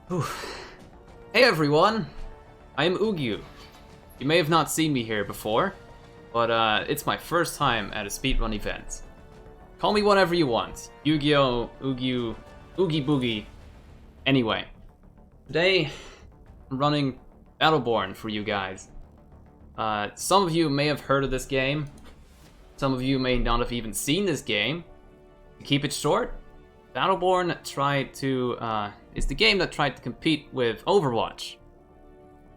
Whew. Hey everyone, I am ugyuu. You may have not seen me here before, but it's my first time at a speedrun event. Call me whatever you want. Yu-Gi-Oh, ugyuu, Oogie Boogie. Anyway, today I'm running Battleborn for you guys. Some of you may have heard of this game. Some of you may not have even seen this game. To keep it short, Battleborn is the game that tried to compete with Overwatch.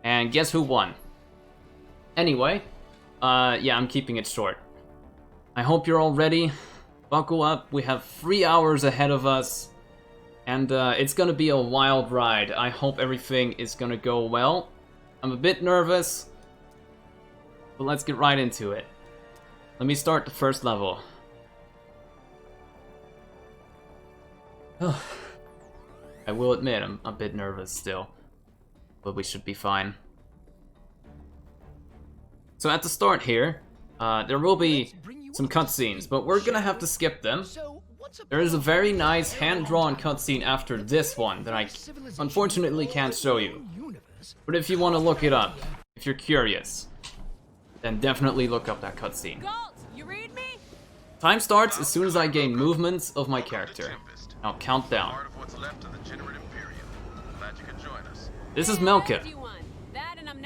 And guess who won? Anyway, yeah, I'm keeping it short. I hope you're all ready. Buckle up, we have 3 hours ahead of us. And it's gonna be a wild ride. I hope everything is gonna go well. I'm a bit nervous, but let's get right into it. Let me start the first level. I will admit, I'm a bit nervous still, but we should be fine. So at the start here, there will be some cutscenes, but we're gonna have to skip them. There is a very nice hand-drawn cutscene after this one that I unfortunately can't show you. But if you want to look it up, if you're curious, then definitely look up that cutscene. Time starts as soon as I gain movements of my character. Now count down. This is Melka,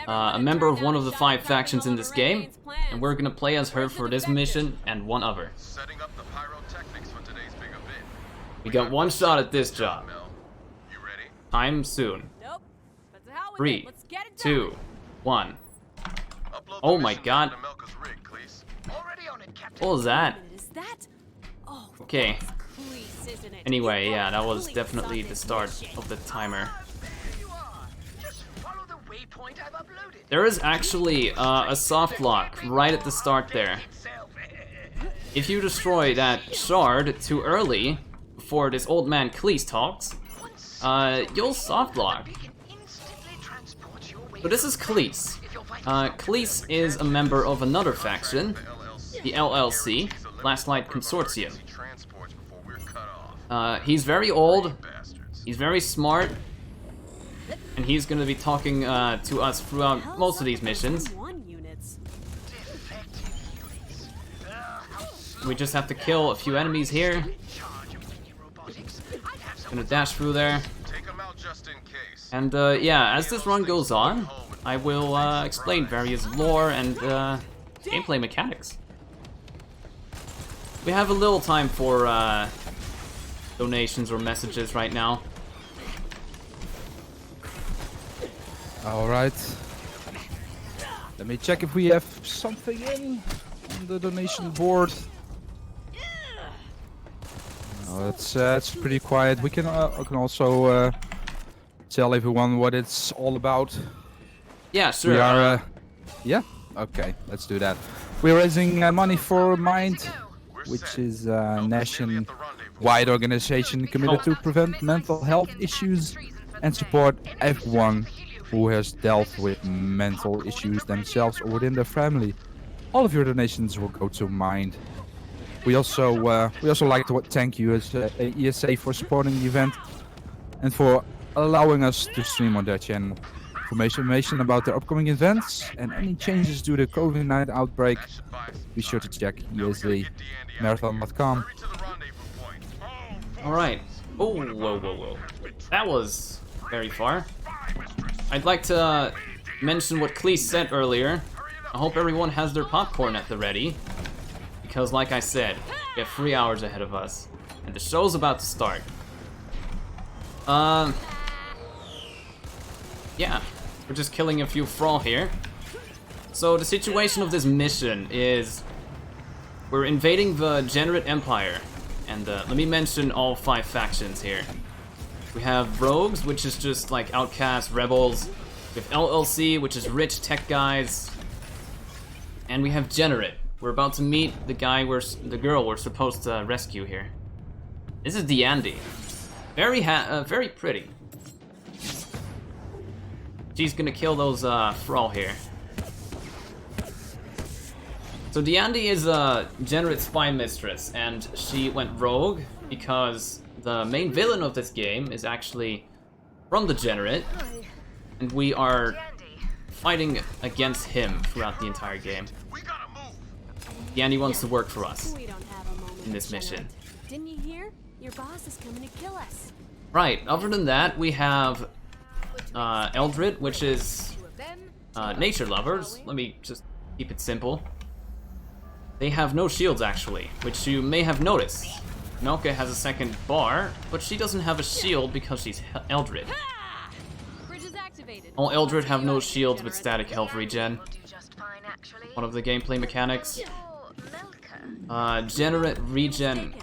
a member of one of the 5 factions in this game, and we're gonna play as her for this mission and one other. We got one shot at this job. Time soon. 3, 2, 1. Oh my god. What was that? Okay. Anyway, yeah, that was definitely the start of the timer. There is actually a soft lock right at the start there. If you destroy that shard too early, before this old man Cleese talks, you'll soft lock. But this is Cleese. Cleese is a member of another faction, the LLC, Last Light Consortium. He's very old, he's very smart, and he's gonna be talking to us throughout most of these missions. We just have to kill a few enemies here. Gonna dash through there. And yeah, as this run goes on, I will explain various lore and gameplay mechanics. We have a little time for donations or messages right now. Alright. Let me check if we have something in on the donation board. Oh, it's pretty quiet. We can also tell everyone what it's all about. Yeah, sure. We are, yeah? Okay, let's do that. We're raising money for Mind, which is a nation-wide organization committed to prevent mental health issues and support everyone who has dealt with mental issues themselves or within their family. All of your donations will go to Mind. We also like to thank you as ESA for supporting the event and for allowing us to stream on their channel. For information about the upcoming events and any changes due to the COVID-19 outbreak, be sure to check esamarathon.com. Alright. Oh, whoa. That was very far. I'd like to mention what Cleese said earlier. I hope everyone has their popcorn at the ready. Because like I said, we have 3 hours ahead of us. And the show's about to start. Yeah. We're just killing a few Thrall here. So the situation of this mission is we're invading the Generate Empire. And let me mention all 5 factions here. We have Rogues, which is just like outcast rebels. We have LLC, which is rich tech guys. And we have Generate. We're about to meet the girl we're supposed to rescue here. This is Deandy. Very pretty. She's gonna kill those Thrall here. So Deandy is a Generate spy mistress, and she went rogue because the main villain of this game is actually from Degenerate, and we are fighting against him throughout the entire game. Yandy wants to work for us in this mission. Didn't you hear? Your boss is coming to kill us. Right, other than that, we have Eldred, which is nature lovers. Let me just keep it simple. They have no shields, actually, which you may have noticed. Melka has a second bar, but she doesn't have a shield because she's Eldred. All Eldred have no shields with static health regen. One of the gameplay mechanics. Generate regen,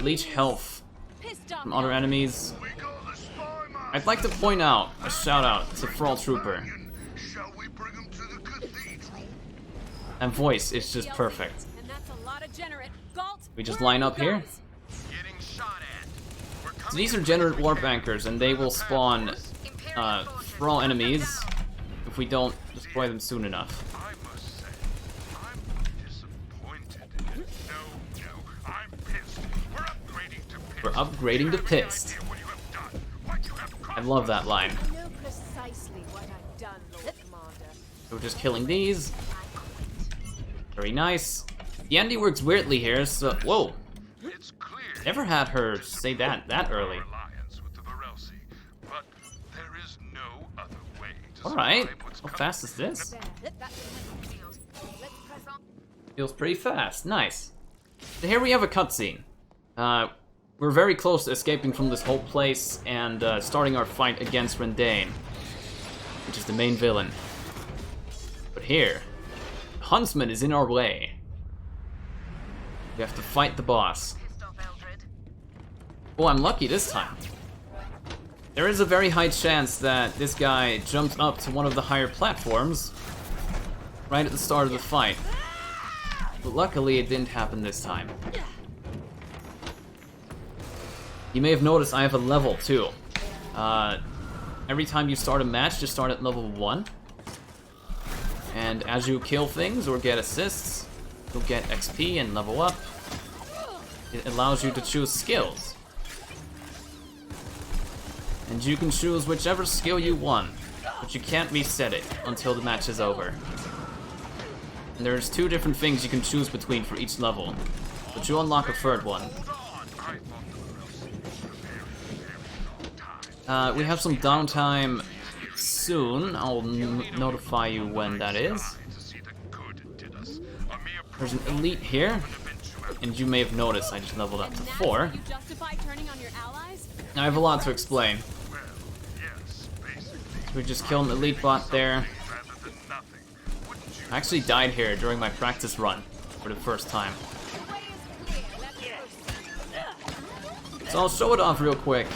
leech health from other enemies. I'd like to point out a shout out to Thrall Trooper. And voice is just perfect. We just line up here. So these are Generate Warp Anchors, and they will spawn Thrall enemies if we don't destroy them soon enough. We're upgrading to pissed. I love that line. So we're just killing these. Very nice. Yandy works weirdly here, so whoa. Never had her say that early. Alright, how fast is this? Feels pretty fast, nice. So here we have a cutscene. We're very close to escaping from this whole place and starting our fight against Rendane, which is the main villain. But here, Huntsman is in our way. We have to fight the boss. Oh, I'm lucky this time. There is a very high chance that this guy jumps up to one of the higher platforms right at the start of the fight. But luckily it didn't happen this time. You may have noticed I have a level too. Every time you start a match, just start at level 1. And as you kill things or get assists, you'll get XP and level up. It allows you to choose skills. And you can choose whichever skill you want, but you can't reset it until the match is over. And there's 2 different things you can choose between for each level, but you unlock a third one. We have some downtime soon. I'll notify you when that is. There's an elite here, and you may have noticed I just leveled up to 4. I have a lot to explain. We just killed an elite bot there. I actually died here during my practice run for the first time. So I'll show it off real quick.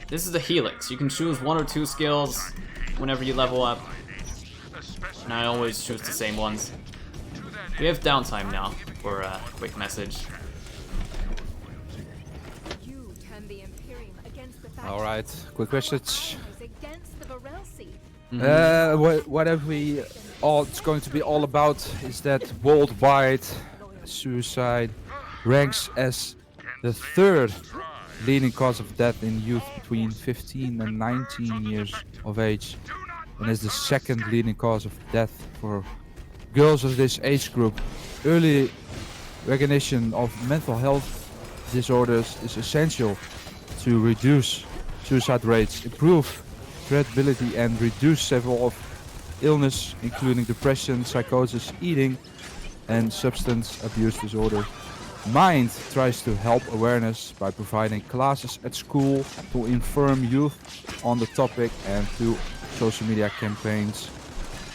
This is the Helix. You can choose 1 or 2 skills whenever you level up. And I always choose the same ones. We have downtime now for a quick message. Alright, quick message. Mm-hmm. What have we all? It's going to be all about is that worldwide suicide ranks as the 3rd leading cause of death in youth between 15 and 19 years of age, and is the 2nd leading cause of death for girls of this age group. Early recognition of mental health disorders is essential to reduce suicide rates, improve treatability, and reduce several of illness, including depression, psychosis, eating, and substance abuse disorder. Mind tries to help awareness by providing classes at school to inform youth on the topic and to social media campaigns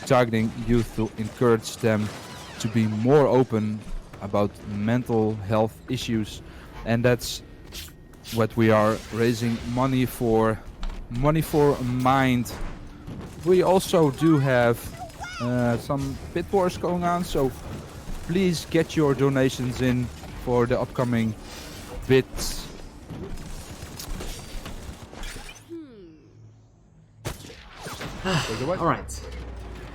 targeting youth to encourage them to be more open about mental health issues. And that's what we are raising money for. Money for Mind. We also do have some bit wars going on, so please get your donations in for the upcoming bits. Alright.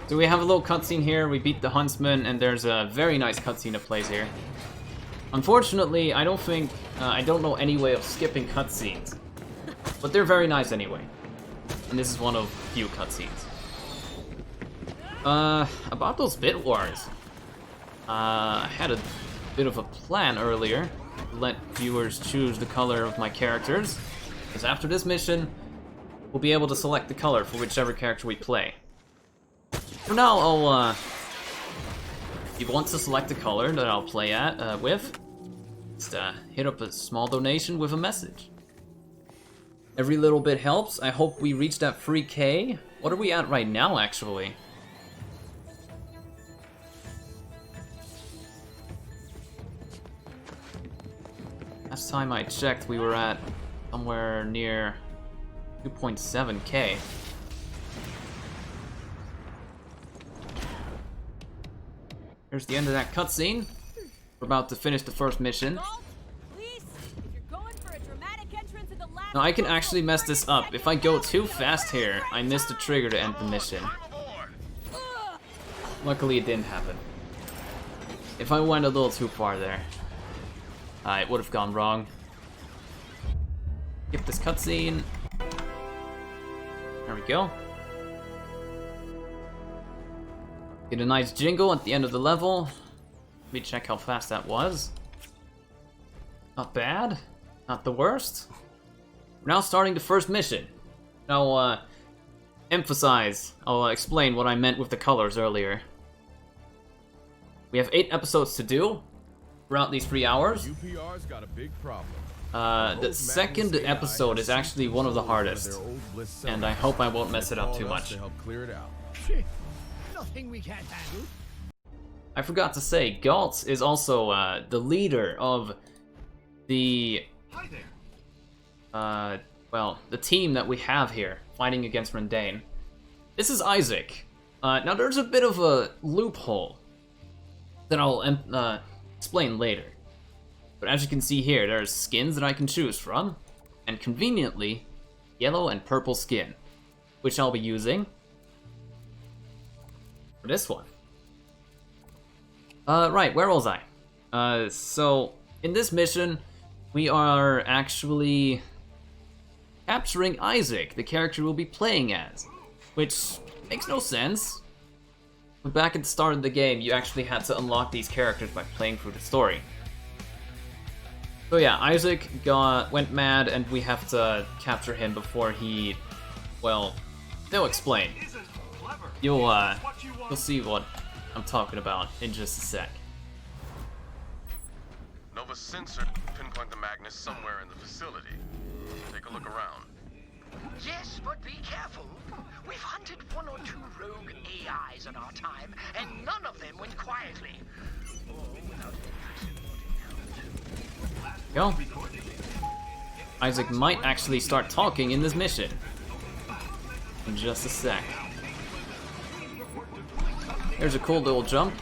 So we have a little cutscene here. We beat the Huntsman, and there's a very nice cutscene that plays here. Unfortunately, I don't know any way of skipping cutscenes. But they're very nice anyway. And this is one of few cutscenes. About those bit wars. I had a bit of a plan earlier to let viewers choose the color of my characters. Because after this mission, we'll be able to select the color for whichever character we play. For now, I'll, if you want to select the color that I'll play with, just hit up a small donation with a message. Every little bit helps. I hope we reach that free K. What are we at right now, actually? Last time I checked, we were at somewhere near 2.7K. Here's the end of that cutscene. We're about to finish the first mission. Now I can actually mess this up. If I go too fast here, I miss the trigger to end the mission. Luckily it didn't happen. If I went a little too far there, it would have gone wrong. Skip this cutscene. There we go. Get a nice jingle at the end of the level. Let me check how fast that was. Not bad. Not the worst. We're now starting the first mission. I'll I'll explain what I meant with the colors earlier. We have 8 episodes to do throughout these 3 hours. UPR's got a big problem. The second episode is actually one of the hardest, and I hope I won't mess it up too much. Nothing we can't handle. I forgot to say, Galt is also the leader of the well, the team that we have here fighting against Rendane. This is Isaac. Now there's a bit of a loophole that I'll explain later. But as you can see here, there's skins that I can choose from, and conveniently, yellow and purple skin, which I'll be using for this one. Right, where was I? So, in this mission, we are actually capturing Isaac, the character we'll be playing as, which makes no sense. But back at the start of the game, you actually had to unlock these characters by playing through the story. So yeah, Isaac went mad, and we have to capture him before he, well, they'll explain. You'll see what I'm talking about in just a sec. Nova sensor pinpoint the Magnus somewhere in the facility. Take a look around. Yes, but be careful. We've hunted 1 or 2 rogue AIs in our time, and none of them went quietly. Go. Isaac might actually start talking in this mission. In just a sec. There's a cool little jump.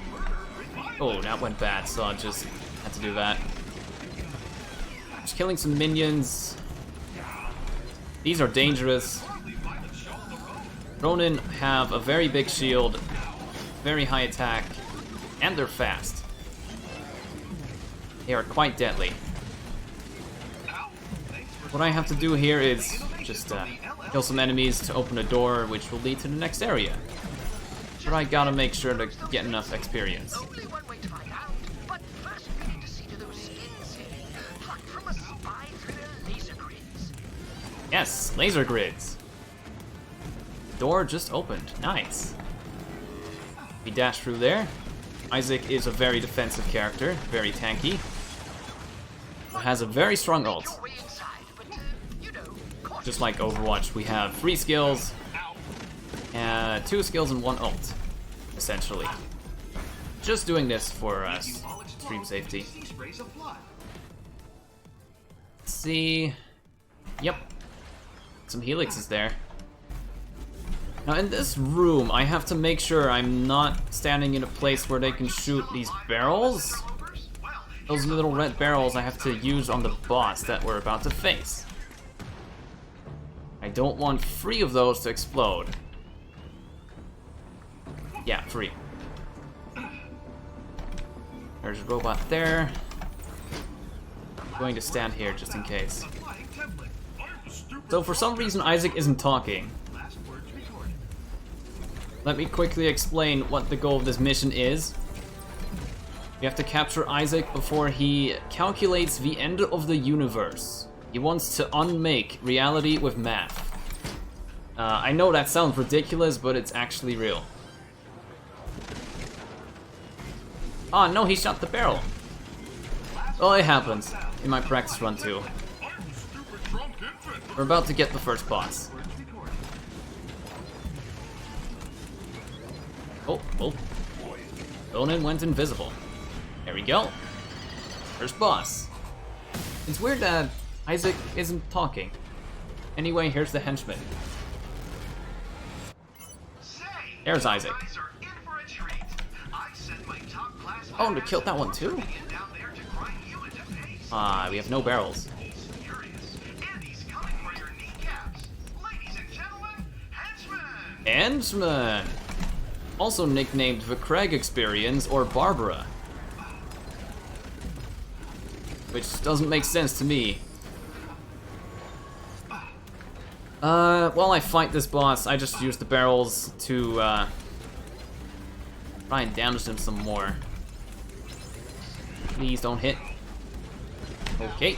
Oh, that went bad, so I just had to do that. Just killing some minions. These are dangerous. Ronin have a very big shield, very high attack, and they're fast. They are quite deadly. What I have to do here is just kill some enemies to open a door, which will lead to the next area. But I gotta make sure to get enough experience. Only one way to find out, but first we need to see to those skins plucked from a spy thriller laser grids. Yes, laser grids. Door just opened. Nice. We dash through there. Isaac is a very defensive character, very tanky. Has a very strong ult. Just like Overwatch, we have 3 skills, 2 skills and 1 ult, essentially. Just doing this for stream safety. Let's see. Yep. Some helixes there. Now in this room, I have to make sure I'm not standing in a place where they can shoot these barrels. Those little red barrels I have to use on the boss that we're about to face. I don't want 3 of those to explode. Yeah, 3. There's a robot there. I'm going to stand here just in case. So for some reason Isaac isn't talking. Let me quickly explain what the goal of this mission is. You have to capture Isaac before he calculates the end of the universe. He wants to unmake reality with math. I know that sounds ridiculous, but it's actually real. Oh no, he shot the barrel. Well, it happens in my practice run too. We're about to get the first boss. Oh. Ronan went invisible. There we go. First boss. It's weird that Isaac isn't talking. Anyway, here's the henchman. There's Isaac. Oh, they killed that one too? Ah, we have no barrels. Henchman! Also nicknamed the Craig Experience or Barbara. Which doesn't make sense to me. While I fight this boss, I just use the barrels to, try and damage them some more. Please don't hit. Okay.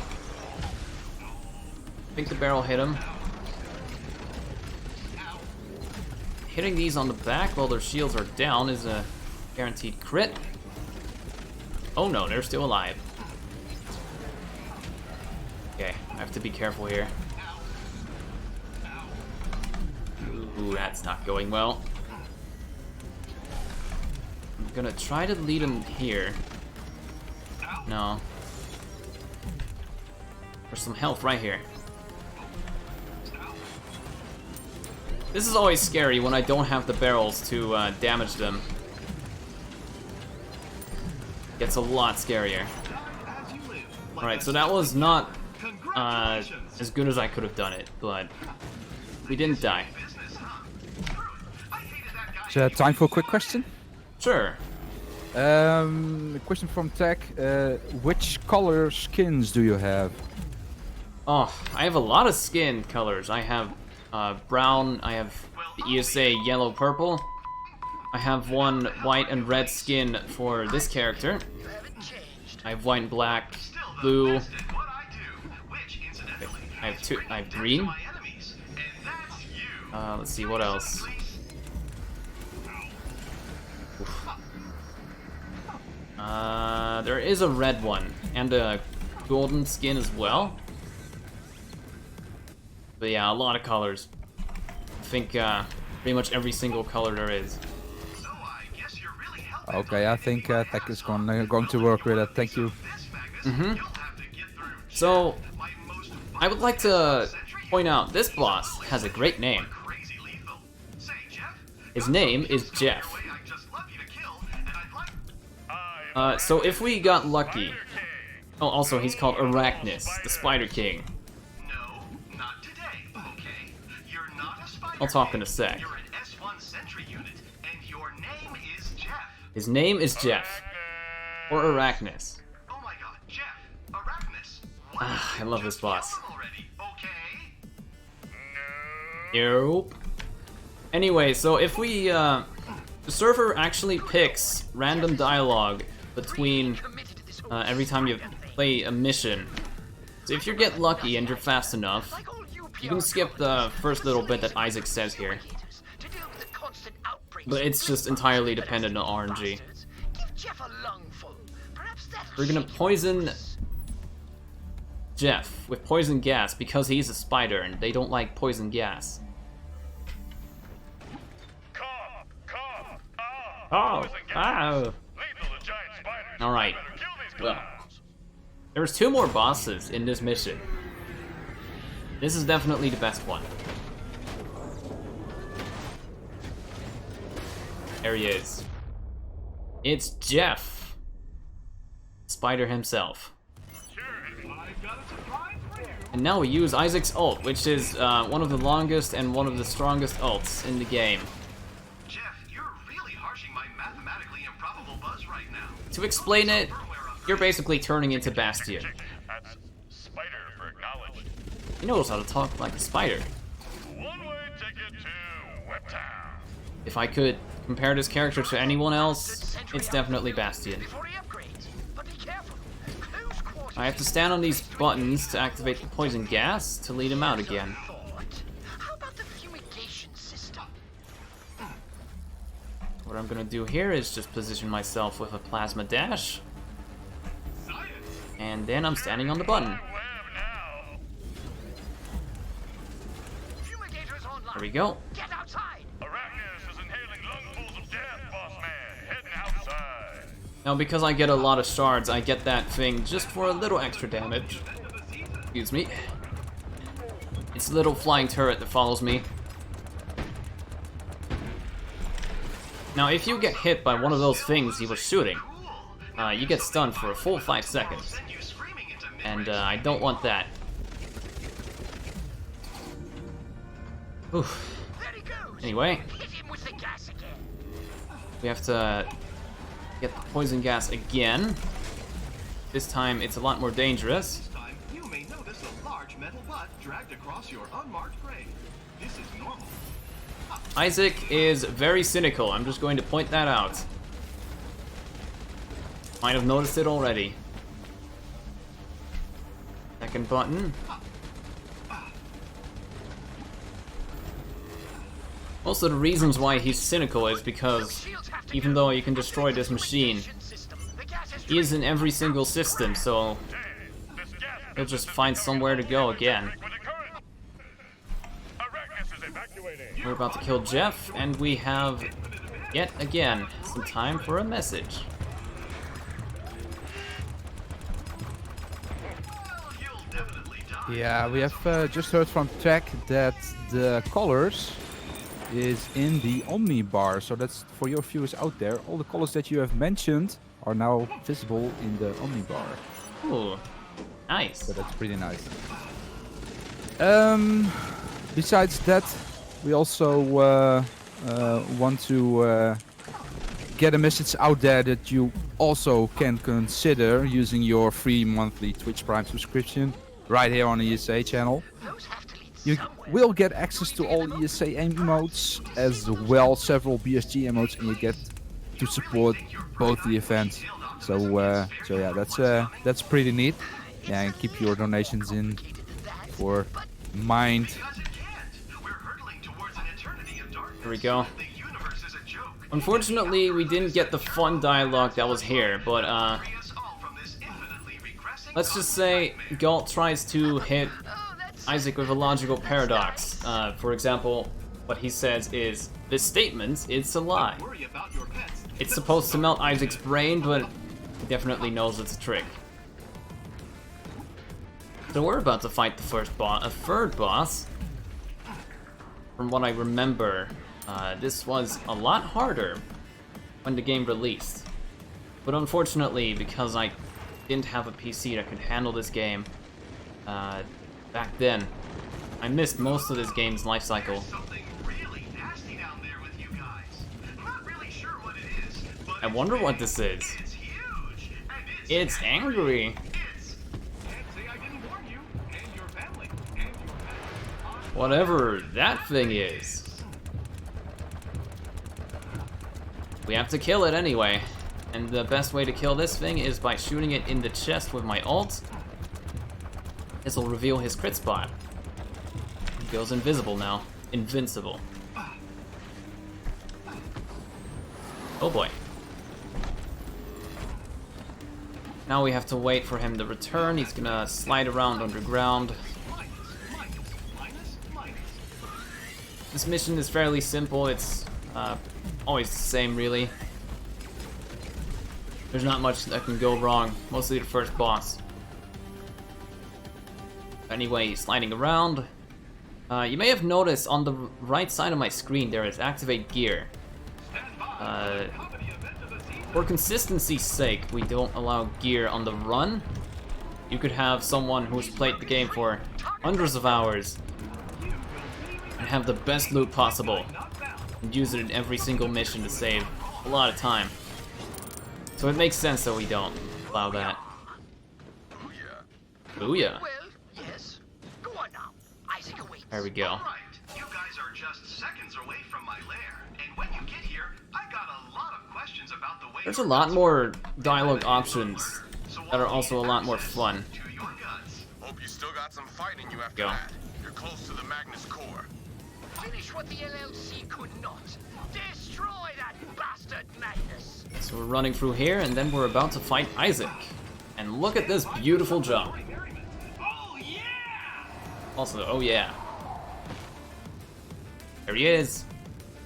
I think the barrel hit him. Hitting these on the back while their shields are down is a guaranteed crit. Oh no, they're still alive. Okay, I have to be careful here. Ooh, that's not going well. I'm gonna try to lead him here. No. There's some health right here. This is always scary when I don't have the barrels to damage them. Gets a lot scarier. Alright, so that was not as good as I could have done it, but we didn't die. Time for a quick question? Sure. A question from Tech. Which color skins do you have? Oh, I have a lot of skin colors. I have brown, I have the ESA yellow purple. I have one white and red skin for this character. I have white and black, blue. I have green. Let's see, what else? There is a red one and a golden skin as well. But yeah, a lot of colors. I think pretty much every single color there is. Okay, I think Tech is going to work with it. Thank you. So, I would like to point out this boss has a great name. His name is Jeff. So if we got lucky... Oh, also he's called Arachnus, the Spider King. I'll talk in a sec. His name is Jeff. Or Arachnus. Ah, I love this boss. Nope. Anyway, so if we, the server actually picks random dialogue between every time you play a mission. So if you get lucky and you're fast enough, you can skip the first little bit that Isaac says here. But it's just entirely dependent on RNG. We're gonna poison Jeff with poison gas because he's a spider and they don't like poison gas. Oh, oh. Alright, well, there's 2 more bosses in this mission. This is definitely the best one. There he is. It's Jeff. Spider himself. And now we use Isaac's ult, which is one of the longest and one of the strongest ults in the game. To explain it, you're basically turning into Bastion. He knows how to talk like a spider. One-way ticket to Whiptown. If I could compare this character to anyone else, it's definitely Bastion. Before he upgrades. But be careful. Close quarters. I have to stand on these buttons to activate the poison gas to lead him out again. How about the fumigation system? What I'm gonna do here is just position myself with a plasma dash. And then I'm standing on the button. Fumigator's online. There we go. Get outside. Arachnis is inhaling lungfuls of death, boss man. Heading outside. Now because I get a lot of shards, I get that thing just for a little extra damage. Excuse me. It's a little flying turret that follows me. Now if you get hit by one of those things he was shooting, you get stunned for a full 5 seconds. And I don't want that. Oof. There he goes. Anyway, Hit him with the gas again. we have to get the poison gas again. This time it's a lot more dangerous. Time, you may notice a large metal butt dragged across your unmarked grave. This is normal. Isaac is very cynical, I'm just going to point that out. Might have noticed it already. Second button. Most of the reasons why he's cynical is because even though you can destroy this machine, he is in every single system, so he'll just find somewhere to go again. We're about to kill Jeff, and we have, yet again, some time for a message. Yeah, we have just heard from Tech that the colors is in the Omni bar. So that's for your viewers out there. All the colors that you have mentioned are now visible in the Omni bar. Ooh, nice. So that's pretty nice. Besides that, we also want to get a message out there that you also can consider using your free monthly Twitch Prime subscription right here on the ESA channel. You will get access to all ESA emotes, as well several BSG emotes, and you get to support both the events. So yeah, that's pretty neat. Yeah, and keep your donations in for Mind. Here we go. Unfortunately, we didn't get the fun dialogue that was here, but let's just say Galt tries to hit Isaac with a logical paradox. For example, what he says is, this statement, it's a lie. It's supposed to melt Isaac's brain, but he definitely knows it's a trick. So we're about to fight the third boss. From what I remember, this was a lot harder when the game released. But unfortunately, because I didn't have a PC that could handle this game back then, I missed most of this game's life cycle. I wonder what this is. It's angry. Whatever that thing is. We have to kill it anyway. And the best way to kill this thing is by shooting it in the chest with my ult. This will reveal his crit spot. He goes invisible now. Invincible. Oh boy. Now we have to wait for him to return. He's gonna slide around underground. This mission is fairly simple. It's always the same, really. There's not much that can go wrong. Mostly the first boss. Anyway, sliding around. You may have noticed on the right side of my screen there is activate gear. For consistency's sake, we don't allow gear on the run. You could have someone who's played the game for hundreds of hours and have the best loot possible and use it in every single mission to save a lot of time. So it makes sense that we don't allow that. Booyah. Well, yes. Go on now. There we go. All right, you guys are just seconds away from my lair, and when you get here, I got a lot of questions about the way. There's a lot more dialogue options that are also a lot more fun. To your guts. Hope you still got some fighting you after Go. that. You're close to the Magnus core. Finish what the LLC could not. Destroy that bastard Magnus. So we're running through here, and then we're about to fight Isaac. And look at this beautiful jump. Oh yeah! Also, oh yeah. There he is.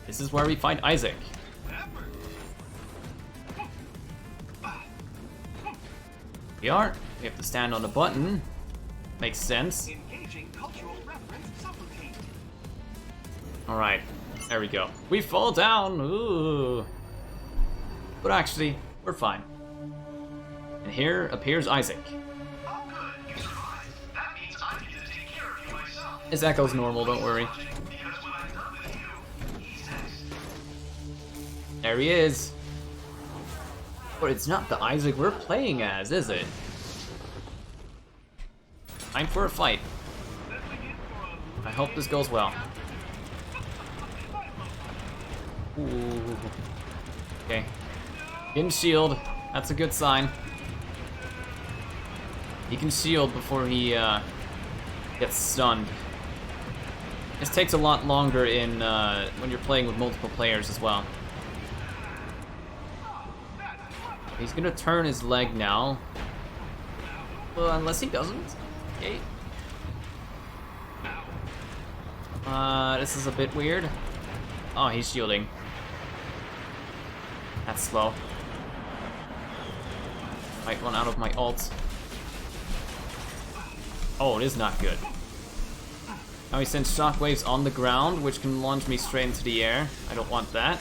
This is where we fight Isaac. We are. We have to stand on a button. Makes sense. Engaging cultural reference supplicate. Alright, there we go. We fall down. Ooh. But actually, we're fine. And here appears Isaac. Oh good, you survived. That means I get to take care of you myself. His echo's normal, don't worry. Because when I'm done with you, he's next. There he is. But it's not the Isaac we're playing as, is it? Time for a fight. I hope this goes well. Ooh. Okay. In shield. That's a good sign. He can shield before he gets stunned. This takes a lot longer in when you're playing with multiple players as well. He's gonna turn his leg now. Well, unless he doesn't. Okay. This is a bit weird. Oh, he's shielding. That's slow. Might run out of my ult. Oh, it is not good. Now he sends shockwaves on the ground, which can launch me straight into the air. I don't want that.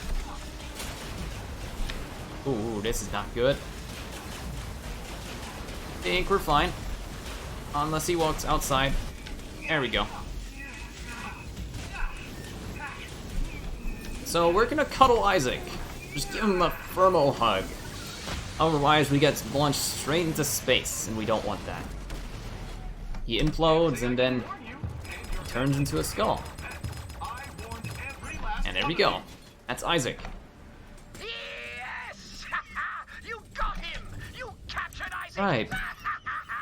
Ooh, this is not good. I think we're fine. Unless he walks outside. There we go. So we're gonna cuddle Isaac. Just give him a firm ol' hug. Otherwise we get launched straight into space, and we don't want that. He implodes and then turns into a skull. And there we go. That's Isaac. Yes! You got him! You captured Isaac! Right.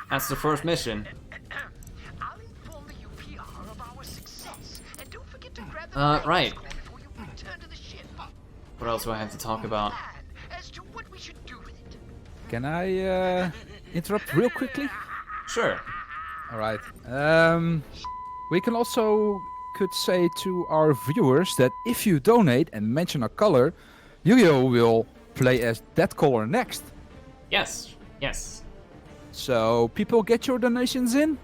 That's the first mission. I'll inform the UPR of our success, and don't forget to grab the Right. score before you return to the ship. What else do I have to talk about? Plan as to what we should do with it. Can I interrupt real quickly? Sure. All right. We can also could say to our viewers that if you donate and mention a color, Yu-Gi-Oh will play as that color next. Yes. Yes. So people get your donations in,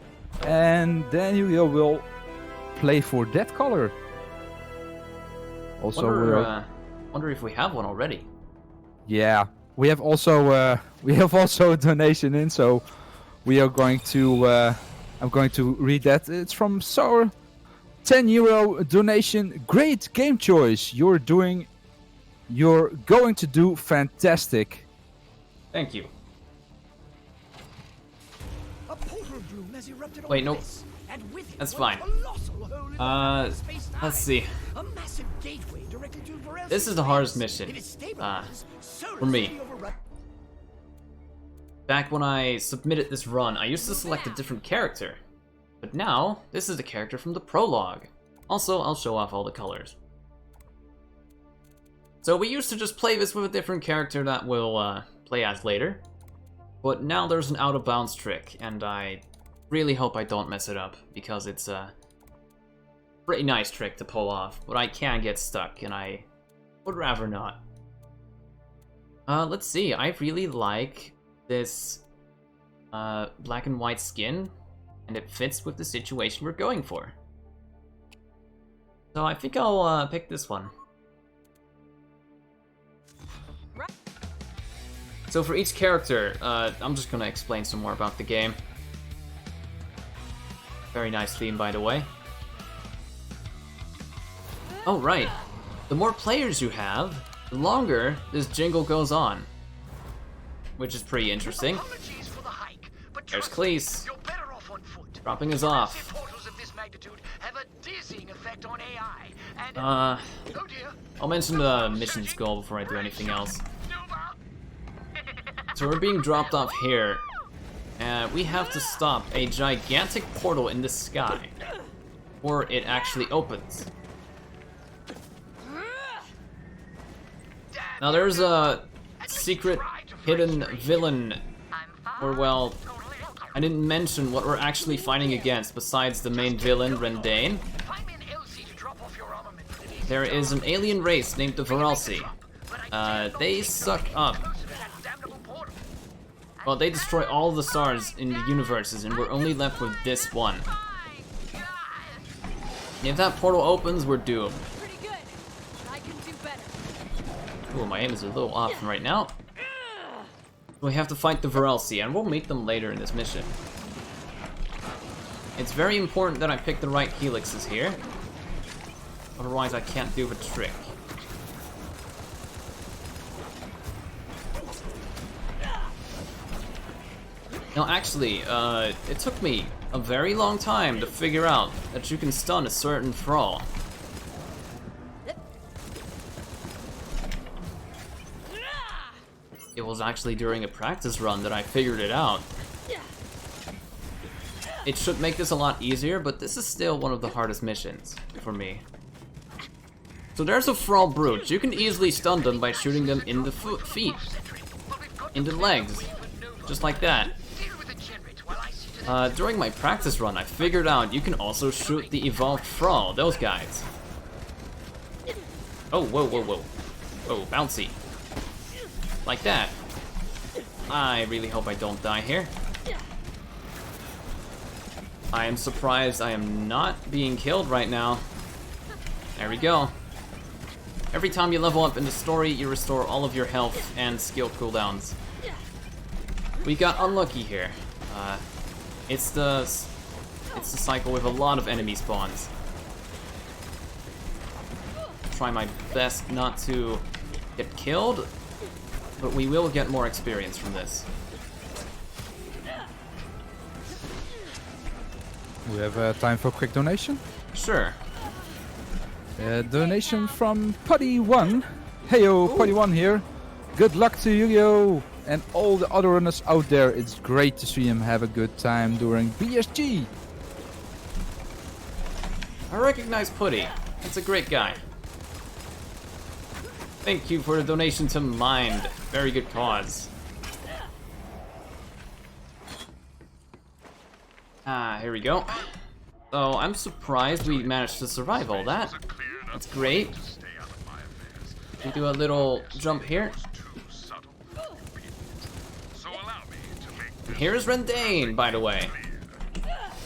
and then Yu-Gi-Oh will play for that color. Also, Wonder if we have one already. yeah, we have also a donation in, so we are going to. I'm going to read that. It's from Sour. €10 donation. Great game choice. You're going to do fantastic. Thank you. A portal bloom has erupted on Wait, no. this, and with it That's one fine. colossal hole in space-time. Let's see. A massive gateway directly to Varel's This is the space. hardest mission, If it stabilizes, for me. Solar will be overrun- Back when I submitted this run, I used to select a different character. But now, this is the character from the prologue. Also, I'll show off all the colors. So we used to just play this with a different character that we'll play as later. But now there's an out-of-bounds trick, and I really hope I don't mess it up, because it's a pretty nice trick to pull off, but I can get stuck, and I would rather not. Let's see, I really like this black and white skin, and it fits with the situation we're going for. So I think I'll pick this one. So for each character, I'm just gonna explain some more about the game. Very nice theme, by the way. Oh, right. The more players you have, the longer this jingle goes on. Which is pretty interesting. Apologies for the hike, but There's trust me, Cleese. you're better off on foot. Dropping us off. Massive portals of this magnitude have a dear effect on AI. And Uh, oh dear. I'll mention the mission's goal before I do anything else. Nova. So we're being dropped off here, and we have to stop a gigantic portal in the sky, or it actually opens. Now there's a secret hidden villain, or well, I didn't mention what we're actually fighting against besides the main villain, Rendane. Find me an LC to drop off your armament. There is an alien race named the Varelsi. They suck up. Well, they destroy all the stars in the universes, and we're only left with this one. If that portal opens, we're doomed. Pretty good. But I can do better. Ooh, my aim is a little off right now. We have to fight the Varelsi, and we'll meet them later in this mission. It's very important that I pick the right helixes here. Otherwise, I can't do the trick. Now, actually, it took me a very long time to figure out that you can stun a certain thrall. It was actually during a practice run that I figured it out. It should make this a lot easier, but this is still one of the hardest missions for me. So there's a thrall brute. You can easily stun them by shooting them in the feet, in the legs, just like that. During my practice run, I figured out you can also shoot the evolved thrall, those guys. Oh, whoa, whoa, whoa. Whoa, bouncy. Like that. I really hope I don't die here. I am surprised I am not being killed right now. There we go. Every time you level up in the story, you restore all of your health and skill cooldowns. We got unlucky here. It's the cycle with a lot of enemy spawns. Try my best not to get killed, but we will get more experience from this. We have time for a quick donation. Sure. Donation from Putty1. Heyo, Putty1 here. Good luck to Yu-Gi-Oh! And all the other runners out there. It's great to see him have a good time during BSG. I recognize Putty. It's a great guy. Thank you for the donation to Mind. Very good cause. Here we go. So I'm surprised we managed to survive all that. That's great. We do a little jump here. And here's Rendane, by the way.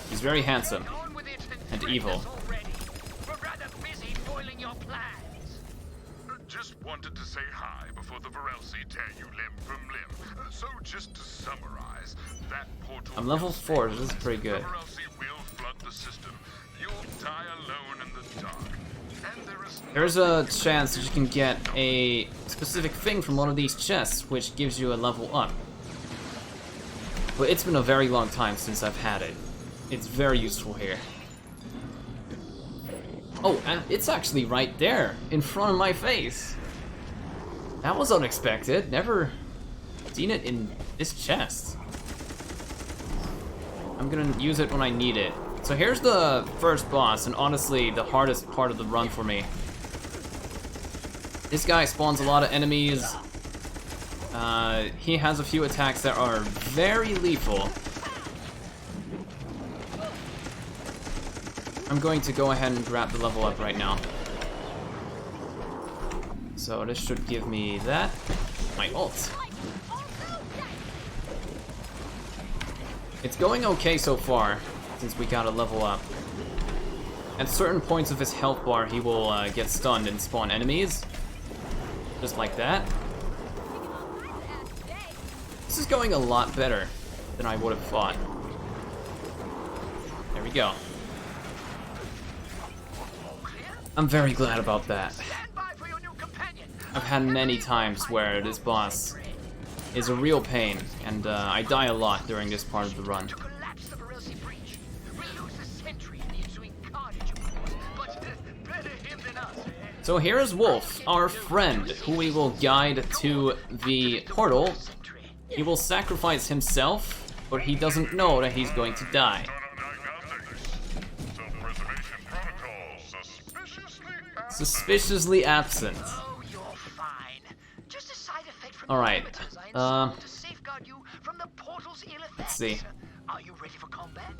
He's very handsome and evil. Just wanted to say hi before the Varelsi tear you limb from limb. So just to summarize, that portal... I'm level 4, this is pretty good. The Varelsi will flood the system. You'll die alone in the dark. And there is There's a chance that you can get a specific thing from one of these chests, which gives you a level up. But it's been a very long time since I've had it. It's very useful here. Oh, and it's actually right there, in front of my face. That was unexpected. Never seen it in this chest. I'm gonna use it when I need it. So here's the first boss, and honestly, the hardest part of the run for me. This guy spawns a lot of enemies. He has a few attacks that are very lethal. I'm going to go ahead and grab the level up right now. So this should give me that. My ult. It's going okay so far, since we got a level up. At certain points of his health bar, he will get stunned and spawn enemies. Just like that. This is going a lot better than I would have thought. There we go. I'm very glad about that. I've had many times where this boss is a real pain, and I die a lot during this part of the run. So here is Wolf, our friend, who we will guide to the portal. He will sacrifice himself, but he doesn't know that he's going to die. Suspiciously absent. Oh, you're fine. Just a side effect from Alright, the parameters I installed to safeguard you from the portal's ill effects. let's see. Are you ready for combat?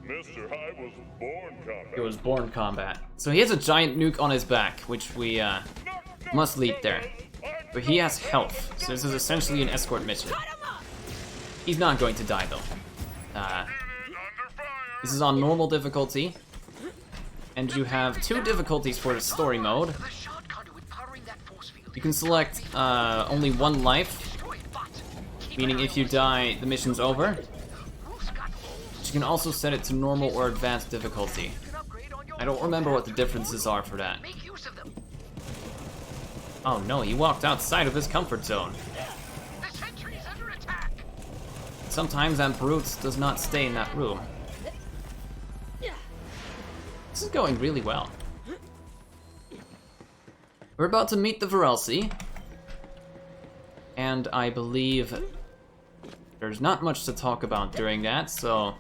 Mr. High was born combat. He was born combat. So he has a giant nuke on his back, which we must lead there. But he has health, so this is essentially an escort mission. He's not going to die though. This is on normal difficulty. And you have 2 difficulties for the story mode. The shard conduit powering that force field. You can select only 1 life, Destroy it, but keep meaning an if you eye on die, the mission's over. Wolf's got holes. You can also set it to normal or advanced difficulty. You can upgrade on your I don't remember what the differences are for that. Make use of them. Oh no, he walked outside of his comfort zone. The sentry's under attack. Sometimes that brute does not stay in that room. This is going really well. We're about to meet the Varelsi. And I believe there's not much to talk about during that, so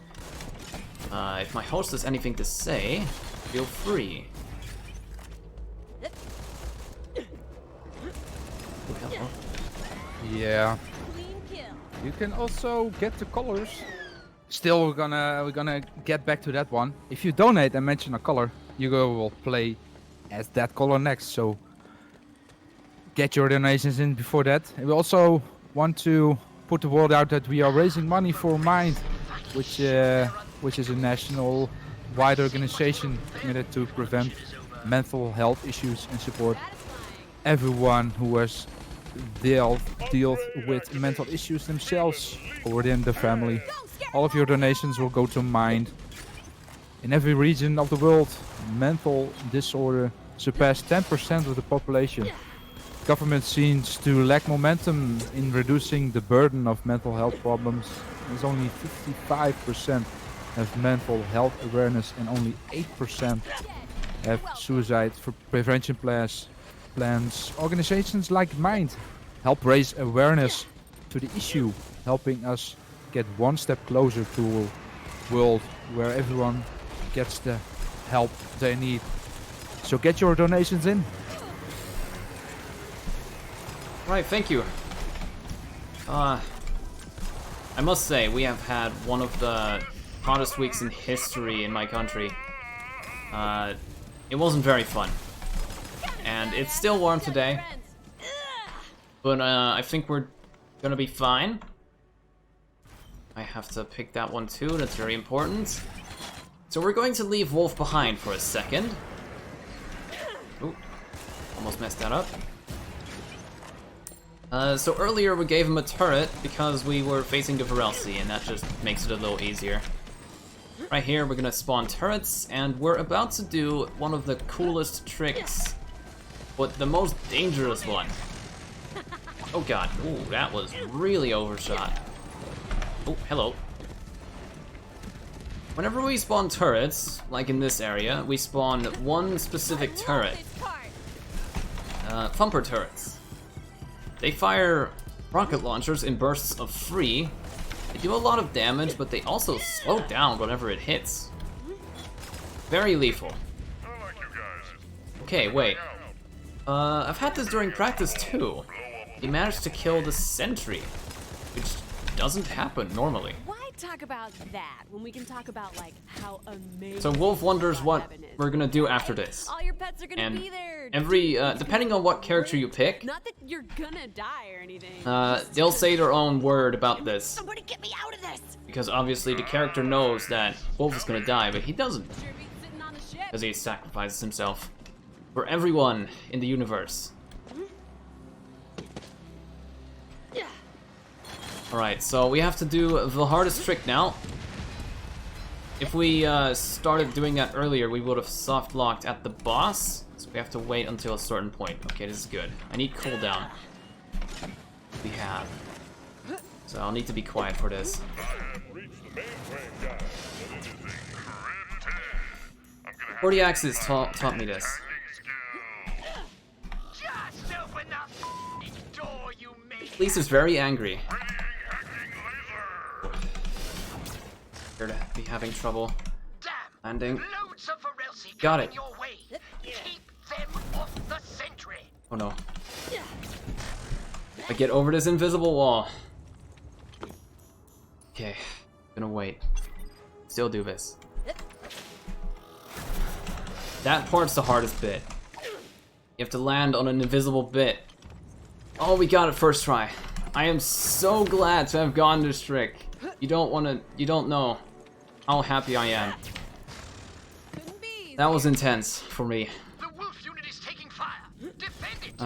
if my host has anything to say, feel free. Oh, hello. Yeah. Clean kill. You can also get the colors. Still, we're gonna get back to that one. If you donate and mention a color, you will play as that color next. So get your donations in before that. And we also want to put the word out that we are raising money for Mind, which is a national-wide organization committed to prevent mental health issues and support everyone who has dealt with mental issues themselves or within the family. All of your donations will go to Mind. In every region of the world, mental disorder surpassed 10% of the population. Government seems to lack momentum in reducing the burden of mental health problems. There's only 55% have mental health awareness and only 8% have suicide prevention plans. Organizations like Mind help raise awareness to the issue, helping us get one step closer to a world where everyone gets the help they need. So get your donations in. Right, thank you. I must say, we have had one of the hottest weeks in history in my country. It wasn't very fun. And it's still warm today. But I think we're gonna be fine. I have to pick that one too, that's very important. So we're going to leave Wolf behind for a second. Ooh, almost messed that up. So earlier we gave him a turret because we were facing the Varelsi, and that just makes it a little easier. Right here we're gonna spawn turrets, and we're about to do one of the coolest tricks, but the most dangerous one. Oh god, ooh, that was really overshot. Oh, hello. Whenever we spawn turrets, like in this area, we spawn one specific turret. Thumper turrets. They fire rocket launchers in bursts of 3. They do a lot of damage, but they also slow down whenever it hits. Very lethal. Okay, wait. I've had this during practice too. He managed to kill the sentry, which doesn't happen normally. Why talk about that when we can talk about like how amazing? So Wolf wonders what heaven is. we're gonna do after this. All your pets are gonna And be there. every, depending on what character you pick, Not that you're gonna die or anything. they'll say their own word about this. Somebody get me out of this. Because obviously the character knows that Wolf is gonna die, but he doesn't. Sure be sitting on the ship. Because he sacrifices himself for everyone in the universe. Alright, so we have to do the hardest trick now. If we started doing that earlier, we would have soft locked at the boss. So we have to wait until a certain point. Okay, this is good. I need cooldown. We have. So I'll need to be quiet for this. Cordy Axis taught me this. Police is very angry. Appear to be having trouble Damn! landing. Loads of Varelsi Got coming it. your way. Keep them off the sentry. Oh no. I get over this invisible wall. Okay, gonna wait. Still do this. That part's the hardest bit. You have to land on an invisible bit. Oh, we got it first try. I am so glad to have gotten this trick. You don't know how happy I am. Couldn't be. That was intense for me. The wolf unit is taking fire. Defend it.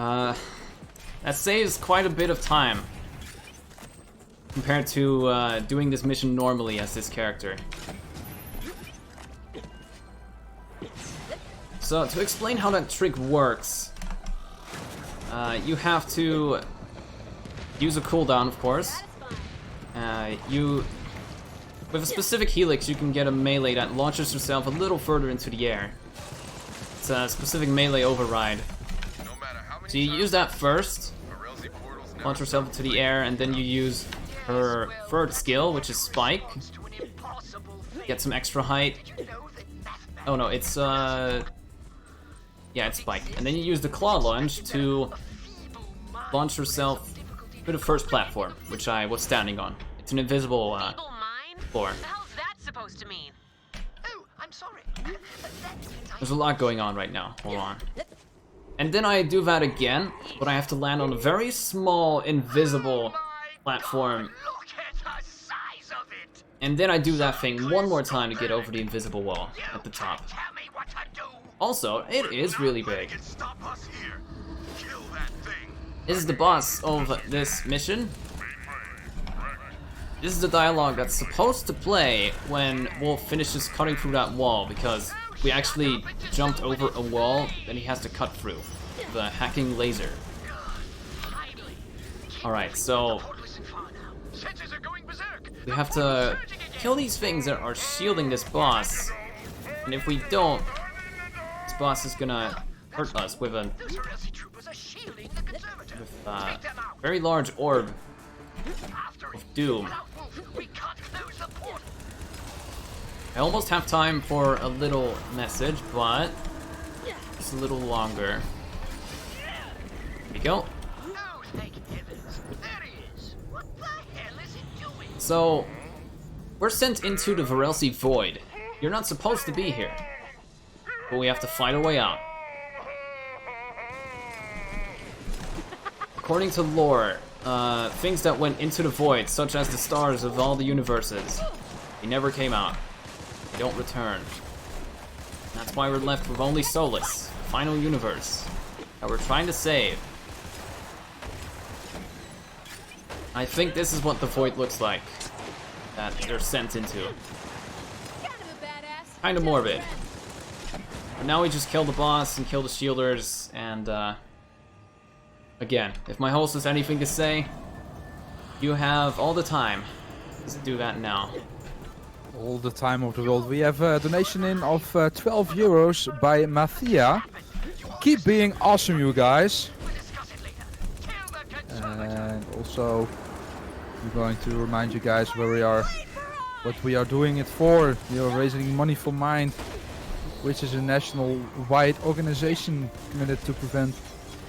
That saves quite a bit of time compared to doing this mission normally as this character. So, to explain how that trick works, you have to use a cooldown, of course. With a specific helix, you can get a melee that launches yourself a little further into the air. It's a specific melee override. No matter how many So you use that first, Varelsi portals never launch yourself into the air, and then you use her third skill, which is Spike. To an impossible thing. Get some extra height. You know that mathematics Oh no, it's yeah, it's Spike. And then you use the Claw Lunge to launch yourself to the first platform, which I was standing on. It's an invisible Feeble mind? floor. What the hell's that supposed to mean? Oh, I'm sorry. There's a lot going on right now. Hold on. And then I do that again, but I have to land on a very small, invisible platform. Look at the size of it. And then I do that thing one more time to get over the invisible wall at the top. Tell me what to do. Also, it is really big. can stop us here. Kill that thing. This is the boss of this mission. This is the dialogue that's supposed to play when Wolf finishes cutting through that wall, because we actually jumped over a wall that he has to cut through. The hacking laser. Alright, so Listen far now. Sensors are going berserk. we have to kill these things that are shielding this boss. And if we don't, this boss is gonna hurt us with a Those Varelsi troopers are shielding the Conservator. Take them out. very large orb After it. doom. Without Wolf, we can't close the portal. I almost have time for a little message, but it's a little longer. There we go. Oh, thank heavens. There he is. What the hell is he doing? So, we're sent into the Varelsi Void. You're not supposed to be here, but we have to fight our way out. According to lore, things that went into the Void, such as the stars of all the universes, they never came out. They don't return. That's why we're left with only Solus, the final universe, that we're trying to save. I think this is what the Void looks like, that they're sent into. Kind of a badass. Kinda morbid. But now we just kill the boss and kill the shielders, and again, if my host has anything to say, you have all the time. Let's do that now. All the time of the world. We have a donation in of 12 euros by Mathia. Keep being awesome, you guys. We'll discuss it later. Kill the Conservator. And also, we're going to remind you guys where we are, what we are doing it for. We are raising money for Mind, which is a national-wide organization committed to prevent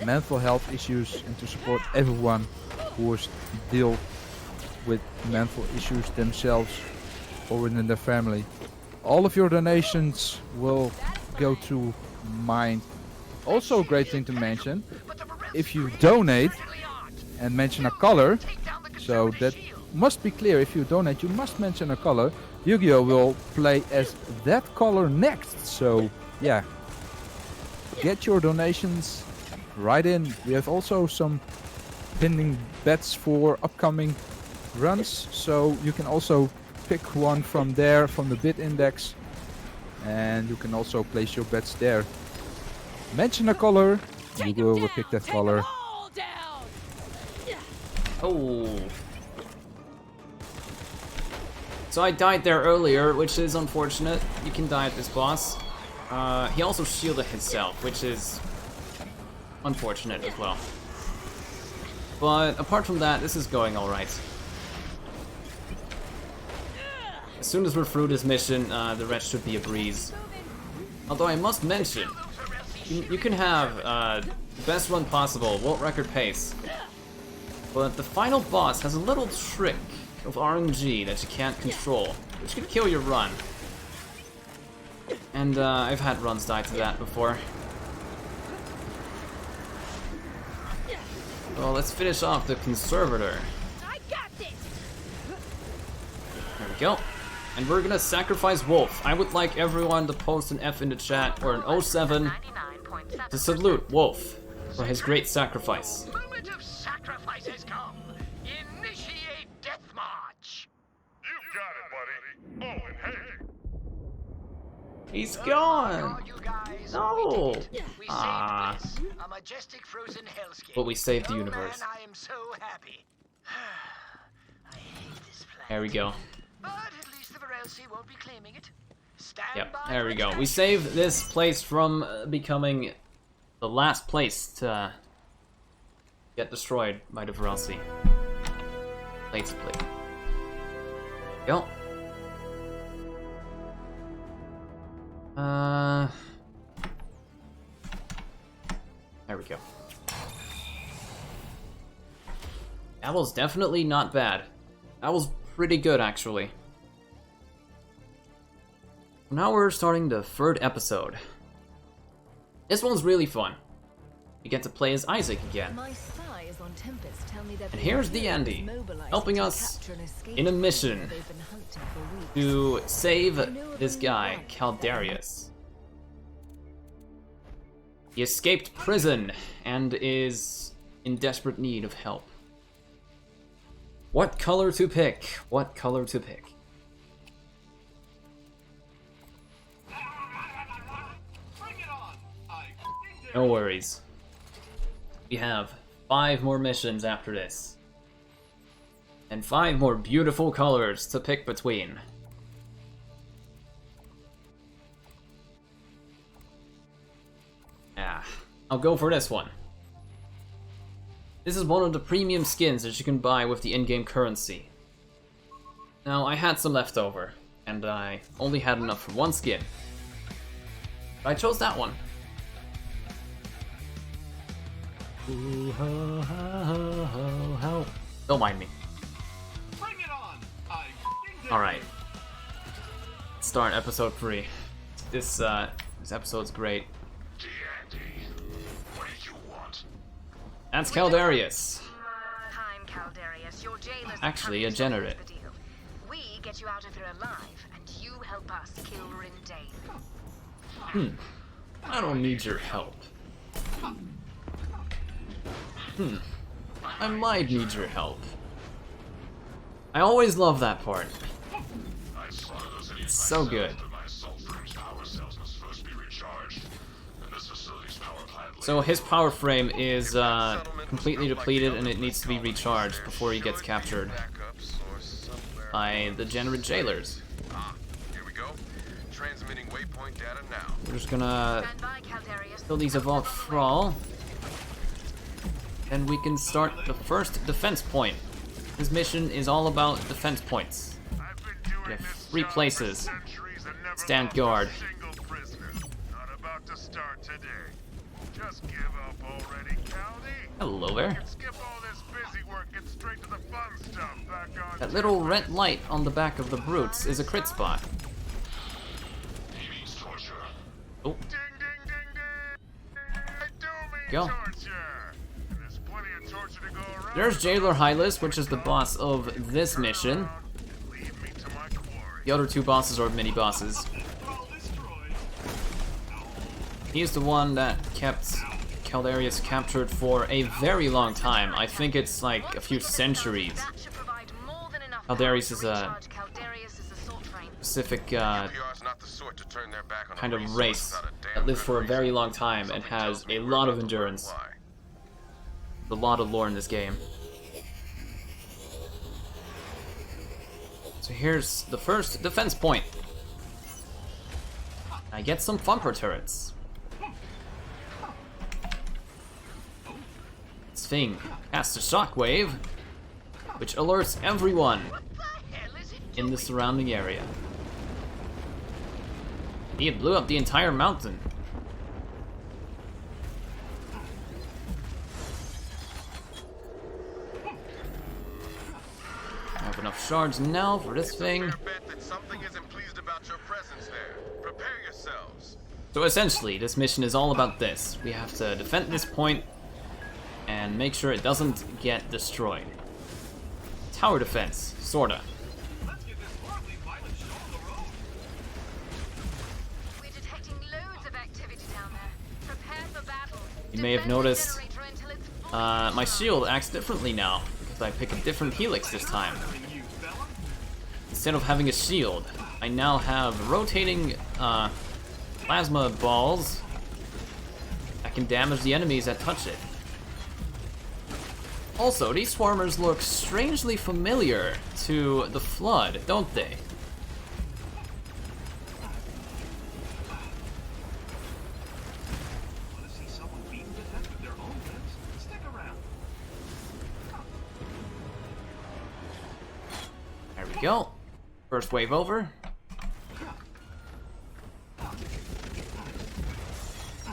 mental health issues and to support everyone who is deal with mental issues themselves or within their family. All of your donations will go to Mind. Also, a great thing to mention, if you donate and mention a color, so that must be clear, if you donate you must mention a color, Yu-Gi-Oh will play as that color next. So yeah, get your donations right in. We have also some pending bets for upcoming runs, so you can also pick one from there, from the bid index, and you can also place your bets there. Mention a color, Yu-Gi-Oh will pick that color. All down. Oh. So I died there earlier, which is unfortunate. You can die at this boss. He also shielded himself, which is unfortunate as well. But apart from that, this is going alright. As soon as we're through this mission, the rest should be a breeze. Although I must mention, you can have the best run possible, world record pace. But the final boss has a little trick of RNG that you can't control, which could kill your run. And I've had runs die to that before. Well, let's finish off the Conservator. I got this. There we go. And we're gonna sacrifice Wolf. I would like everyone to post an F in the chat or an 07 to salute Wolf for his great sacrifice. Moment of sacrifice has come. Initiate death march. You got it, buddy. Oh, and hey, He's gone! You guys, No! we did it. We Ah. saved Bliss, a majestic frozen hellscape. But we saved the Oh, universe. Man, I am so happy. I hate this planet. There we go. But at least the Varelsi won't be claiming it. Stand Yep, by there we for go. We extraction. saved this place from becoming the last place to get destroyed by the Varelsi. Let's play. Go. There we go. That was definitely not bad. That was pretty good, actually. Now we're starting the third episode. This one's really fun. We get to play as Isaac again. My spies on Tempest tell me that And here's the Andy, helping us in a mission to save this guy, Caldarius. He escaped prison and is in desperate need of help. What color to pick? What color to pick? No worries. We have 5 more missions after this. And 5 more beautiful colors to pick between. I'll go for this one. This is one of the premium skins that you can buy with the in-game currency. Now, I had some left over, and I only had enough for one skin. But I chose that one. Ooh, ho, ho, ho, ho, ho. Don't mind me. Bring it on! Alright. Let's start episode 3. This episode's great. What do you want? That's Caldarius. Time, Caldarius. Your jailers Actually, a generate. the deal. We get you out of here alive, and you help us kill Rindane. I don't need your help. I might need your help. I always love that part. It's so good. So his power frame is completely depleted and it needs to be recharged before he gets captured by the generate jailers. Here we go. Transmitting waypoint data now. We're just gonna Stand by, Caldarius. kill these evolved thrall. And we can start the first defense point. This mission is all about defense points. I've been doing We have this 3 job for places. centuries and never Stand lost guard. a single prisoner. Not about to start today. Just give up already, Caldy. Hello there. Skip all this busy work, get straight to the fun stuff. Back on That little red light on the back of the brutes is a crit spot. Oh, Ding, ding, ding, ding. I do mean Go. torture. There's plenty of torture to go around. there's Jailer Hylas, which is the boss of this mission. Lead me to my quarry. The other 2 bosses are mini bosses. He's the one that kept Caldarius captured for a very long time. I think it's like a few centuries. That should provide more than enough Caldarius power is to a recharge Caldarius's assault train. specific PR's not the sort to turn their back on kind a of resource race without a damn that lives good for a very reason. long time and Something has tells me a we're lot of about to learn endurance. why. A lot of lore in this game. So here's the first defense point. I get some thumper turrets. Let's thing casts a shockwave, which alerts everyone in the surrounding area. It blew up the entire mountain. I have enough shards now for this thing. So essentially, this mission is all about this. We have to defend this point and make sure it doesn't get destroyed. Tower defense, sorta. We're detecting loads of activity down there. Prepare for battle. You may have noticed my shield acts differently now because I pick a different helix this time. Instead of having a shield, I now have rotating plasma balls that can damage the enemies that touch it. Also, these swarmers look strangely familiar to the Flood, don't they? There we go. First wave over.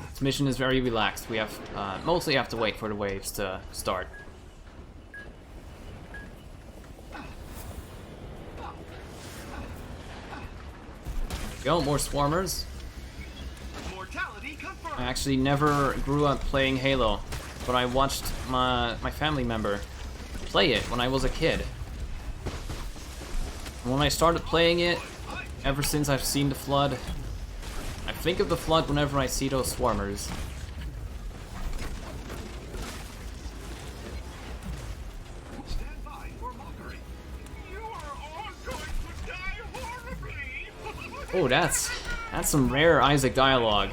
This mission is very relaxed. We have mostly have to wait for the waves to start. Go, more swarmers. I actually never grew up playing Halo, but I watched my family member play it when I was a kid. And when I started playing it, ever since I've seen the Flood, I think of the Flood whenever I see those swarmers. Oh, that's some rare Isaac dialogue.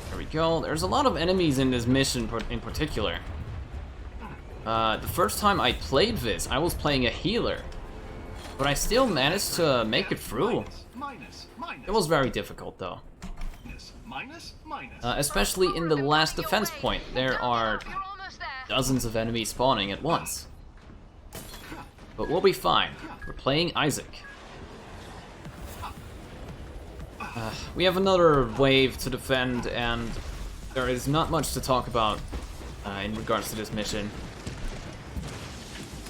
There we go. There's a lot of enemies in this mission in particular. The first time I played this, I was playing a healer, but I still managed to make it through. It was very difficult though. Especially in the last defense point, there are dozens of enemies spawning at once. But we'll be fine. We're playing Isaac. We have another wave to defend, and there is not much to talk about in regards to this mission.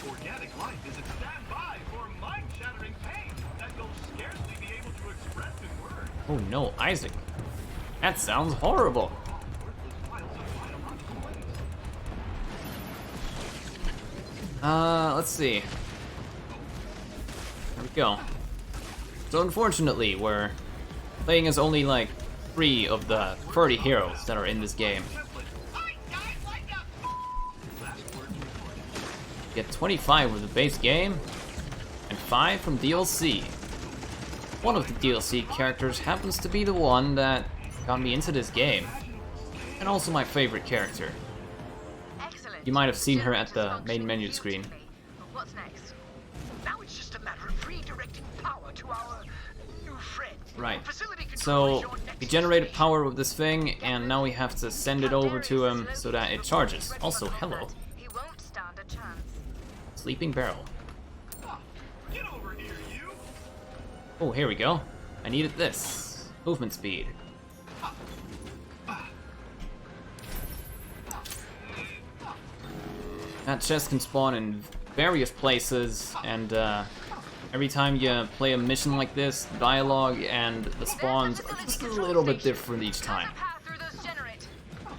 Organic life is a standby for mind-shattering pain that you'll scarcely be able to express in words. Oh no, Isaac. That sounds horrible. Let's see. There we go. So unfortunately, we're playing as only like 3 of the 30 heroes that are in this game. Get 25 with the base game, and 5 from DLC. One of the DLC characters happens to be the one that got me into this game, and also my favorite character. You might have seen her at the main menu screen. What's next? Now it's just a matter of redirecting power to our new friend. Right. So we generated power with this thing, and now we have to send it over to him so that it charges. Also, hello. He won't stand a chance. Sleeping barrel. Get over here, you! Oh, here we go. I needed this. Movement speed. That chest can spawn in various places, and every time you play a mission like this, dialogue and the spawns are just a little bit different each time.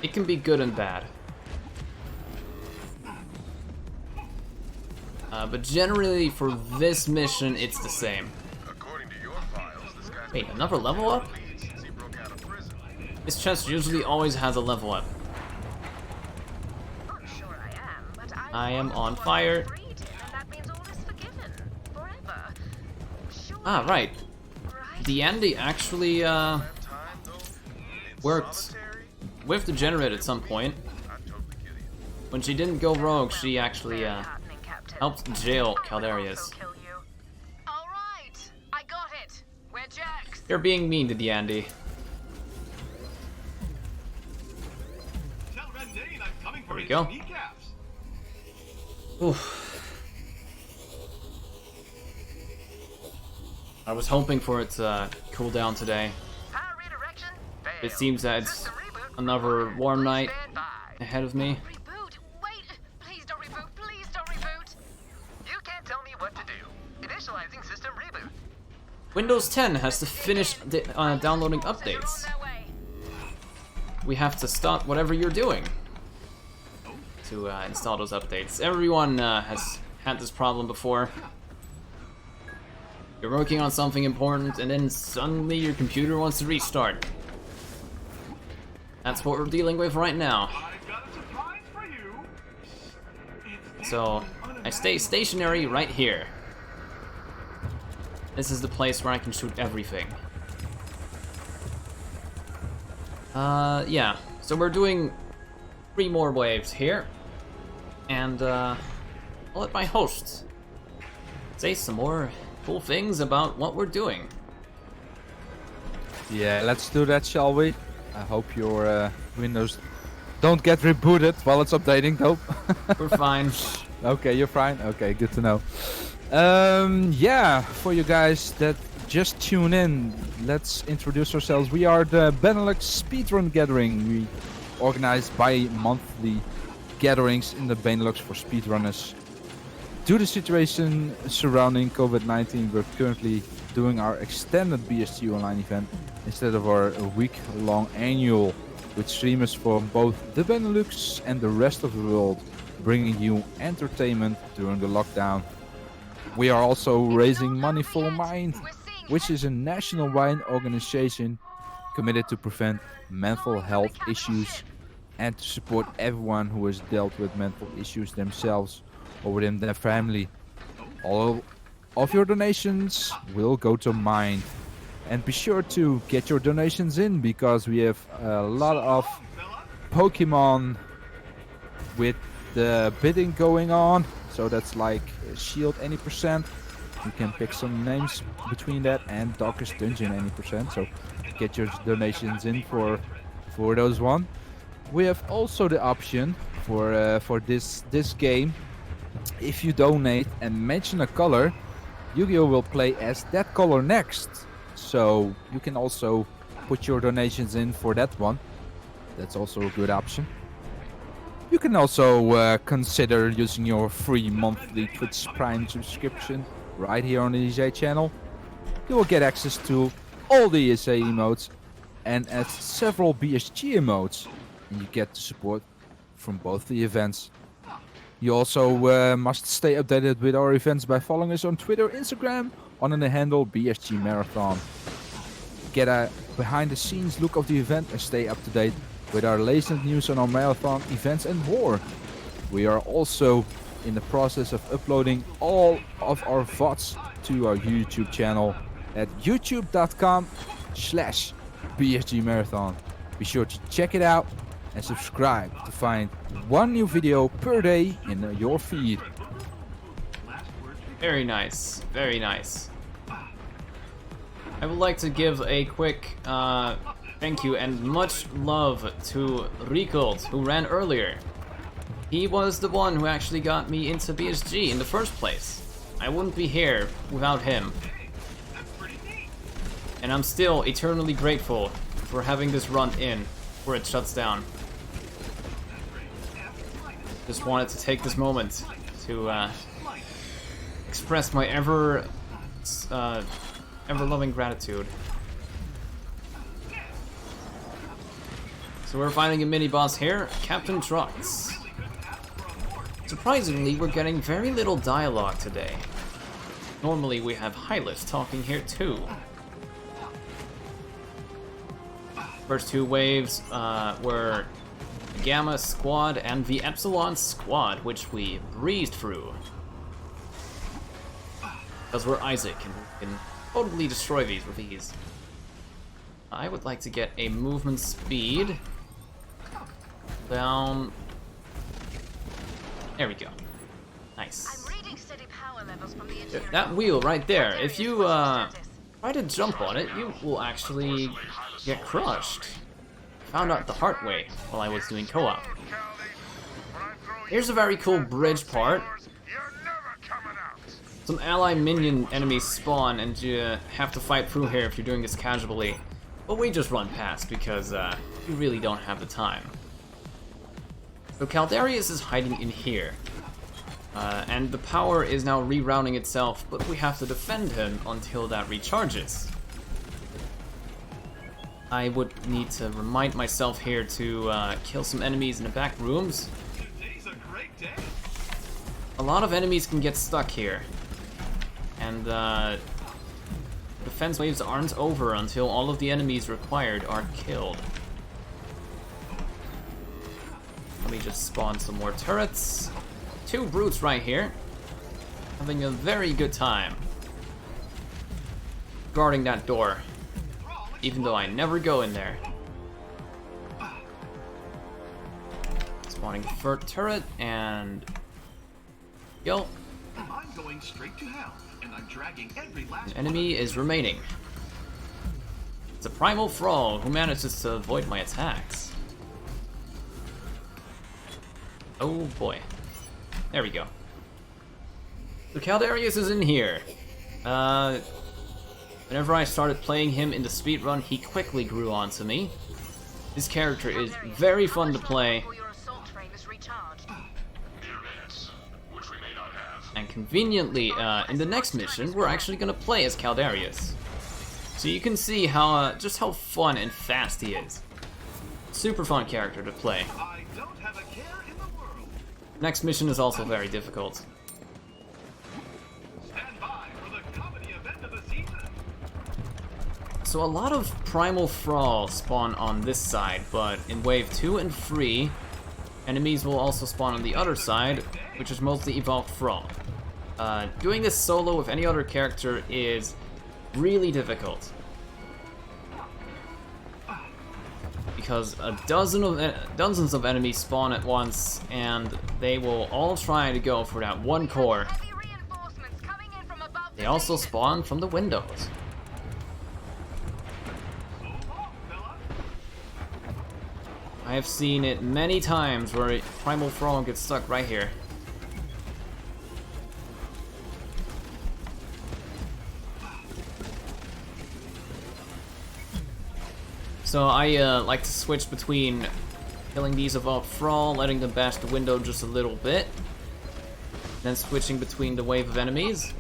It can be good and bad. But generally, for this mission, it's the same. Wait, another level up? This chest usually always has a level up. I am on fire. Ah, right. The Andy actually worked with the generator at some point. When she didn't go rogue, she actually helped jail Caldarius. You're being mean to the Andy. Tell Rendane I'm coming for There we his go. kneecaps. Oof. I was hoping for it to cool down today. Power redirection failed. It seems that it's System reboot. another warm night Stand by. ahead of me. Reboot! Wait! Please don't reboot! Please don't reboot! You can't tell me what to do. Initializing system reboot. Windows 10 has to finish downloading They're on updates. their way. We have to stop whatever you're doing to install those updates. Everyone has had this problem before. You're working on something important and then suddenly your computer wants to restart. That's what we're dealing with right now. I've got a surprise for you. So I stay stationary right here. This is the place where I can shoot everything. Yeah. So we're doing 3 more waves here. And I'll let my host say some more cool things about what we're doing. Yeah, let's do that, shall we? I hope your Windows don't get rebooted while it's updating, though. We're fine. Okay, you're fine? Okay, good to know. Yeah, for you guys that just tune in, let's introduce ourselves. We are the Benelux Speedrun Gathering. We organize bi-monthly gatherings in the Benelux for speedrunners. Due to the situation surrounding COVID-19, we're currently doing our extended BSG online event instead of our week-long annual, with streamers from both the Benelux and the rest of the world, bringing you entertainment during the lockdown. We are also raising money for Mind, which is a nationwide organization committed to prevent mental health issues and to support everyone who has dealt with mental issues themselves or within their family. All of your donations will go to Mind. And be sure to get your donations in, because we have a lot of Pokemon with the bidding going on. So that's like Shield any %. You can pick some names between that, and Darkest Dungeon any %. So get your donations in for those one. We have also the option for this game. If you donate and mention a color, Yu-Gi-Oh will play as that color next. So you can also put your donations in for that one. That's also a good option. You can also consider using your free monthly Twitch Prime subscription right here on the ESA channel. You will get access to all the ESA emotes and at several BSG emotes. And you get the support from both the events. You also must stay updated with our events by following us on Twitter, Instagram, under the handle BSG Marathon. Get a behind-the-scenes look of the event and stay up to date with our latest news on our marathon events and more. We are also in the process of uploading all of our VODs to our YouTube channel at youtube.com/BSG Marathon. Be sure to check it out and subscribe to find one new video per day in your feed. Very nice, very nice. I would like to give a quick thank you and much love to Ricold, who ran earlier. He was the one who actually got me into BSG in the first place. I wouldn't be here without him. And I'm still eternally grateful for having this run in before it shuts down. Just wanted to take this moment to express my ever-loving gratitude. So we're fighting a mini-boss here, Captain Trucks. Surprisingly, we're getting very little dialogue today. Normally we have Hylas talking here too. First 2 waves were Gamma Squad and the Epsilon Squad, which we breezed through. Because we're Isaac and we can totally destroy these with ease. I would like to get a movement speed down. There we go. Nice. I'm reading steady power levels from the That wheel right there. If you Try to jump on it, you will actually get crushed. Found out the hard way while I was doing co-op. Here's a very cool bridge part. Some ally minion enemies spawn and you have to fight through here if you're doing this casually. But we just run past because we really don't have the time. So Caldarius is hiding in here. And the power is now rerouting itself, but we have to defend him until that recharges. I would need to remind myself here to kill some enemies in the back rooms. Today's a great day. A lot of enemies can get stuck here. And defense waves aren't over until all of the enemies required are killed. Let me just spawn some more turrets. 2 brutes right here. Having a very good time guarding that door. Even though I never go in there. Spawning third turret and... Yo. I'm going straight to hell, and I'm dragging every last An enemy is remaining. It's a primal thrall who manages to avoid my attacks. Oh boy. There we go. So Caldarius is in here. Whenever I started playing him in the speedrun, he quickly grew onto me. This character is very fun to play. And conveniently, in the next mission, we're actually gonna play as Caldarius. So you can see how just how fun and fast he is. Super fun character to play. I don't have a care in the world. Next mission is also very difficult. Stand by for the comedy event of the season. So a lot of primal thralls spawn on this side, but in wave 2 and 3, enemies will also spawn on the other side, which is mostly evolved thrall. Doing this solo with any other character is really difficult. Because dozens of enemies spawn at once, and they will all try to go for that one core. They also spawn from the windows. I have seen it many times where a primal thrall gets stuck right here. So I like to switch between killing these evolved thrall, letting them bash the window just a little bit, then switching between the wave of enemies.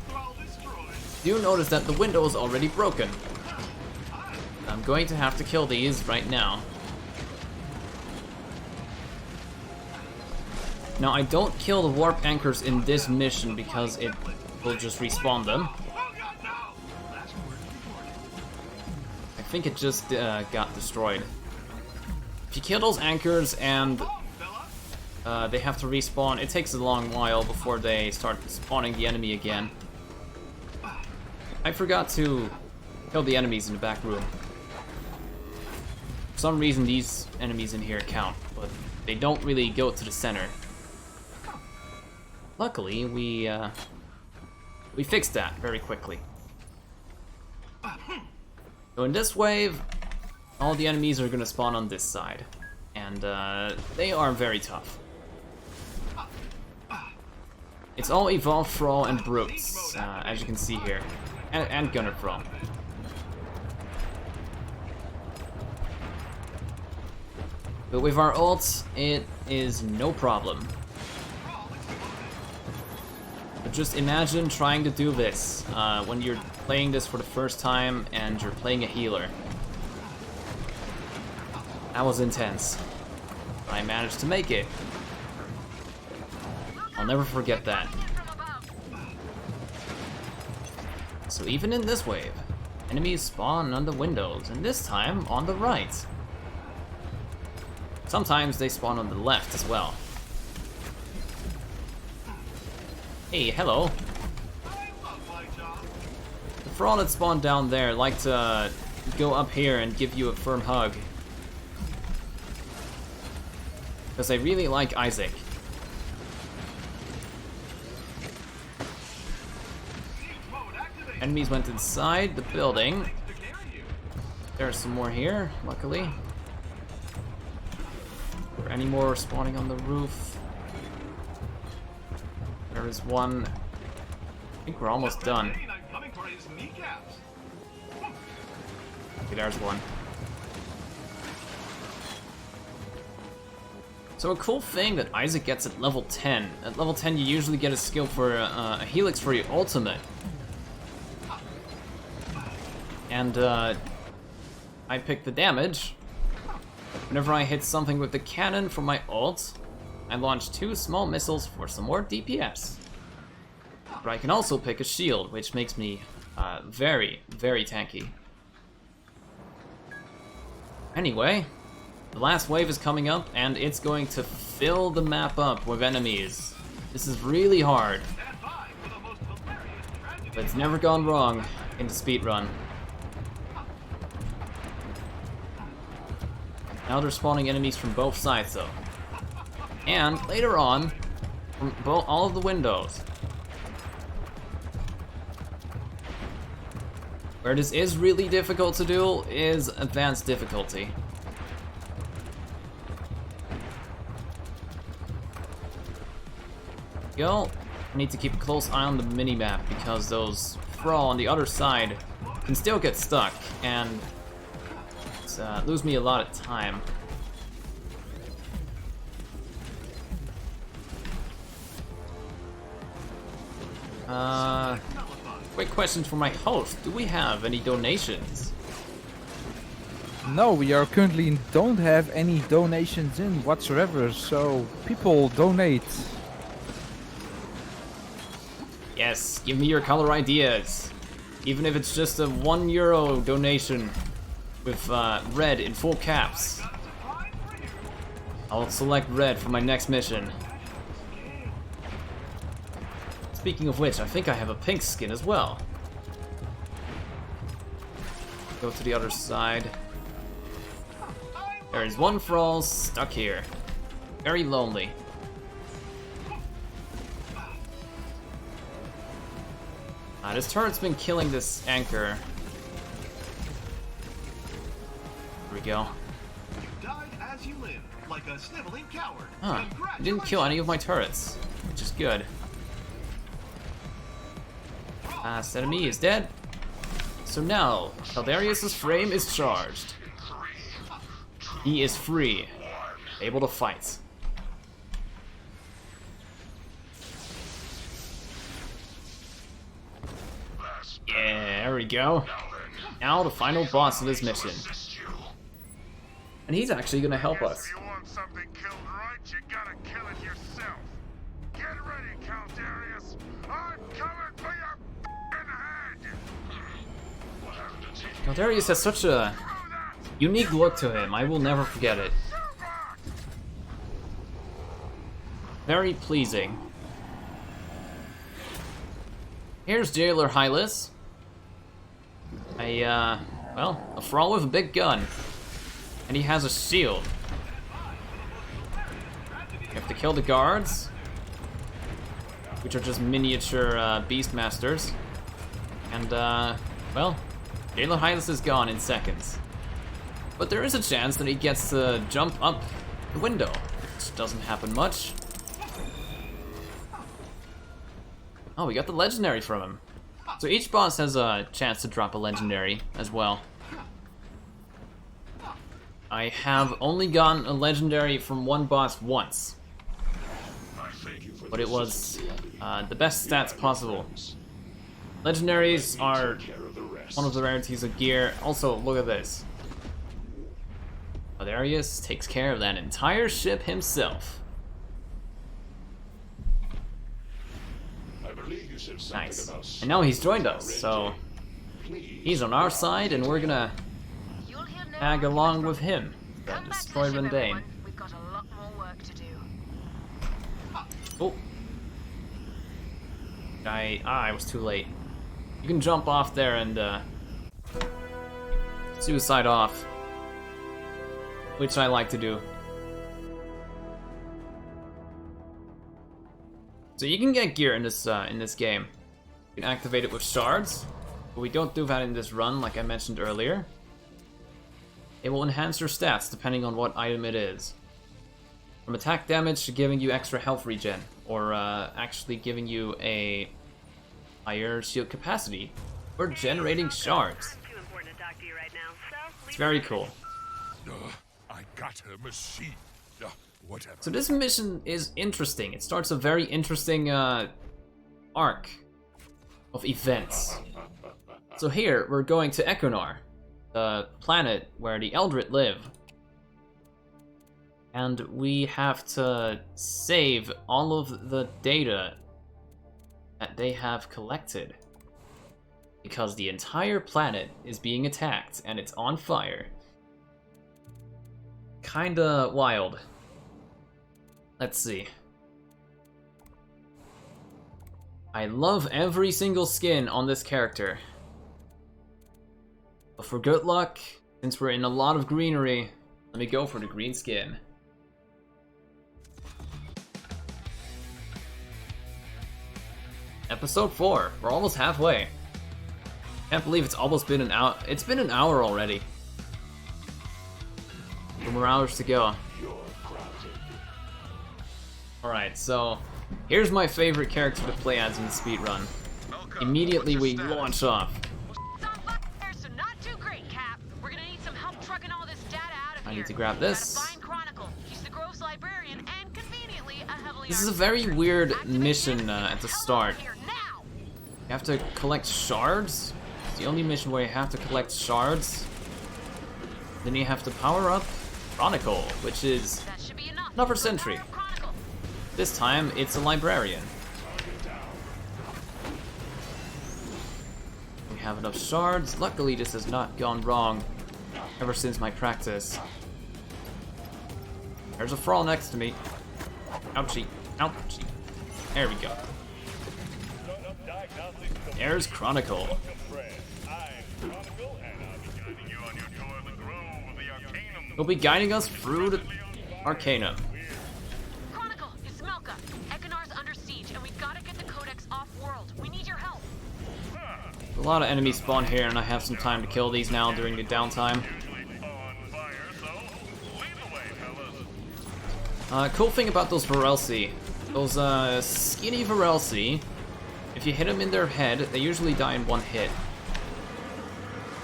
You notice that the window is already broken. I'm going to have to kill these right now. Now I don't kill the warp anchors in this mission because it will just respawn them. I think it just got destroyed. If you kill those anchors and they have to respawn, it takes a long while before they start spawning the enemy again. I forgot to kill the enemies in the back room. For some reason these enemies in here count, but they don't really go to the center. Luckily, we fixed that very quickly. So in this wave, all the enemies are gonna spawn on this side, and they are very tough. It's all evolved thrall and brutes, as you can see here, and gunner thrall. But with our ults, it is no problem. But just imagine trying to do this when you're playing this for the first time and you're playing a healer. That was intense. I managed to make it. I'll never forget that. So even in this wave, enemies spawn on the windows, and this time on the right. Sometimes they spawn on the left as well. Hey, hello. The thrall that spawned down there like to go up here and give you a firm hug. Because I really like Isaac. Enemies went inside the building. There's some more here, luckily. Are there any more spawning on the roof? There is one. I think we're almost done. Okay, there's one. So a cool thing that Isaac gets at level 10. At level 10 you usually get a skill for a helix for your ultimate. And I pick the damage. Whenever I hit something with the cannon for my ult, I launch 2 small missiles for some more DPS. But I can also pick a shield, which makes me very, very tanky. Anyway, the last wave is coming up, and it's going to fill the map up with enemies. This is really hard. But it's never gone wrong in the speedrun. Now they're spawning enemies from both sides though. And later on, from all of the windows. Where this is really difficult to do is advanced difficulty. Go. I need to keep a close eye on the minimap because those Thrall on the other side can still get stuck and lose me a lot of time. Quick question for my host. Do we have any donations? No, we are currently don't have any donations in whatsoever, so people donate. Yes, give me your color ideas. Even if it's just a €1 donation with red in full caps. I'll select red for my next mission. Speaking of which, I think I have a pink skin as well. Go to the other side. There is one Thrall stuck here. Very lonely. This turret's been killing this anchor. Here we go. You died as you lived, like a sniveling coward. Huh. I didn't kill any of my turrets, which is good. Last enemy is dead. So now, Caldarius' frame is charged. He is free, able to fight. Yeah, there we go. Now the final boss of this mission. And he's actually gonna help us. If you want something killed right, you gotta kill it yourself. Get ready, Caldarius. I'm coming for your head. Caldarius has such a unique look to him. I will never forget it. Very pleasing. Here's Jailer Hylas. A Thrall with a big gun. And he has a shield. You have to kill the guards, which are just miniature Beastmasters. And, well, Jailer Hylas is gone in seconds. But there is a chance that he gets to jump up the window, which doesn't happen much. Oh, we got the legendary from him. So each boss has a chance to drop a legendary as well. I have only gotten a legendary from one boss once. But it was the best stats possible. Legendaries are one of the rarities of gear. Also, look at this. Caldarius takes care of that entire ship himself. Nice. And now he's joined us, so he's on our side, and we're gonna tag along with him and destroy Rendane. We've got a lot more work to do. Oh. I was too late. You can jump off there and suicide off, which I like to do. So you can get gear in this game. You can activate it with shards, But we don't do that in this run, like I mentioned earlier. It will enhance your stats depending on what item it is. From attack damage to giving you extra health regen, or actually giving you a higher shield capacity, or generating shards. It's very cool. I got her machine. Whatever. So this mission is interesting. It starts a very interesting arc of events. So here, we're going to Echonar, the planet where the Eldritch live. And we have to save all of the data that they have collected. Because the entire planet is being attacked and it's on fire. Kinda wild. Let's see. I love every single skin on this character. But for good luck, since we're in a lot of greenery, let me go for the green skin. Episode 4. We're almost halfway. Can't believe it's almost been an hour. It's been an hour already. 2 more hours to go. Alright, so here's my favorite character to play as in the speedrun. Immediately we launch off. So not too great, Cap. We're gonna need some help trucking all this data out of I here. need to grab this. Gotta find Chronicle. He's the gross librarian and conveniently a heavily This is a armed very soldier. weird Activate mission him. at the Hell start. out here now. You have to collect shards. It's the only mission where you have to collect shards. Then you have to power up Chronicle, which is That should be enough. another Go sentry. power up Chronicle. This time it's a librarian. We have enough shards. Luckily this has not gone wrong ever since my practice. There's a thrall next to me. Ouchie. Ouchie. There we go. There's Chronicle. He'll be guiding us through the Arcanum. Chronicle, it's Melka. Ekanar's under siege, and we've got to get the Codex off-world. We need your help. A lot of enemies spawn here, and I have some time to kill these now during the downtime. Cool thing about those Varelsi, those skinny Varelsi, if you hit them in their head, they usually die in one hit.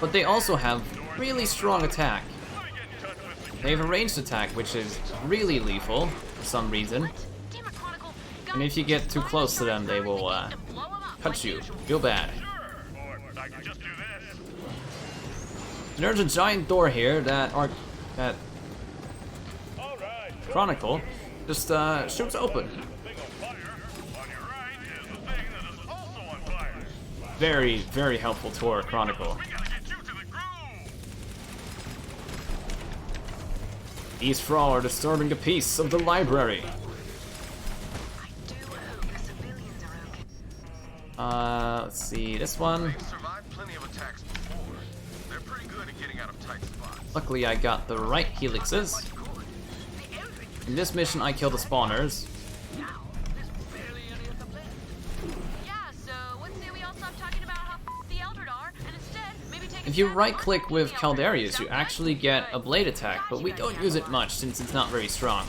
But they also have really strong attack. They have a ranged attack, which is really lethal for some reason. Damn it, Chronicle. And if you get too close to them, they will cut you real bad. And there's a giant door here that Chronicle just shoots open. Very, very helpful tour, Chronicle. These thrall are disturbing the peace of the library. Let's see, this one. Luckily I got the right helixes. In this mission I kill the spawners. If you right click with Caldarius, you actually get a blade attack, but we don't use it much since it's not very strong.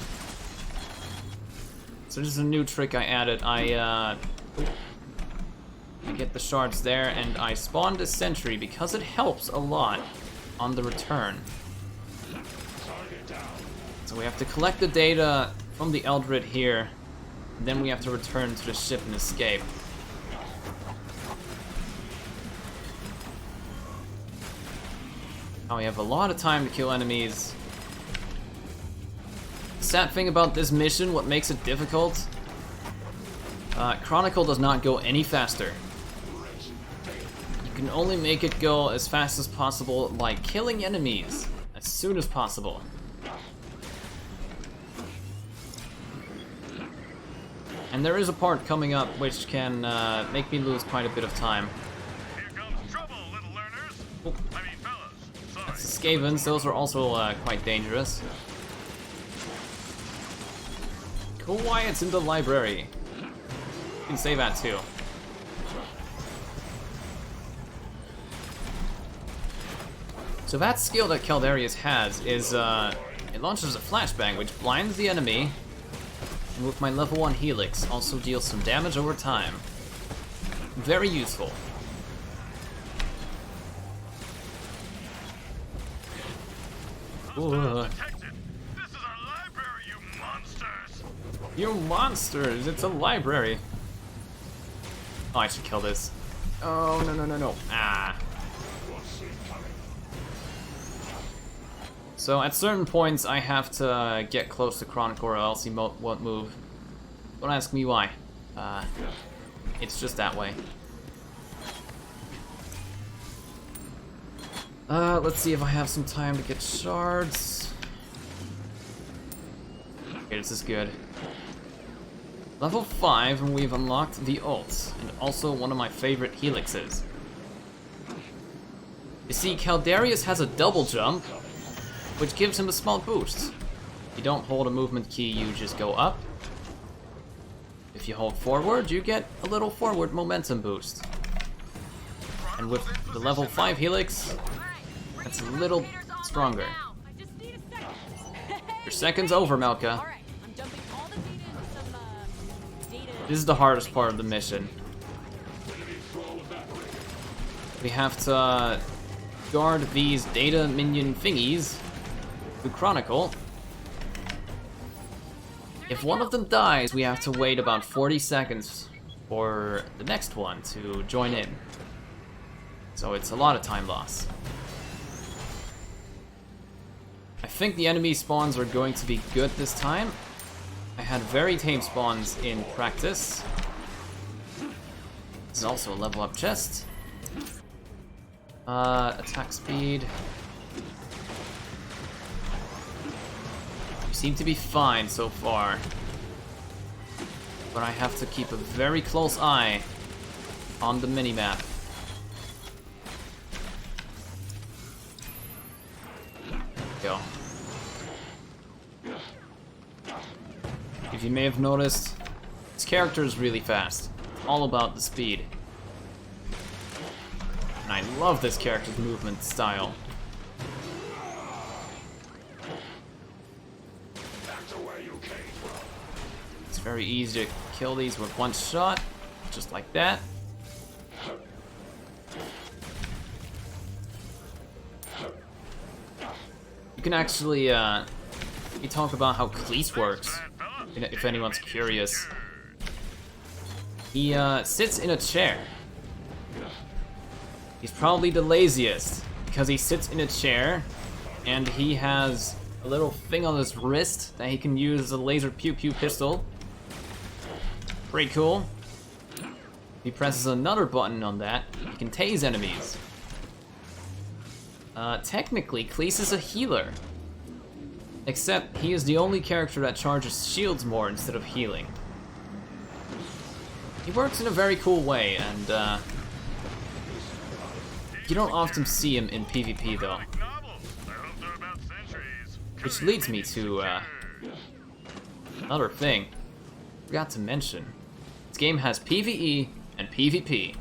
So this is a new trick I added. I get the shards there, and I spawned a sentry because it helps a lot on the return. So we have to collect the data from the Eldritch here, and then we have to return to the ship and escape. Now we have a lot of time to kill enemies. The sad thing about this mission, what makes it difficult, Chronicle does not go any faster. You can only make it go as fast as possible by killing enemies as soon as possible. And there is a part coming up which can make me lose quite a bit of time. Oh. That's the Skavens, those are also quite dangerous. Quiet's in the library. You can say that too. So that skill that Caldarius has is, it launches a flashbang which blinds the enemy, and with my level 1 Helix also deals some damage over time. Very useful. Ooh. This is a library, you monsters! You monsters! It's a library. Oh, I should kill this. Oh, no, no, no, no. Ah. So at certain points, I have to get close to Chronicle or else he won't move. Don't ask me why. It's just that way. Let's see if I have some time to get shards. Okay, this is good. Level 5, and we've unlocked the ult, and also one of my favorite helixes. You see, Caldarius has a double jump, which gives him a small boost. If you don't hold a movement key, you just go up. If you hold forward, you get a little forward momentum boost. And with the level 5 helix, that's a little stronger. Your second's over, Melka. This is the hardest part of the mission. We have to guard these data minion thingies through Chronicle. If one of them dies, we have to wait about 40 seconds for the next one to join in. So it's a lot of time loss. I think the enemy spawns are going to be good this time. I had very tame spawns in practice. This is also a level up chest. Attack speed. You seem to be fine so far. But I have to keep a very close eye on the minimap. Go. If you may have noticed, this character is really fast. It's all about the speed. And I love this character's movement style. It's very easy to kill these with one shot, just like that. You can actually, we talk about how Cleese works, if anyone's curious. He sits in a chair. He's probably the laziest, because he sits in a chair, and he has a little thing on his wrist that he can use as a laser pew-pew pistol. Pretty cool. If he presses another button on that, he can tase enemies. Technically, Cleese is a healer. Except, he is the only character that charges shields more instead of healing. He works in a very cool way, and you don't often see him in PvP though. Which leads me to another thing. Forgot to mention. This game has PvE and PvP.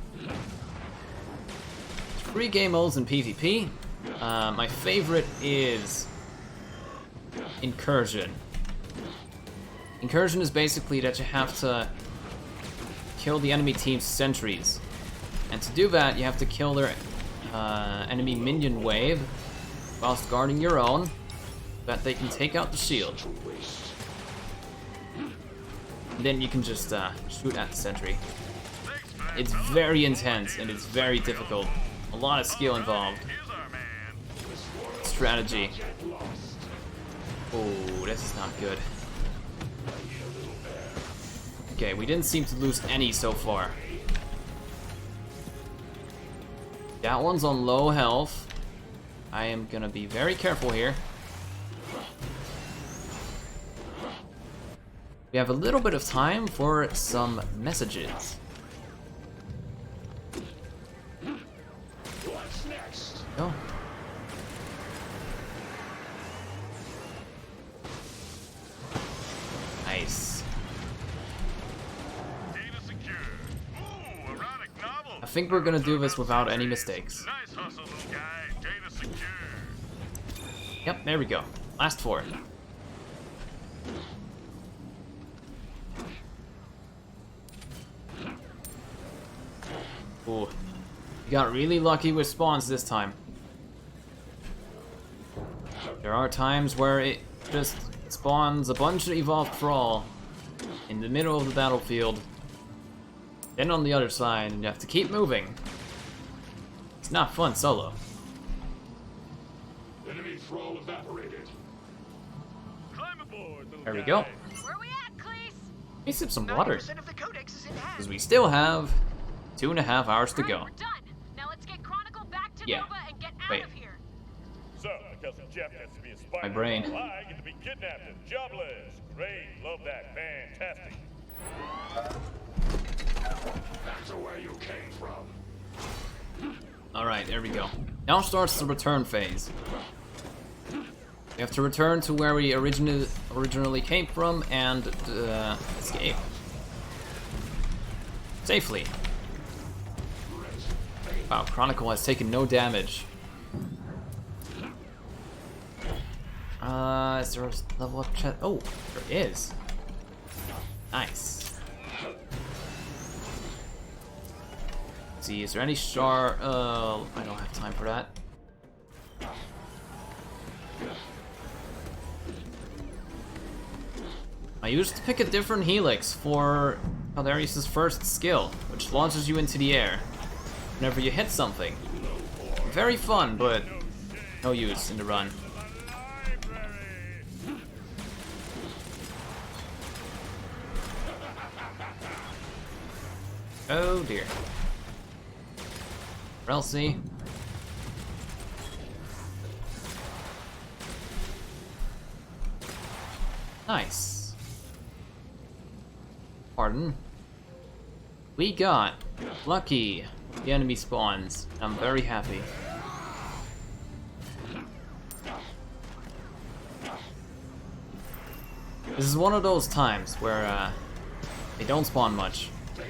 3 game modes in PvP. My favorite is Incursion. Incursion is basically that you have to kill the enemy team's sentries. And to do that, you have to kill their enemy minion wave whilst guarding your own, so that they can take out the shield. And then you can just shoot at the sentry. It's very intense and it's very difficult. A lot of skill involved. Strategy. Oh, this is not good. Okay, we didn't seem to lose any so far. That one's on low health. I am gonna be very careful here. We have a little bit of time for some messages. What's next? Go. Nice. Data secure. Ooh, erotic novel. I think we're gonna do this without any mistakes. Nice hustle, little guy. Data secure. Yep, there we go. Last 4. Ooh. We got really lucky with spawns this time. There are times where it just spawns a bunch of evolved crawl in the middle of the battlefield, then on the other side, and you have to keep moving. It's not fun solo. Enemy thrall evaporated. Climb aboard, little There we guy. go. Where we at, Cleese? Let me sip some water, 90% of the codex is in hand. because we still have 2.5 hours to Right, go. we're done. Now let's get Chronicle back to Yeah. Nova and get out Wait. of here. So, my cousin Jeff gets to be a spy. My brain. I get to be kidnapped and jobless. Great, love that, fantastic. Back to where you came from. Alright, there we go. Now starts the return phase. We have to return to where we originally came from and escape. Safely. Wow, Chronicle has taken no damage. Is there a level up chest? Oh, there is. Nice. Let's see, is there any shard? I don't have time for that. I used to pick a different helix for Caldarius' first skill, which launches you into the air whenever you hit something. Very fun, but no use in the run. Oh dear. Elsie. Nice. Pardon. We got lucky. The enemy spawns. I'm very happy. This is one of those times where they don't spawn much. There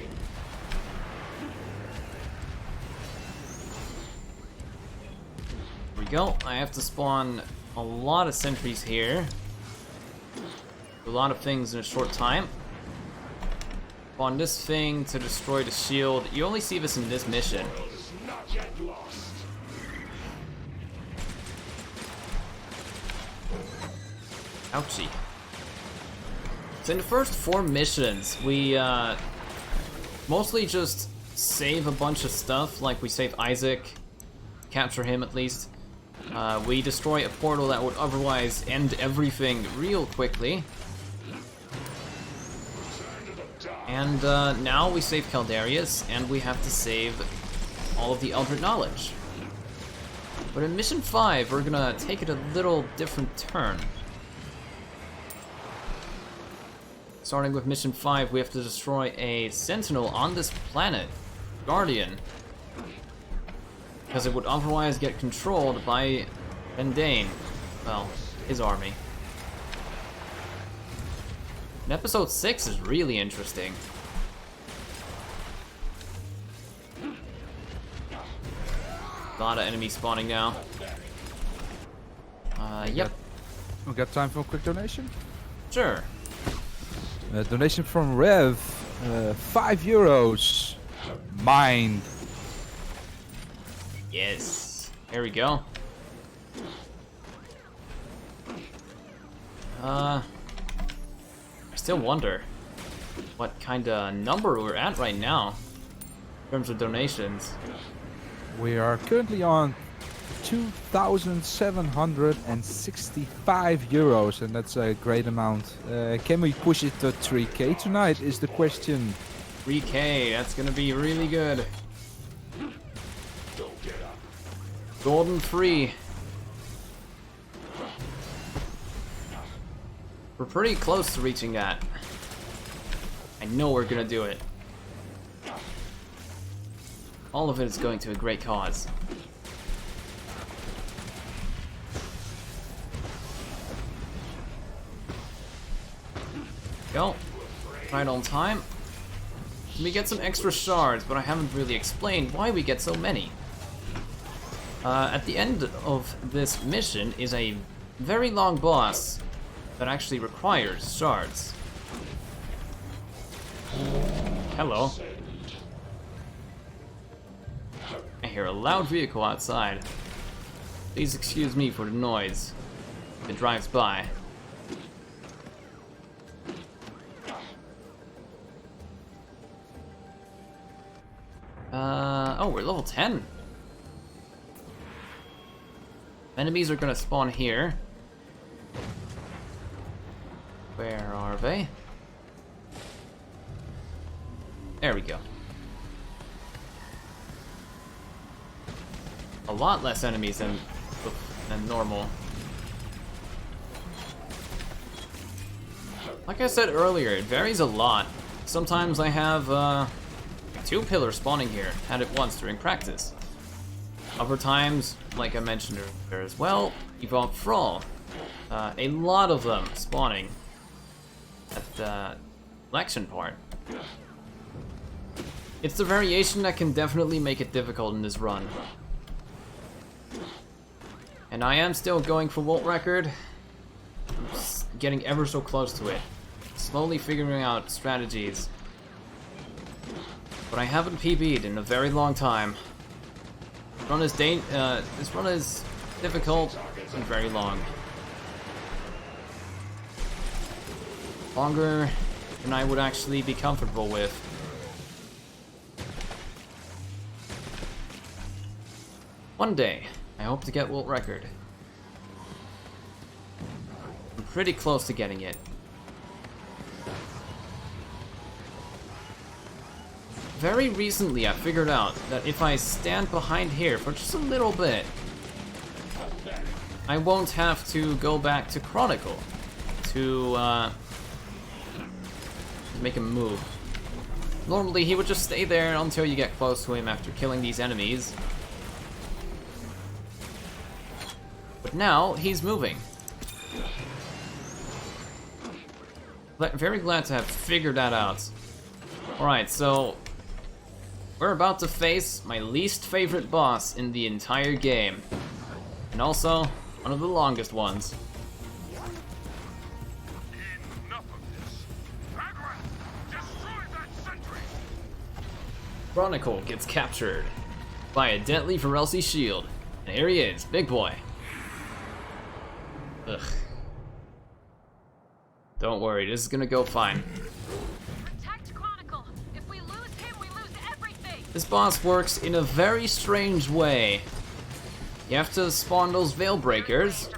we go. I have to spawn a lot of sentries here. A lot of things in a short time. Spawn this thing to destroy the shield. You only see this in this mission. Not yet lost. Ouchie. So in the first 4 missions, we mostly just save a bunch of stuff, like we save Isaac, capture him at least. We destroy a portal that would otherwise end everything real quickly. And now we save Caldarius, and we have to save all of the Eldritch Knowledge. But in Mission 5, we're gonna take it a little different turn. Starting with Mission 5, we have to destroy a Sentinel on this planet, Guardian. Because it would otherwise get controlled by Vendane. Well, his army. And episode 6 is really interesting. A lot of enemies spawning now. Yep. We got time for a quick donation? Sure. Donation from Rev. 5 euros. Mind. Yes. There we go. I still wonder what kind of number we're at right now in terms of donations. We are currently on 2,765 euros, and that's a great amount. Can we push it to 3k tonight is the question. 3k, that's gonna be really good. Golden 3. We're pretty close to reaching that. I know we're gonna do it. All of it is going to a great cause. Go. Right on time. We get some extra shards, but I haven't really explained why we get so many. At the end of this mission is a very long boss that actually requires shards. Hello. I hear a loud vehicle outside. Please excuse me for the noise. It drives by. Oh, we're level 10. Enemies are gonna spawn here. Where are they? There we go. A lot less enemies than normal. Like I said earlier, it varies a lot. Sometimes I have 2 pillars spawning here, had it once during practice. Other times, like I mentioned earlier as well, Evolved Thrall. A lot of them spawning at the election part. It's the variation that can definitely make it difficult in this run. And I am still going for World Record. I'm getting ever so close to it. Slowly figuring out strategies. But I haven't PB'd in a very long time. This run is difficult and very long. Longer than I would actually be comfortable with. One day, I hope to get world record. I'm pretty close to getting it. Very recently, I figured out that if I stand behind here for just a little bit, I won't have to go back to Chronicle to make him move. Normally, he would just stay there until you get close to him after killing these enemies. But now, he's moving. Very glad to have figured that out. Alright, so we're about to face my least favorite boss in the entire game. And also, one of the longest ones. Enough of this. Bagrat, destroy that sentry. Chronicle gets captured by a deadly Varelsi shield. And here he is, big boy. Ugh. Don't worry, this is gonna go fine. Protect Chronicle. If we lose him, we lose everything. This boss works in a very strange way. You have to spawn those Veil Breakers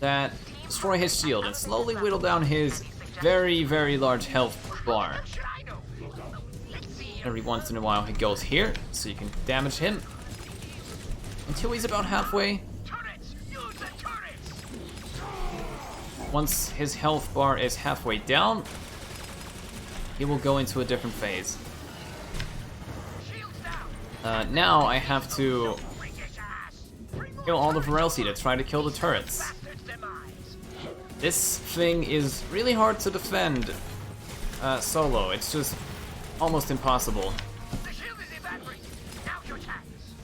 that destroy his shield and slowly whittle down his very, very large health bar. Every once in a while he goes here, so you can damage him until he's about halfway. Once his health bar is halfway down, he will go into a different phase. Now I have to kill all the Varelsi that try to kill the turrets. This thing is really hard to defend solo. It's just almost impossible.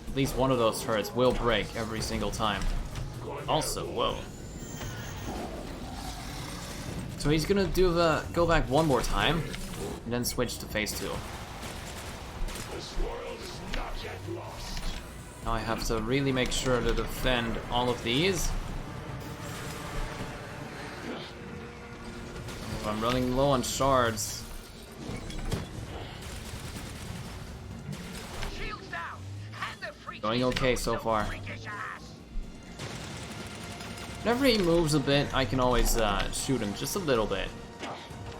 At least one of those turrets will break every single time. Also, whoa. So he's gonna do the go back one more time, and then switch to phase 2. Now I have to really make sure to defend all of these. Oh, I'm running low on shards. Going okay so far. Whenever he moves a bit, I can always shoot him just a little bit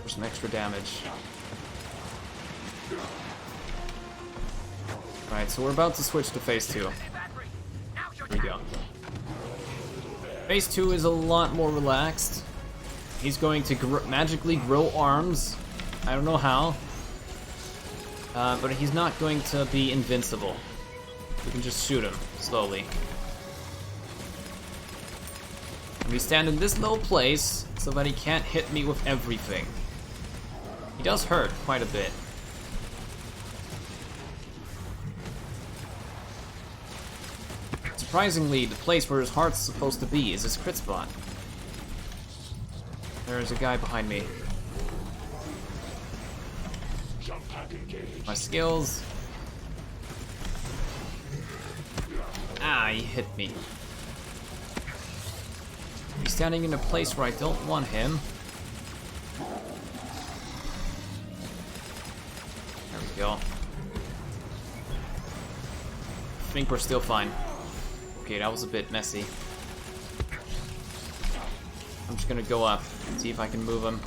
for some extra damage. Alright, so we're about to switch to phase 2. Here we go. Phase 2 is a lot more relaxed. He's going to magically grow arms. I don't know how. But he's not going to be invincible. We can just shoot him slowly. We stand in this low place so that he can't hit me with everything. He does hurt quite a bit. Surprisingly, the place where his heart's supposed to be is his crit spot. There's a guy behind me. My skills. Ah, he hit me. He's standing in a place where I don't want him. There we go. I think we're still fine. Okay, that was a bit messy. I'm just gonna go up and see if I can move him.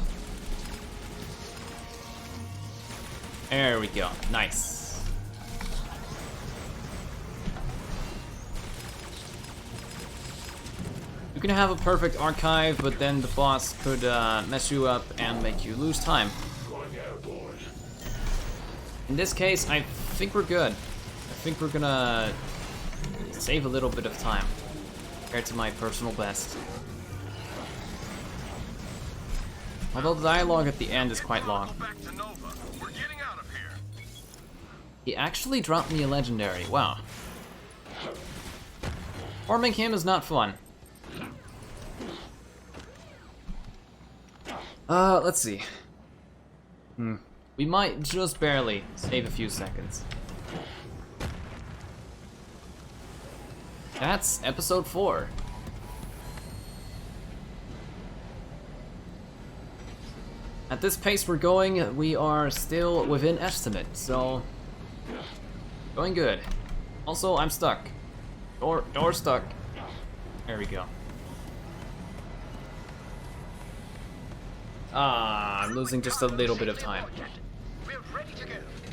There we go. Nice. You can have a perfect archive, but then the boss could mess you up and make you lose time. In this case, I think we're good. I think we're gonna save a little bit of time compared to my personal best. Although the dialogue at the end is quite long. He actually dropped me a legendary. Wow. Farming him is not fun. Let's see. We might just barely save a few seconds. That's episode 4. At this pace we're going, we are still within estimate, so going good. Also, I'm stuck. Door stuck. There we go. Ah, I'm losing just a little bit of time.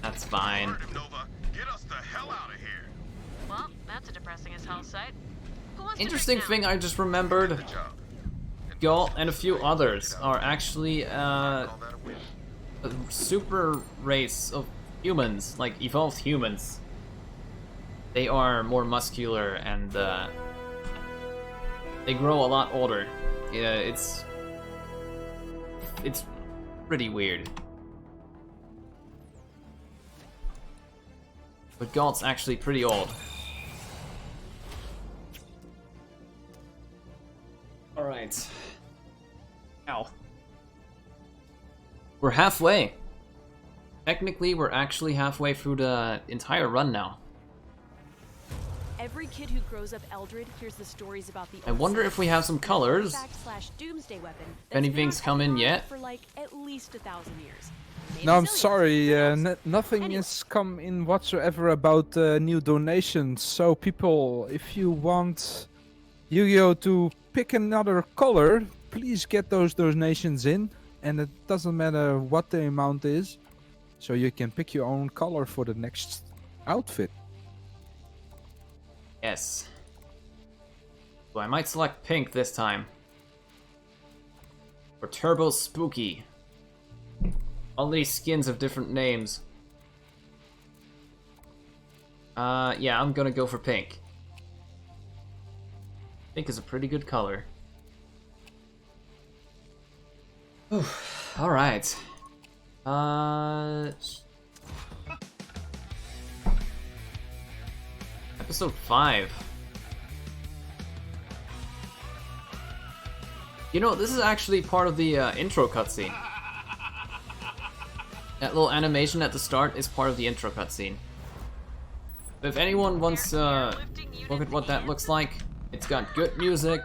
That's fine. Get us the hell out of here. Well, that's a depressing as hell sight. Who wants Interesting to thing I just remembered. Galt and a few others are actually a super race of humans, like evolved humans. They are more muscular and they grow a lot older. Yeah, it's pretty weird. But Galt's actually pretty old. Alright. Ow. We're halfway. Technically, we're actually halfway through the entire run now. Every kid who grows up Eldred hears the stories about the I wonder if we have some colors. Doomsday weapon. If anything's come in yet. For like at least 1,000 years. No, I'm sorry, nothing has come in whatsoever about new donations. So people, if you want Yu-Gi-Oh to pick another color, please get those donations in. And it doesn't matter what the amount is. So you can pick your own color for the next outfit. Yes. Well, I might select pink this time. For Turbo Spooky. All these skins have different names. Yeah, I'm gonna go for pink. Pink is a pretty good color. Alright. Episode 5. You know, this is actually part of the intro cutscene. That little animation at the start is part of the intro cutscene. If anyone wants to look at what that looks like, it's got good music.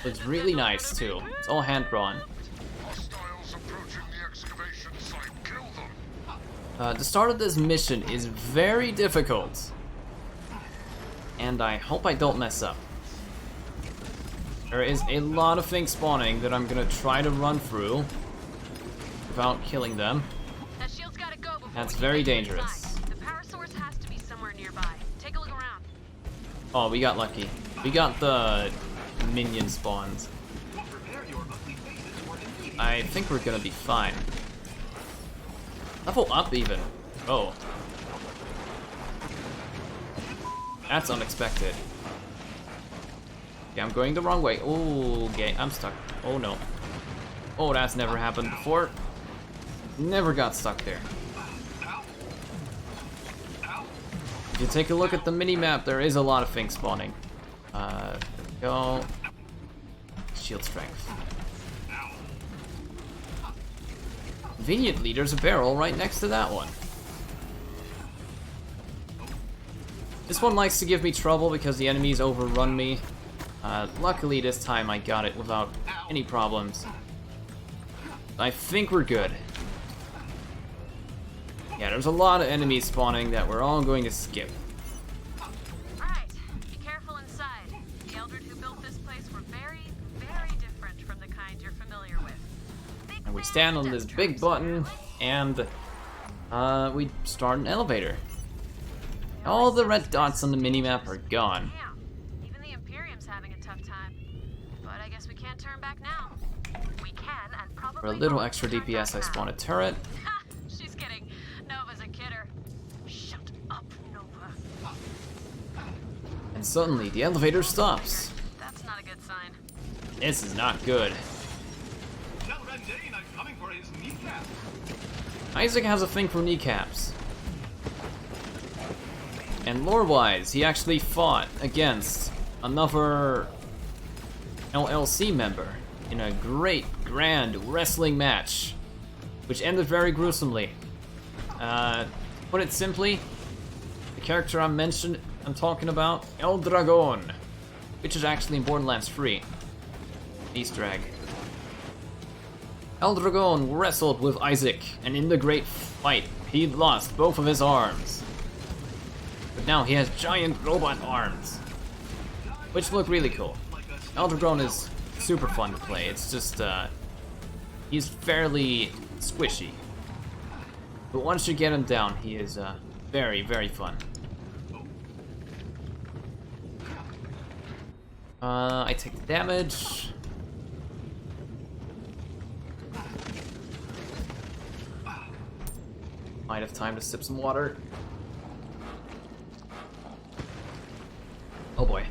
Looks really nice too. It's all hand drawn. The start of this mission is very difficult. And I hope I don't mess up. There is a lot of things spawning that I'm gonna try to run through without killing them. That shield's gotta go before That's we very get inside. dangerous. The power source has to be somewhere nearby. Take a look around. Oh, we got lucky. We got the minion spawns. I think we're gonna be fine. Level up even. Oh. That's unexpected. Okay, I'm going the wrong way. Oh, okay, I'm stuck. Oh no. Oh, that's never happened before. Never got stuck there. If you take a look at the mini-map, there is a lot of things spawning. There we go. Shield strength. Conveniently, there's a barrel right next to that one. This one likes to give me trouble because the enemies overrun me. Luckily, this time I got it without any problems. I think we're good. Yeah, there's a lot of enemies spawning that we're all going to skip. Right. Be careful inside. The Eldred who built this place were very, very different from the kind you're familiar with. And we stand on this big button, and we start an elevator. All the red dots on the minimap are gone. Yeah. Even the Imperium's having a tough time. But I guess we can't turn back now. We can, and probably For a little won't extra turn DPS, I back spawn now. a turret. Ha! She's kidding. Nova's a kidder. Shut up, Nova. And suddenly, the elevator stops. That's not a good sign. This is not good. Tell Rendane I'm coming for his kneecap. Isaac has a thing for kneecaps. And lore-wise, he actually fought against another LLC member in a great, grand wrestling match, which ended very gruesomely. Put it simply, the character I'm talking about, El Dragon, which is actually in Borderlands 3. Easter egg. El Dragon wrestled with Isaac, and in the great fight, he lost both of his arms. But now he has giant robot arms, which look really cool. El Dragon is super fun to play. It's just, he's fairly squishy. But once you get him down, he is very, very fun. I take the damage. Might have time to sip some water. Oh boy.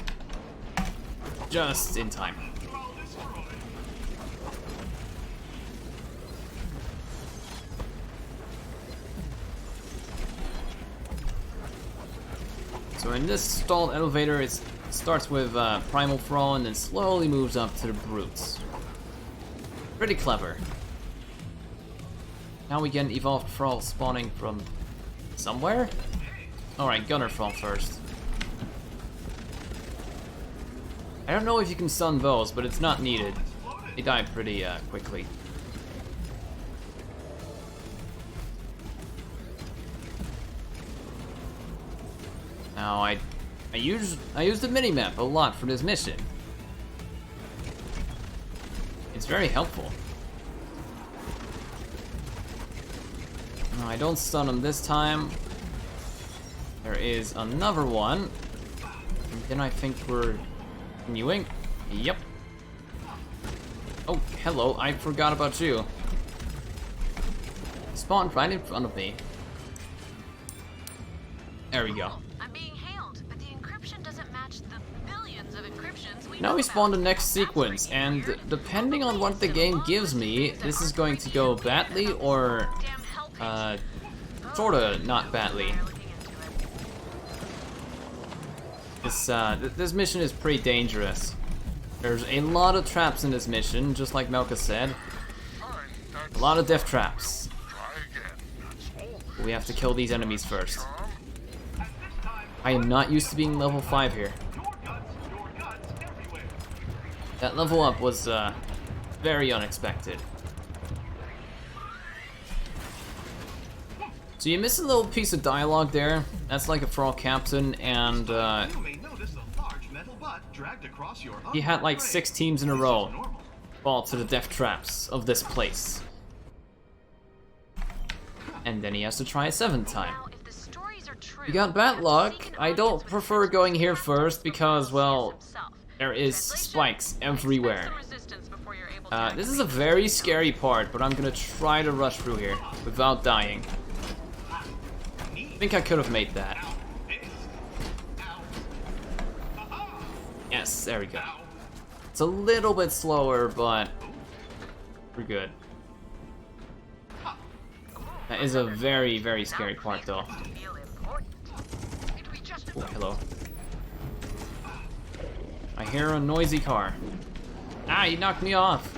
Just in time. So in this stalled elevator, it starts with Primal Thrall and then slowly moves up to the Brutes. Pretty clever. Now we get an Evolved Thrall spawning from somewhere? Alright, Gunner Thrall first. I don't know if you can stun those, but it's not needed. They die pretty quickly. Now I used the minimap a lot for this mission. It's very helpful. No, I don't stun him this time. There is another one. And then I think we're continuing. Yep. Oh, hello, I forgot about you. Spawned right in front of me. There we go. I'm being hailed, but the encryption doesn't match the billions of encryptions we Now know we spawn the about. next sequence, and depending on what the game gives me, this is going to go badly or sorta not badly. This mission is pretty dangerous. There's a lot of traps in this mission, just like Melka said. A lot of death traps. We have to kill these enemies first. I am not used to being level 5 here. That level up was very unexpected. So you miss a little piece of dialogue there. That's like a Thrall captain, and he had like 6 teams in a row fall to the death traps of this place. And then he has to try a 7th time. You got bad luck. I don't prefer going here first because, well, there is spikes everywhere. This is a very scary part, but I'm gonna try to rush through here without dying. I think I could have made that. Yes, there we go. It's a little bit slower, but we're good. That is a very, very scary part, though. Oh, hello. hear a noisy car. Ah, you knocked me off.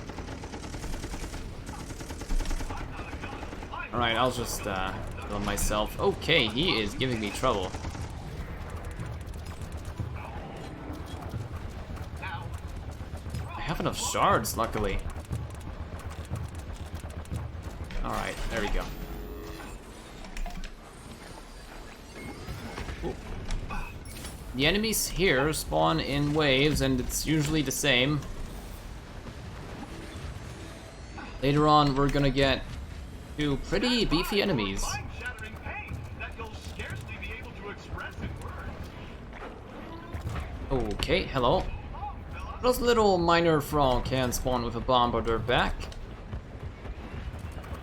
Alright, I'll just kill myself. Okay, he is giving me trouble. I have enough shards, luckily. Alright, there we go. Ooh. The enemies here spawn in waves, and it's usually the same. Later on, we're gonna get 2 pretty beefy enemies. Mind-shattering pain that you'll scarcely be able to express in words. Okay, hello. Those little minor frog can spawn with a bomb on their back.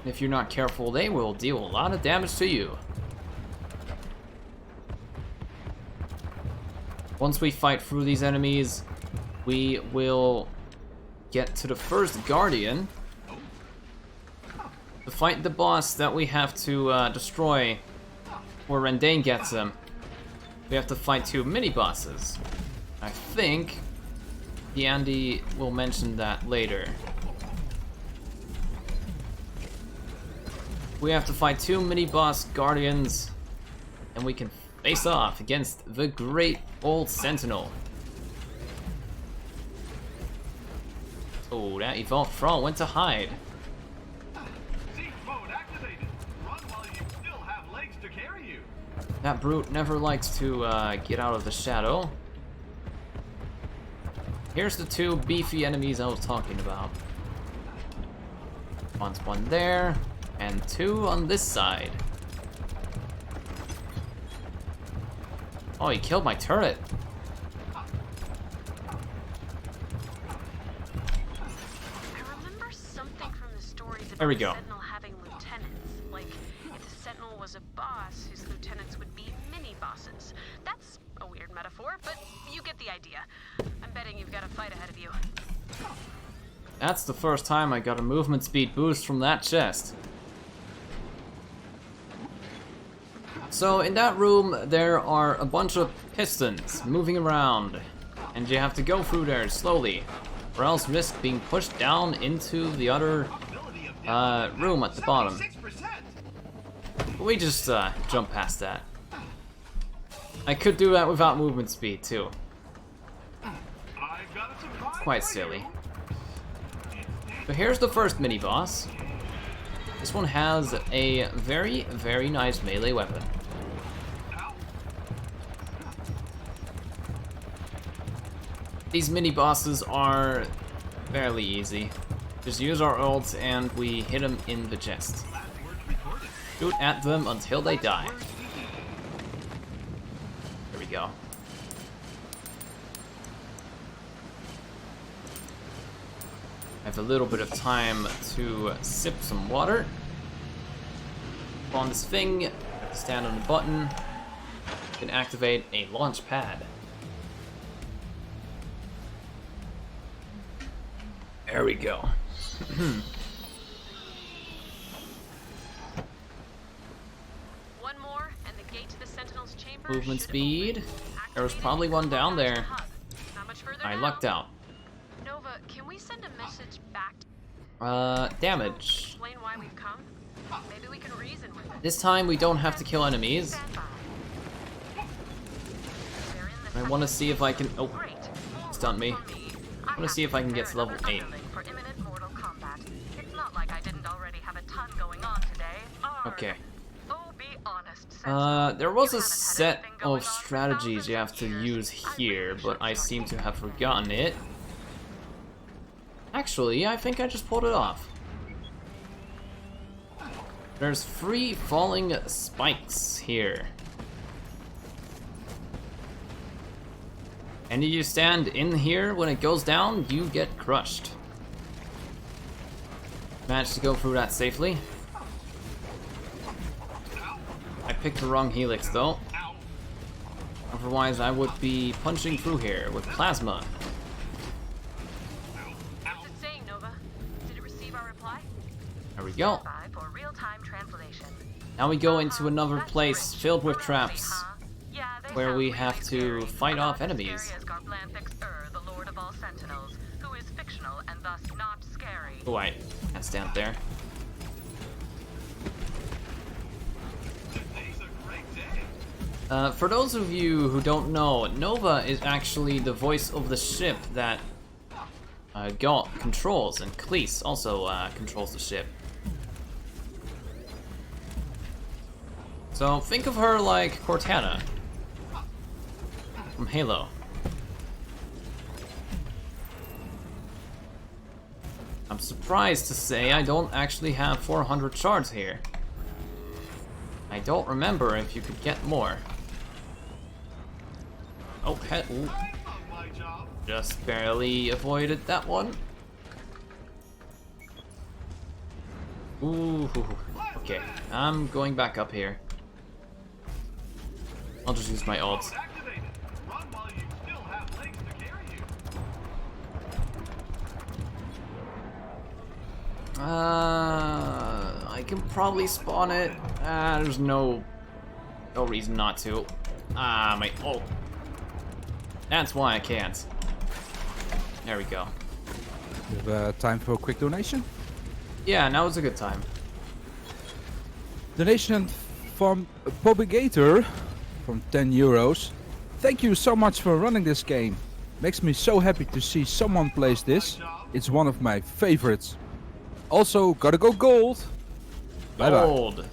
If you're not careful, they will deal a lot of damage to you. Once we fight through these enemies, we will get to the first Guardian to fight the boss that we have to destroy before Rendane gets him. We have to fight 2 mini-bosses. I think Andy will mention that later. We have to fight 2 mini-boss Guardians, and we can face off against the great old Sentinel. Oh, that evolved frog went to hide. Seek mode activated. Run while you still have legs to carry you. That brute never likes to get out of the shadow. Here's the 2 beefy enemies I was talking about. One's one there, and 2 on this side. Oh, he killed my turret. I remember something from the stories about There we go. the Sentinel having lieutenants. Like, if the Sentinel was a boss, his lieutenants would be mini-bosses. That's a weird metaphor, but you get the idea. I'm betting you've got a fight ahead of you. That's the first time I got a movement speed boost from that chest. So in that room there are a bunch of pistons moving around, and you have to go through there slowly, or else risk being pushed down into the other room at the bottom. We just jump past that. I could do that without movement speed too. Quite silly. So here's the first mini boss. This one has a very, very nice melee weapon. These mini bosses are fairly easy. Just use our ults and we hit them in the chest. Shoot at them until they die. There we go. I have a little bit of time to sip some water. On this thing, stand on the button, you can activate a launch pad. There we go. One more, and the gate to the Sentinel's chamber. Movement speed. There was probably one down there. Not much further I now. lucked out. Nova, can we send a message back? Damage. Explain why we've come. Maybe we can reason with it. This time we don't have to kill enemies. I want to see if I can. Oh, stun me. I want to see if I can get to level 8. For imminent mortal combat. It's not like I didn't already have a ton going on today. Okay. Oh, be honest. There was a set of strategies you have to use here, but I seem to have forgotten it. Actually, I think I just pulled it off. There's 3 falling spikes here. And if you stand in here, when it goes down, you get crushed. Managed to go through that safely. I picked the wrong helix though. Otherwise I would be punching through here with plasma. What's it saying, Nova? Did it receive our reply? There we go. For real-time translation. Now we go into another place filled with traps, Yeah, they where sound we really have to scary. fight About off as enemies. scary as Garblanthic, the Lord and thus not scary. Oh, I can't stand there. For those of you who don't know, Nova is actually the voice of the ship that Galt controls, and Cleese also controls the ship. So think of her like Cortana from Halo. I'm surprised to say I don't actually have 400 shards here. I don't remember if you could get more. Oh, ooh. Just barely avoided that one. Ooh, okay. I'm going back up here. I'll just use my ult. I can probably spawn it. There's no reason not to. My ult. That's why I can't. There we go. You have time for a quick donation? Yeah, now is a good time. Donation from Propagator from 10 euros. Thank you so much for running this game. Makes me so happy to see someone plays this. It's one of my favorites. Also, gotta go gold. Bye bye. Gold.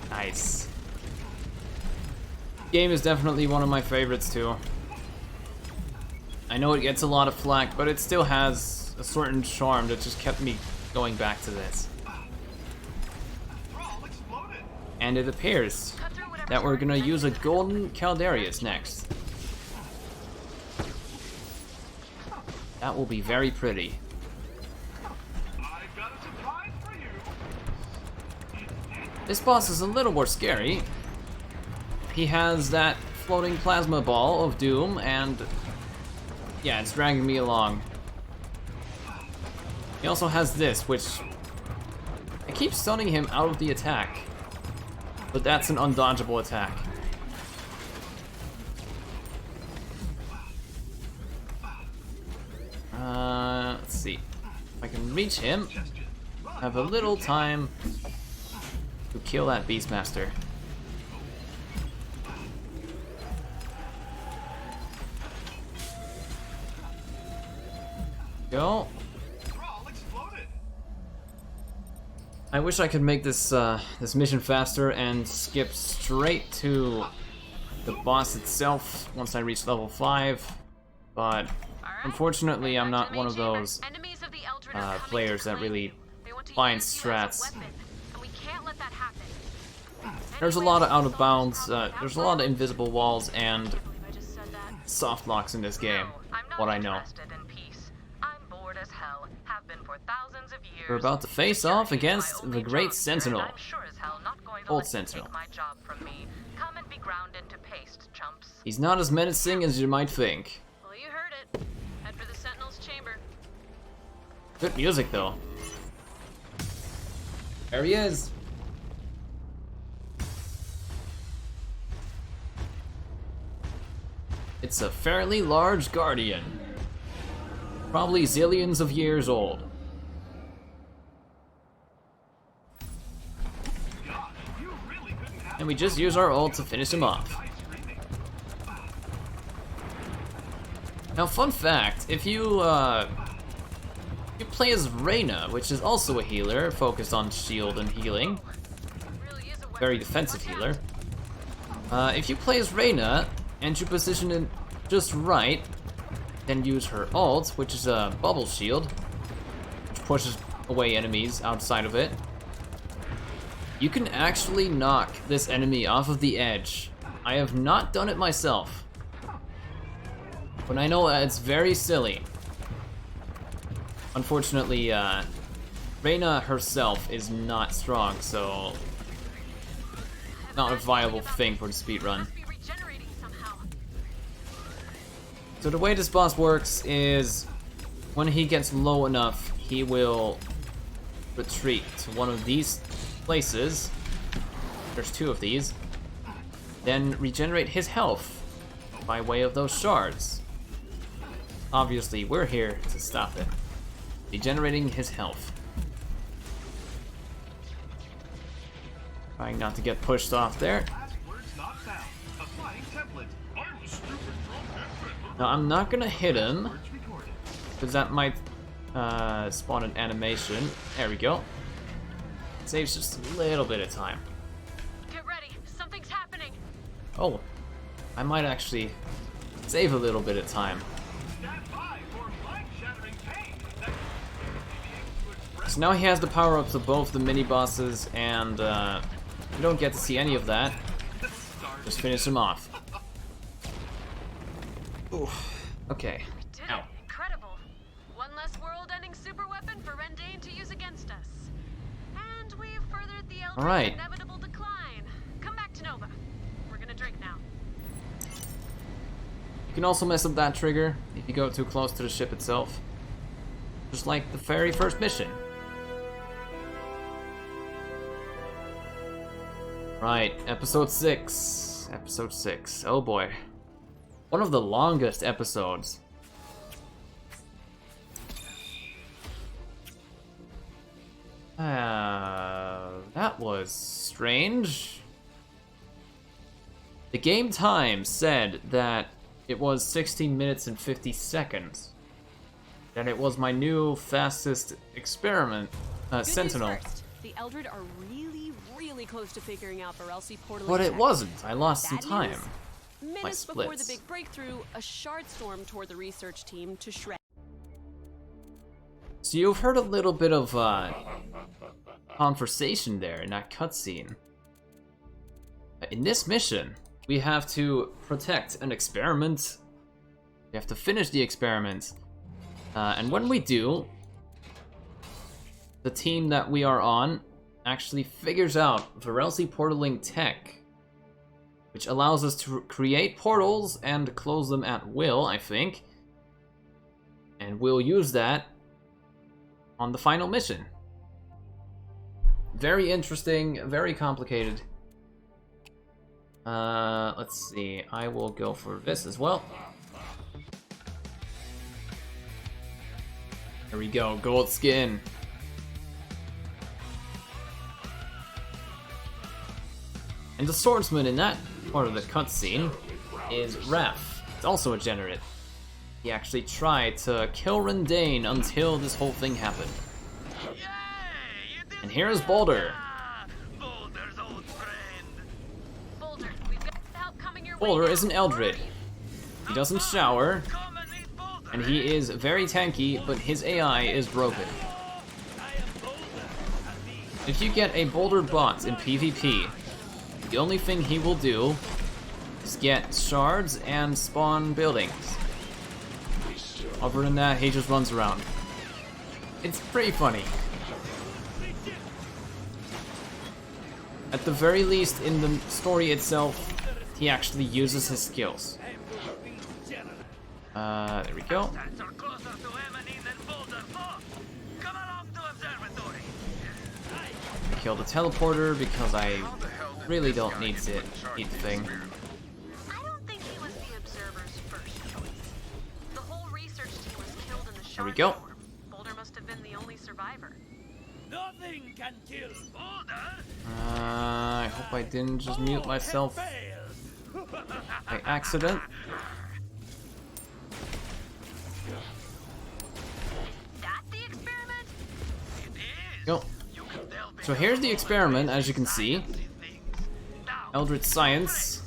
Nice. Game is definitely one of my favorites too. I know it gets a lot of flack, but it still has a certain charm that just kept me going back to this. And it appears that we're gonna use a golden Caldarius next. That will be very pretty. This boss is a little more scary. He has that floating plasma ball of doom, and yeah, it's dragging me along. He also has this, which I keep stunning him out of the attack, but that's an undodgeable attack. Let's see. If I can reach him, have a little time to kill that Beastmaster. Go. I wish I could make this this mission faster and skip straight to the boss itself once I reach level 5, but unfortunately I'm not one of those players that really finds strats. There's a lot of out of bounds, there's a lot of invisible walls and soft locks in this game, what I know. We're about to face off against the Great Sentinel. Old Sentinel. He's not as menacing as you might think. Well, you heard it. Head for the Sentinel's chamber. Good music, though. There he is. It's a fairly large guardian. Probably zillions of years old. And we just use our ult to finish him off. Now, fun fact, if you play as Reyna, which is also a healer, focused on shield and healing, very defensive healer. If you play as Reyna, and you position it just right, then use her ult, which is a bubble shield, which pushes away enemies outside of it, you can actually knock this enemy off of the edge. I have not done it myself, but I know it's very silly. Unfortunately, Reyna herself is not strong, so not a viable thing for the speedrun. So the way this boss works is when he gets low enough, he will retreat to one of these places. There's 2 of these. Then regenerate his health by way of those shards. obviously we're here to stop it. Degenerating his health. Trying not to get pushed off there. Now I'm not gonna hit him, because that might spawn an animation. There we go. Saves just a little bit of time. Get ready, something's happening. Oh, I might actually save a little bit of time. So now he has the power-ups of both the mini-bosses, and you don't get to see any of that. Just finish him off. Oof. Okay. We did it. Incredible. One less world-ending super weapon for Rendane to use against us. And we've furthered the Eldritch's inevitable decline. Come back to Nova. We're gonna drink now. You can also mess up that trigger if you go too close to the ship itself. Just like the very first mission. Right, episode 6. Episode 6. Oh boy. One of the longest episodes. That was strange. The game time said that it was 16 minutes and 50 seconds. That it was my new fastest experiment, Sentinel. First, the Eldred are really close to figuring out Varelsi portal. But it wasn't. I lost some Bad time. news, My minutes before the splits. big breakthrough, a shard storm toward the research team to shred. So you've heard a little bit of conversation there in that cutscene. In this mission, we have to protect an experiment. We have to finish the experiment. And when we do, the team that we are on actually figures out Varelsi portaling tech, which allows us to create portals and close them at will, I think. And we'll use that on the final mission. Very interesting, very complicated. Let's see, I will go for this as well. There we go, gold skin. And the swordsman in that part of the cutscene is Raph. It's also a generate. He actually tried to kill Rendane until this whole thing happened. And here's Boulder. Boulder is an Eldred. He doesn't shower, and he is very tanky, but his AI is broken. If you get a Boulder bot in PvP, the only thing he will do is get shards and spawn buildings. Other than that, he just runs around. It's pretty funny. At the very least, in the story itself, he actually uses his skills. There we go. Kill the teleporter because I really don't need to eat the thing. I don't think he was the Observer's first choice. The whole research team was killed in the There we shard go. storm. Boulder must have been the only survivor. Nothing can kill Boulder. I hope I didn't just mute myself by accident. That the experiment? Go. So here's the experiment, as you can see. Eldritch Science.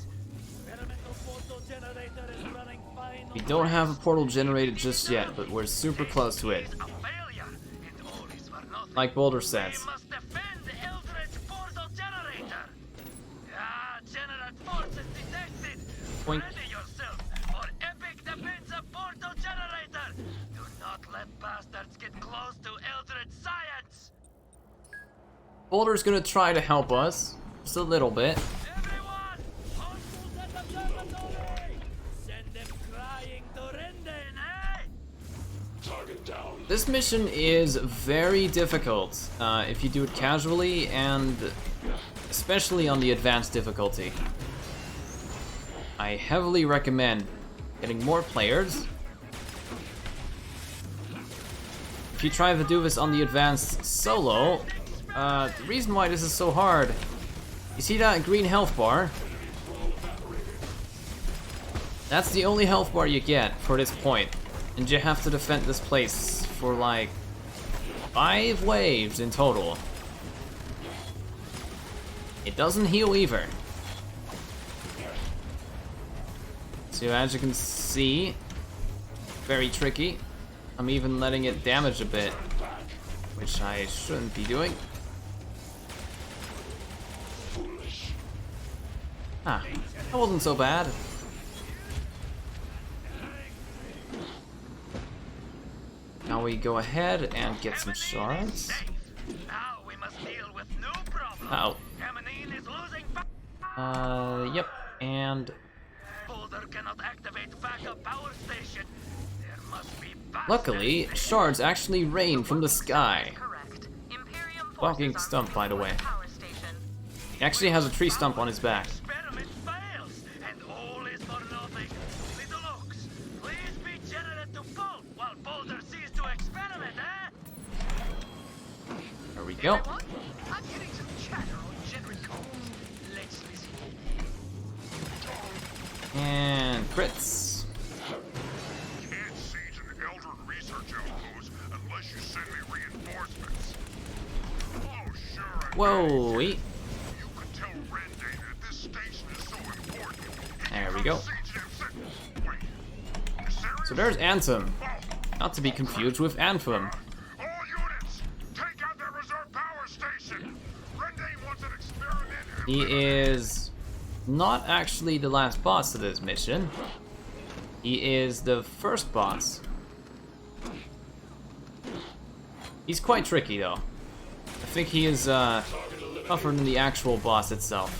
We don't have a portal generated just yet, but we're super close to it. Like Boulder says. Point. Do not let bastards get close to Eldritch Science! Boulder's gonna try to help us, just a little bit. This mission is very difficult if you do it casually, and especially on the advanced difficulty. I heavily recommend getting more players if you try to do this on the advanced solo, the reason why this is so hard, you see that green health bar? That's the only health bar you get for this point, and you have to defend this place for like 5 waves in total. It doesn't heal either. So as you can see, very tricky. I'm even letting it damage a bit, which I shouldn't be doing. Ah, that wasn't so bad. Now we go ahead and get some shards. Uh oh. Yep, and luckily, shards actually rain from the sky. Walking stump, by the way. He actually has a tree stump on his back. There we go. And crits. Can't siege an Eldrin research outpost unless you send me reinforcements. Oh, sure. Whoa, wait. You could tell Rendane that this station is so important. There we go. So there's Anthem. Not to be confused with Anthem. All units, take out that reserve power station. Rendane wants an experiment. He is not actually the last boss of this mission. He is the first boss. He's quite tricky though. I think he is tougher than the actual boss itself.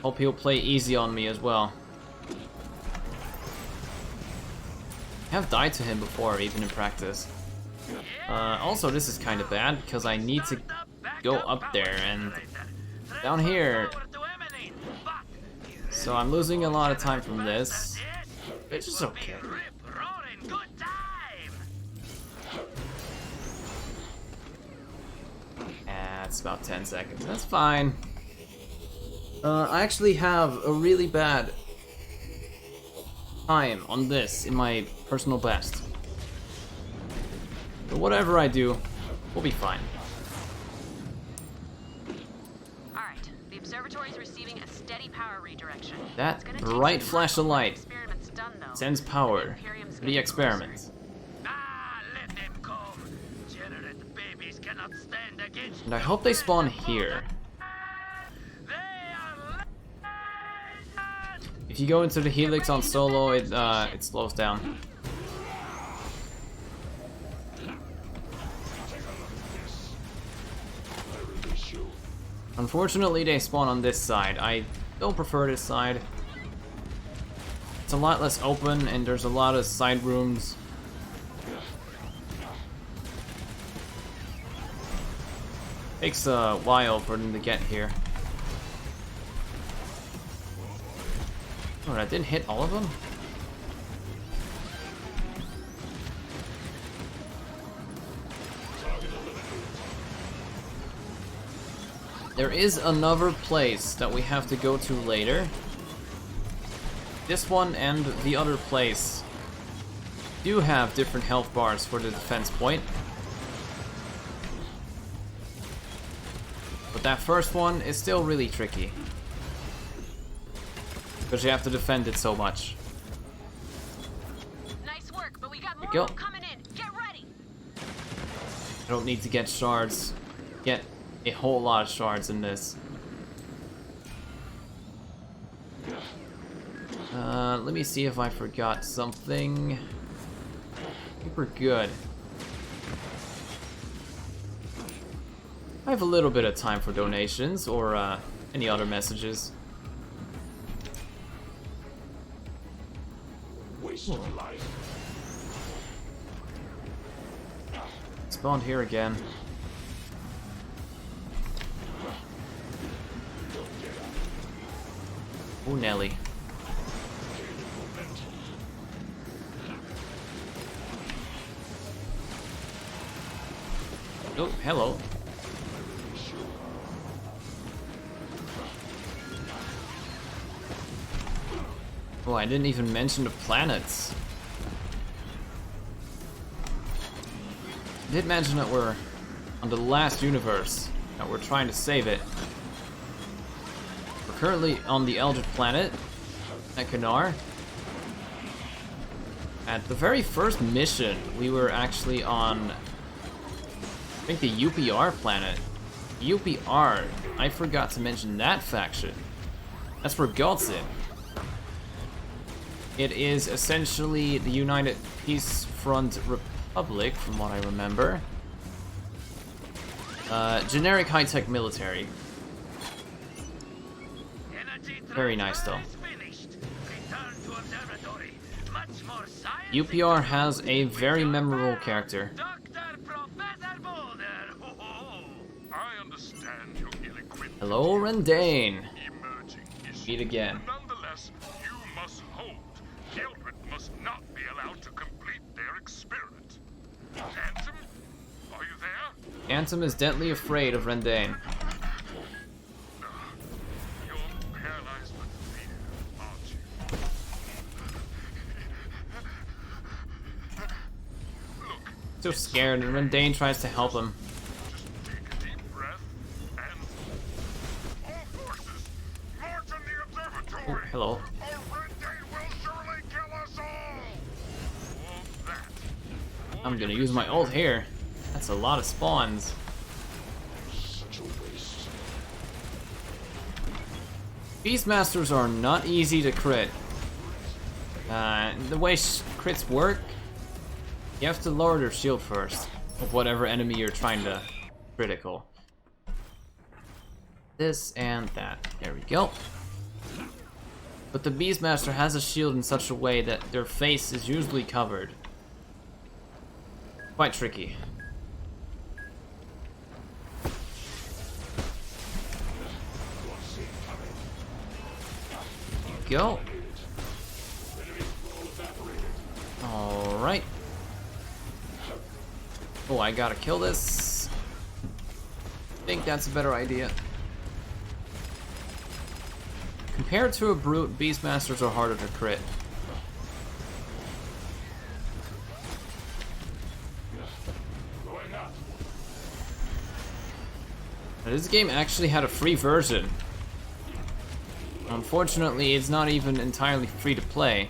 Hope he'll play easy on me as well. I have died to him before, even in practice. Also, this is kind of bad because I need to go up there and down here. So I'm losing a lot of time from this, which is okay. It's about 10 seconds. That's fine. I actually have a really bad time on this in my personal best. But whatever I do, we'll be fine. Alright, the observatory is receiving a steady power redirection. That bright flash of light sends power to the experiment. And I hope they spawn here. If you go into the helix on solo, it slows down. Unfortunately, they spawn on this side. I don't prefer this side. It's a lot less open, and there's a lot of side rooms. Takes a while for them to get here. Oh, I didn't hit all of them? There is another place that we have to go to later. This one and the other place do have different health bars for the defense point. But that first one is still really tricky. Because you have to defend it so much. Nice work, but we got more Go. coming in. Get ready. I don't need to get shards. Get a whole lot of shards in this. Let me see if I forgot something. I think we're good. I have a little bit of time for donations or any other messages. Spawned here again. Oh, Nelly. Oh, hello. Oh, I didn't even mention the planets. I did mention that we're on the last universe, that we're trying to save it. We're currently on the Eldritch planet, Ekanar. At the very first mission, we were actually on, I think, the UPR planet. UPR, I forgot to mention that faction. That's where God's in. It is essentially the United Peace Front Republic, from what I remember. Generic high-tech military. Very nice, though. UPR has a very memorable character. Hello, Rendane. Meet again. Nonetheless, you must hold. Children must not be allowed to complete their experiment. Anthem, are you there? Anthem is deadly afraid of Rendane. You're paralyzed with fear, aren't you? Look, So scared, and Rendane tries to help him. just take a deep breath and... All forces, march on the observatory! Oh, hello. Or Rendane will surely kill us all! Or that. I'm gonna use my ult here. That's a lot of spawns. Beastmasters are not easy to crit. The way crits work, you have to lower their shield first, of whatever enemy you're trying to critical. This and that. There we go. But the Beastmaster has a shield in such a way that their face is usually covered. Quite tricky. Go. Alright. Oh, I gotta kill this. I think that's a better idea. Compared to a brute, Beastmasters are harder to crit. Now, this game actually had a free version. Unfortunately, it's not even entirely free to play.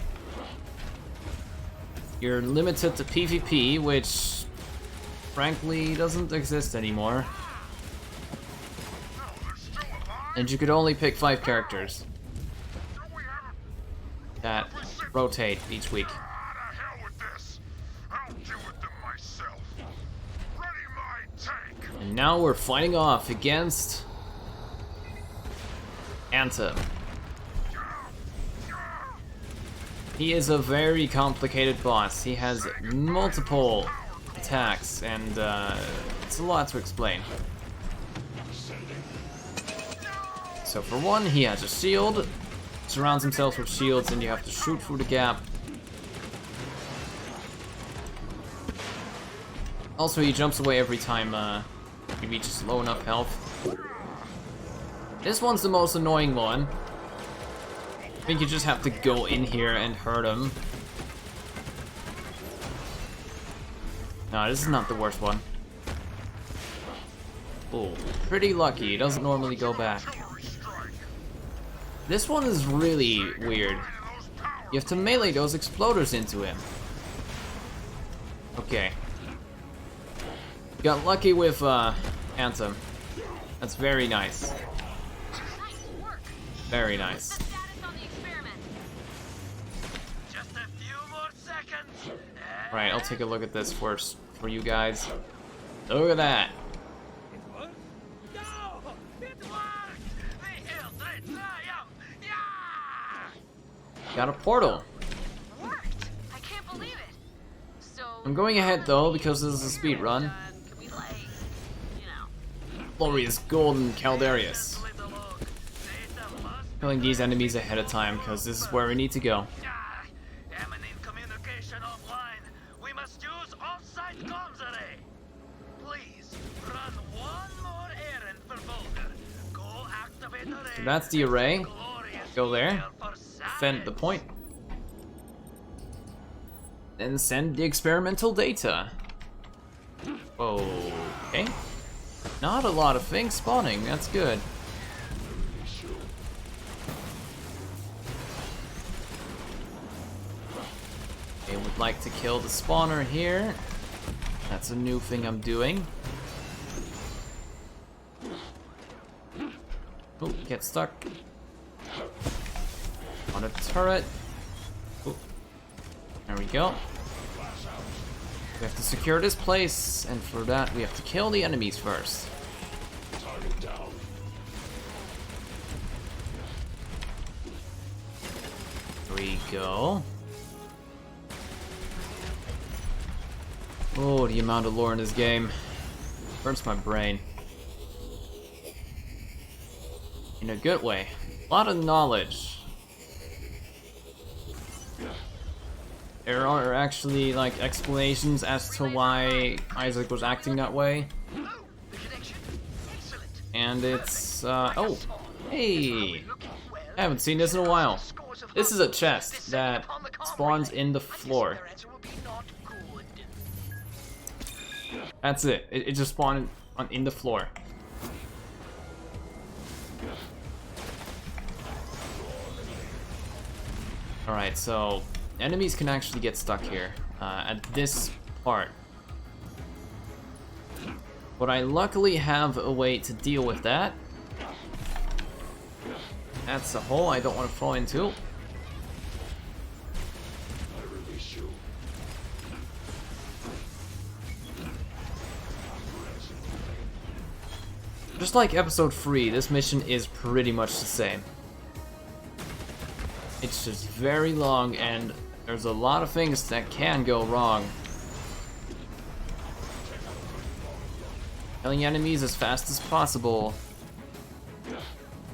You're limited to PvP, which frankly doesn't exist anymore. And you could only pick 5 characters that rotate each week. And now we're fighting off against Anthem. He is a very complicated boss. He has multiple attacks, and it's a lot to explain. So for one, he has a shield, surrounds himself with shields, and you have to shoot through the gap. Also, he jumps away every time he reaches low enough health. This one's the most annoying one. I think you just have to go in here and hurt him. No, this is not the worst one. Oh, pretty lucky. He doesn't normally go back. This one is really weird. You have to melee those exploders into him. Okay. Got lucky with Anthem. That's very nice. Very nice. Right, I'll take a look at this first for you guys. Look at that. Got a portal. I can't believe it. So I'm going ahead though because this is a speed run. Can we, like, you know, Glorious Golden Caldarius. Killing these enemies ahead of time because this is where we need to go. Eminent communication offline. We must use off-site comms array. Please, So that's the array. Go there. Defend the point. Then send the experimental data. Okay. Not a lot of things spawning, that's good. I would like to kill the spawner here. That's a new thing I'm doing. Oh, get stuck. On a turret. Oh. There we go. We have to secure this place, and for that we have to kill the enemies first. There we go. Oh, the amount of lore in this game burns my brain. In a good way. A lot of knowledge. There are actually like explanations as to why Isaac was acting that way. And it's oh, hey! I haven't seen this in a while. This is a chest that spawns in the floor. That's it. It just spawned in the floor. Alright, so enemies can actually get stuck here at this part. But I luckily have a way to deal with that. That's a hole I don't want to fall into. Just like episode 3, this mission is pretty much the same. It's just very long and there's a lot of things that can go wrong. Killing enemies as fast as possible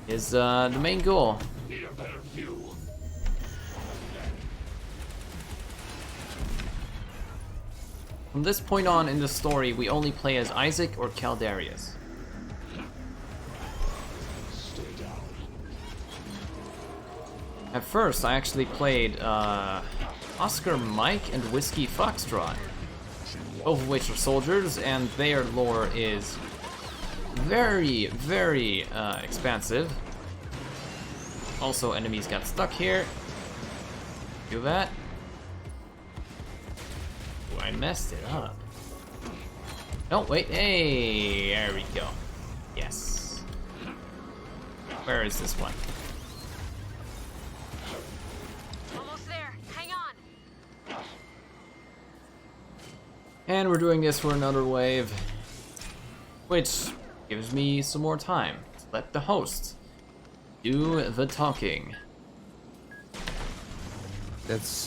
is the main goal. From this point on in the story, we only play as Isaac or Caldarius. At first, I actually played Oscar Mike and Whiskey Foxtrot, both of which are soldiers, and their lore is very, very expansive. Also, enemies got stuck here. Do that. Ooh, I messed it up. No, wait, hey, there we go. Yes. Where is this one? And we're doing this for another wave, which gives me some more time to let the host do the talking. That's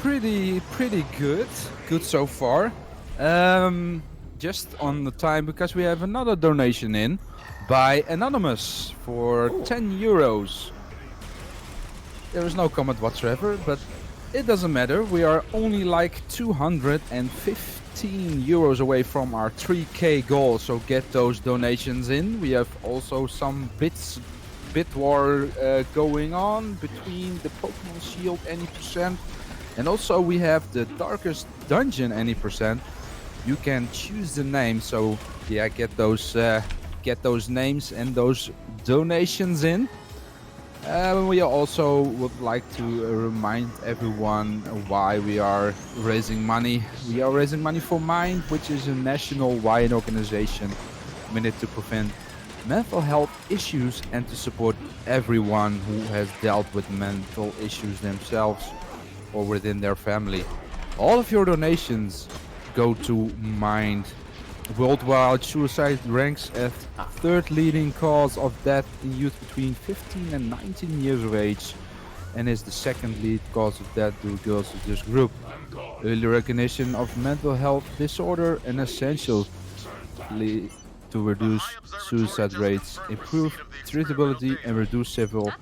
pretty good so far. Just on the time, because we have another donation in by Anonymous for 10 euros. There is no comment whatsoever, but it doesn't matter. We are only like 215 euros away from our 3k goal, so get those donations in. We have also some bit war going on between the Pokemon Shield any %, and also we have the Darkest Dungeon any %. You can choose the name, so yeah, get those names and those donations in. We also would like to remind everyone why we are raising money. We are raising money for MIND, which is a national-wide organization committed to prevent mental health issues and to support everyone who has dealt with mental issues themselves or within their family. All of your donations go to MIND. Worldwide, suicide ranks as third leading cause of death in youth between 15 and 19 years of age, and is the second lead cause of death to girls of this group. Early recognition of mental health disorder and essential to reduce suicide rates, improve treatability, and reduce several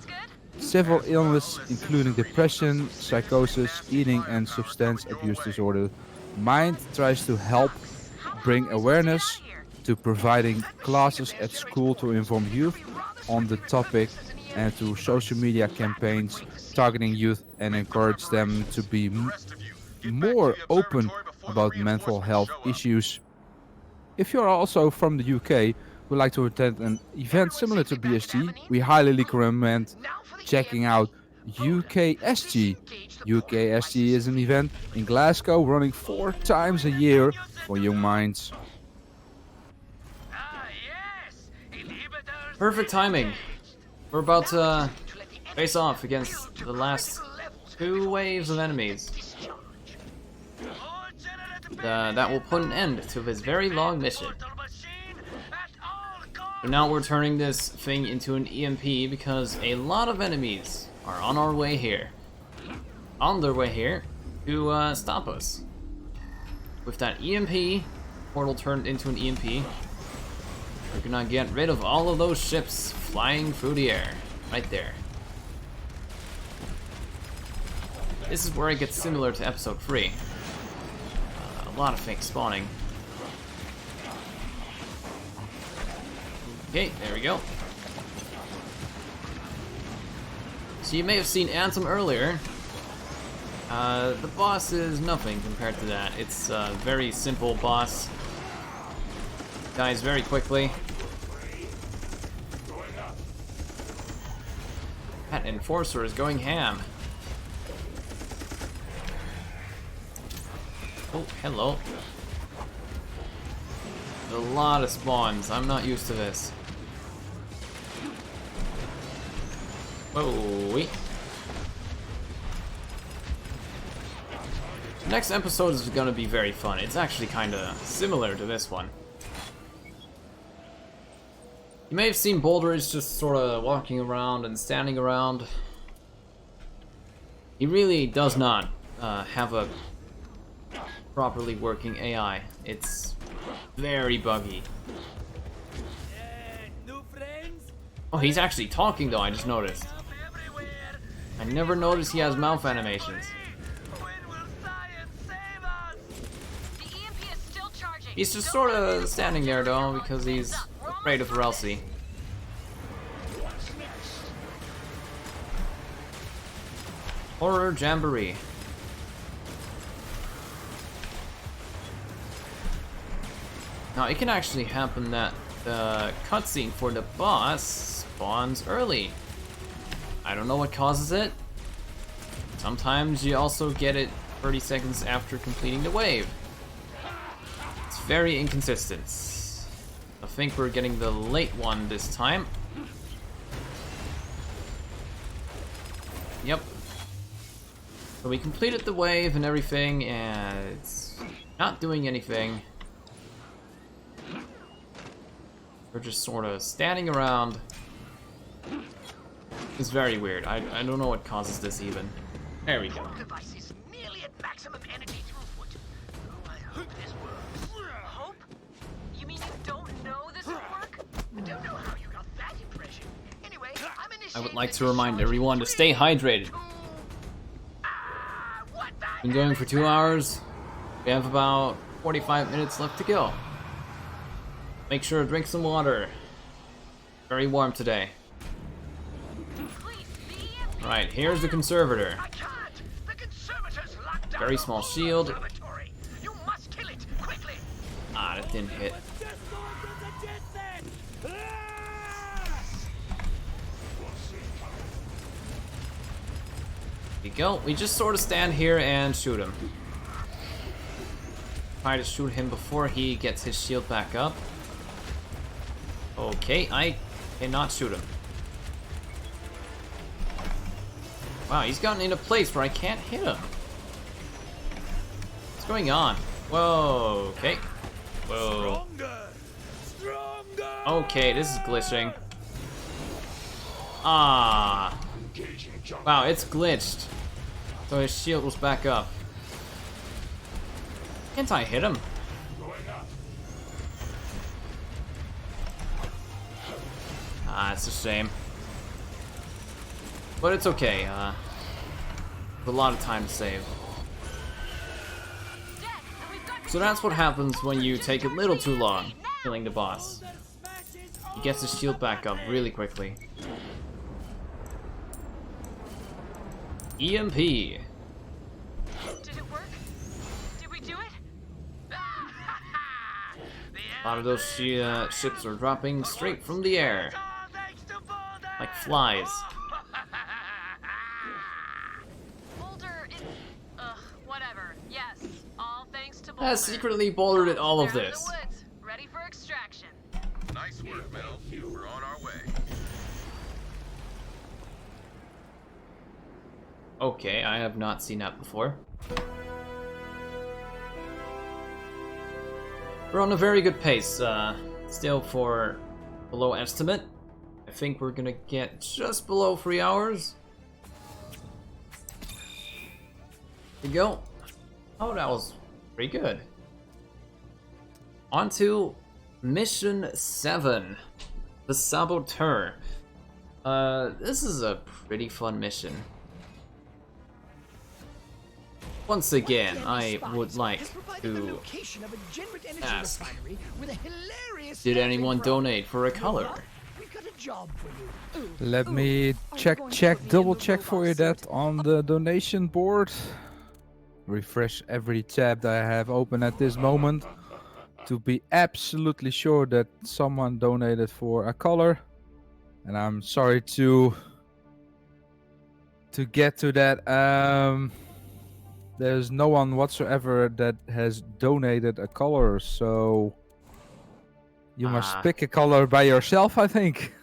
illnesses, including depression, psychosis, eating, and substance abuse disorder. MIND tries to help bring awareness to providing classes at school to inform youth on the topic, and to social media campaigns targeting youth and encourage them to be more open about mental health issues. If you're also from the UK, would like to attend an event similar to BSG, we highly recommend checking out UKSG. UKSG is an event in Glasgow running 4 times a year for young minds. Perfect timing. We're about to face off against the last 2 waves of enemies. That will put an end to his very long mission. So now we're turning this thing into an EMP because a lot of enemies are on their way here to stop us. With that EMP portal turned into an EMP, we're gonna get rid of all of those ships flying through the air. Right there. This is where it gets similar to episode 3. A lot of things spawning. Okay, there we go. So you may have seen Anthem earlier. The boss is nothing compared to that. It's a very simple boss. Dies very quickly. That Enforcer is going ham. Oh, hello. There's a lot of spawns. I'm not used to this. Whoa, wait. The next episode is gonna be very fun. It's actually kinda similar to this one. You may have seen Boulderage just sorta walking around and standing around. He really does not have a properly working AI. It's very buggy. Oh, he's actually talking though, I just noticed. I never noticed he has mouth animations. He's just sort of standing there though because he's afraid of Ralsei. Horror Jamboree. Now it can actually happen that the cutscene for the boss spawns early. I don't know what causes it. Sometimes you also get it 30 seconds after completing the wave. It's very inconsistent. I think we're getting the late one this time. Yep. So we completed the wave and everything, and it's not doing anything. We're just sort of standing around. It's very weird. I don't know what causes this even. There we go. Device is nearly at maximum energy throughput. Oh, I hope this works. Hope? You mean you don't know this will work? I don't know how you got that impression. Anyway, I'm initiating. I would like to remind everyone to stay hydrated. Been going for 2 hours. We have about 45 minutes left to go. Make sure to drink some water. Very warm today. Alright, here's the Conservator. Very small shield. You must kill it quickly. Ah, that didn't hit. There you go. We just sort of stand here and shoot him. Try to shoot him before he gets his shield back up. Okay, I cannot shoot him. Wow, he's gotten in a place where I can't hit him. What's going on? Whoa, okay. Whoa. Okay, this is glitching. Ah. Wow, it's glitched. So his shield was back up. Can't I hit him? Ah, it's a shame. But it's okay, a lot of time to save. So that's what happens when you take a little too long killing the boss. He gets his shield back up really quickly. EMP. Did it work? Did we do it? A lot of those ships are dropping straight from the air. Like flies. Boulder is... whatever. Yes, all thanks to Boulder. Has secretly bouldered at all of They're in this. the woods, ready for extraction. Nice work, Mel. We're on our way. Okay, I have not seen that before. We're on a very good pace, still for below estimate. I think we're gonna get just below 3 hours. There you go. Oh, that was pretty good. On to Mission 7, the Saboteur. This is a pretty fun mission. Once again, I would like to ask, did anyone donate for a color? Let me double check for you that on the donation board. Refresh every tab that I have open at this moment to be absolutely sure that someone donated for a color. And I'm sorry to get to that. There's no one whatsoever that has donated a color, so you must pick a color by yourself, I think.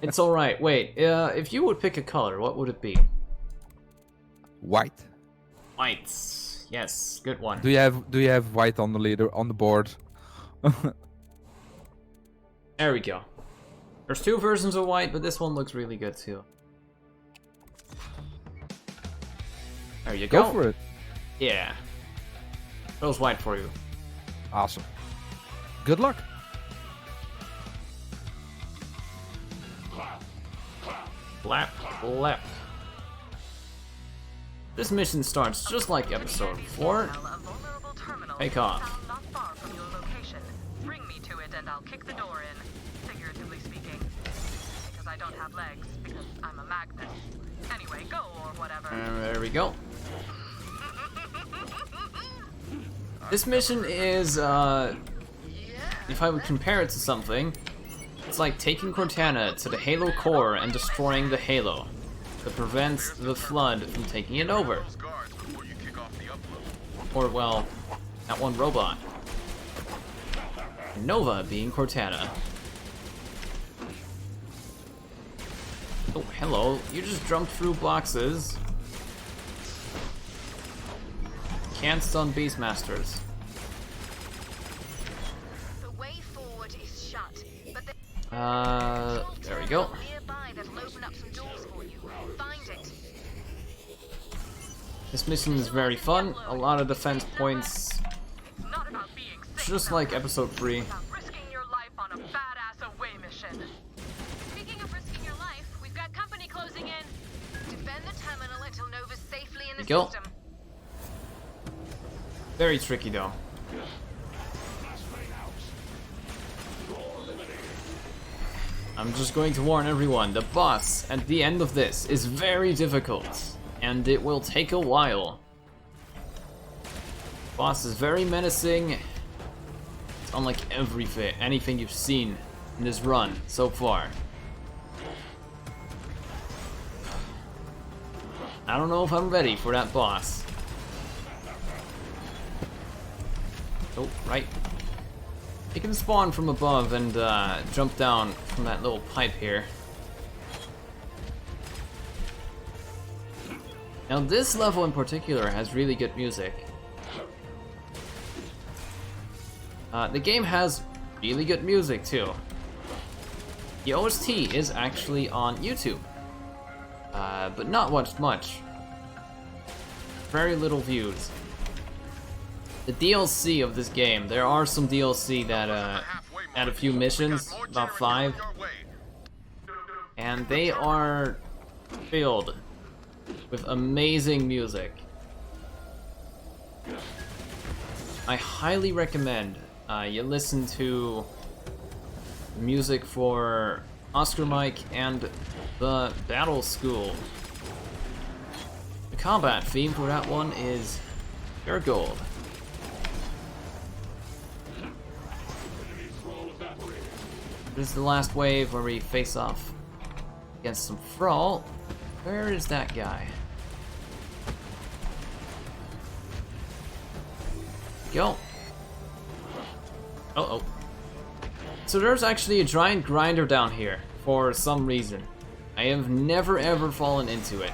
It's alright. Wait, if you would pick a color, what would it be? White. White. Yes, good one. Do you have white on the board? There we go. There's two versions of white, but this one looks really good too. There you go. Go for it. Yeah. Chose white for you. Awesome. Good luck. Blap, blap. This mission starts just like episode 4. Take off. Not far from your location. Bring me to it and I'll kick the door in, figuratively speaking. Because I don't have legs, because I'm a magnet. Anyway, go or whatever. There we go. This mission is, if I would compare it to something, it's like taking Cortana to the Halo core and destroying the Halo to prevent the Flood from taking it over. Or, well, that one robot. Nova being Cortana. Oh, hello. You just jumped through boxes. Can't stun Beastmasters. The way forward is shut, but there we go. nearby that'll open up some doors for you. Find it. This mission is very fun. A lot of defense points. Not about being safe, Just like episode 3. about risking your life on a badass away mission. Speaking of risking your life, we've got company closing in. Defend the terminal until Nova's safely in the Go. system. Very tricky though. I'm just going to warn everyone, the boss at the end of this is very difficult, and it will take a while. Boss is very menacing. It's unlike anything you've seen in this run so far. I don't know if I'm ready for that boss. Oh, right. You can spawn from above and jump down from that little pipe here. Now this level in particular has really good music. The game has really good music too. The OST is actually on YouTube, but not watched much. Very little views. The DLC of this game, there are some DLC that add a few missions, about 5, and they are filled with amazing music. I highly recommend you listen to music for Oscar Mike and the Battle School. The combat theme for that one is pure gold. This is the last wave where we face off against some Thrall. Where is that guy? Go. Uh-oh. So there's actually a giant grinder down here for some reason. I have never ever fallen into it.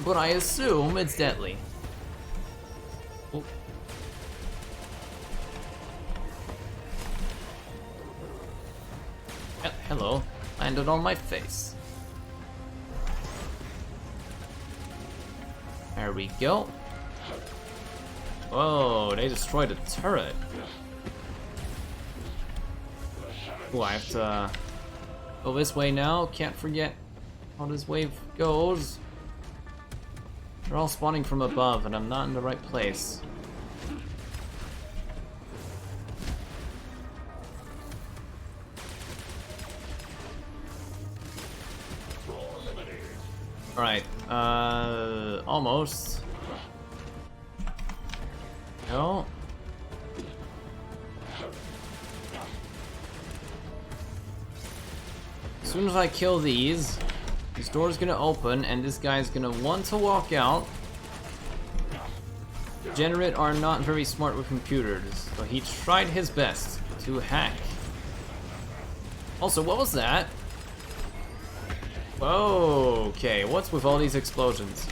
But I assume it's deadly. Oh. Hello. Landed on my face. There we go. Whoa, they destroyed a turret. Oh, I have to go this way now. Can't forget how this wave goes. They're all spawning from above, and I'm not in the right place. Alright, almost. No. As soon as I kill these, this door's gonna open, and this guy's gonna want to walk out. Generate are not very smart with computers, so he tried his best to hack. Also, what was that? Okay, what's with all these explosions?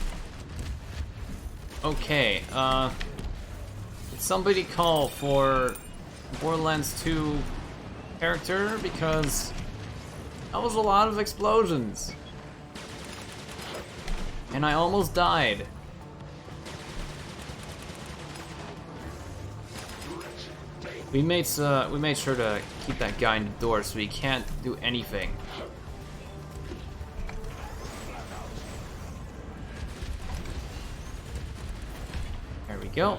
Okay, did somebody call for Borderlands 2 character? Because that was a lot of explosions. And I almost died. We made sure to keep that guy in the door so he can't do anything. There we go.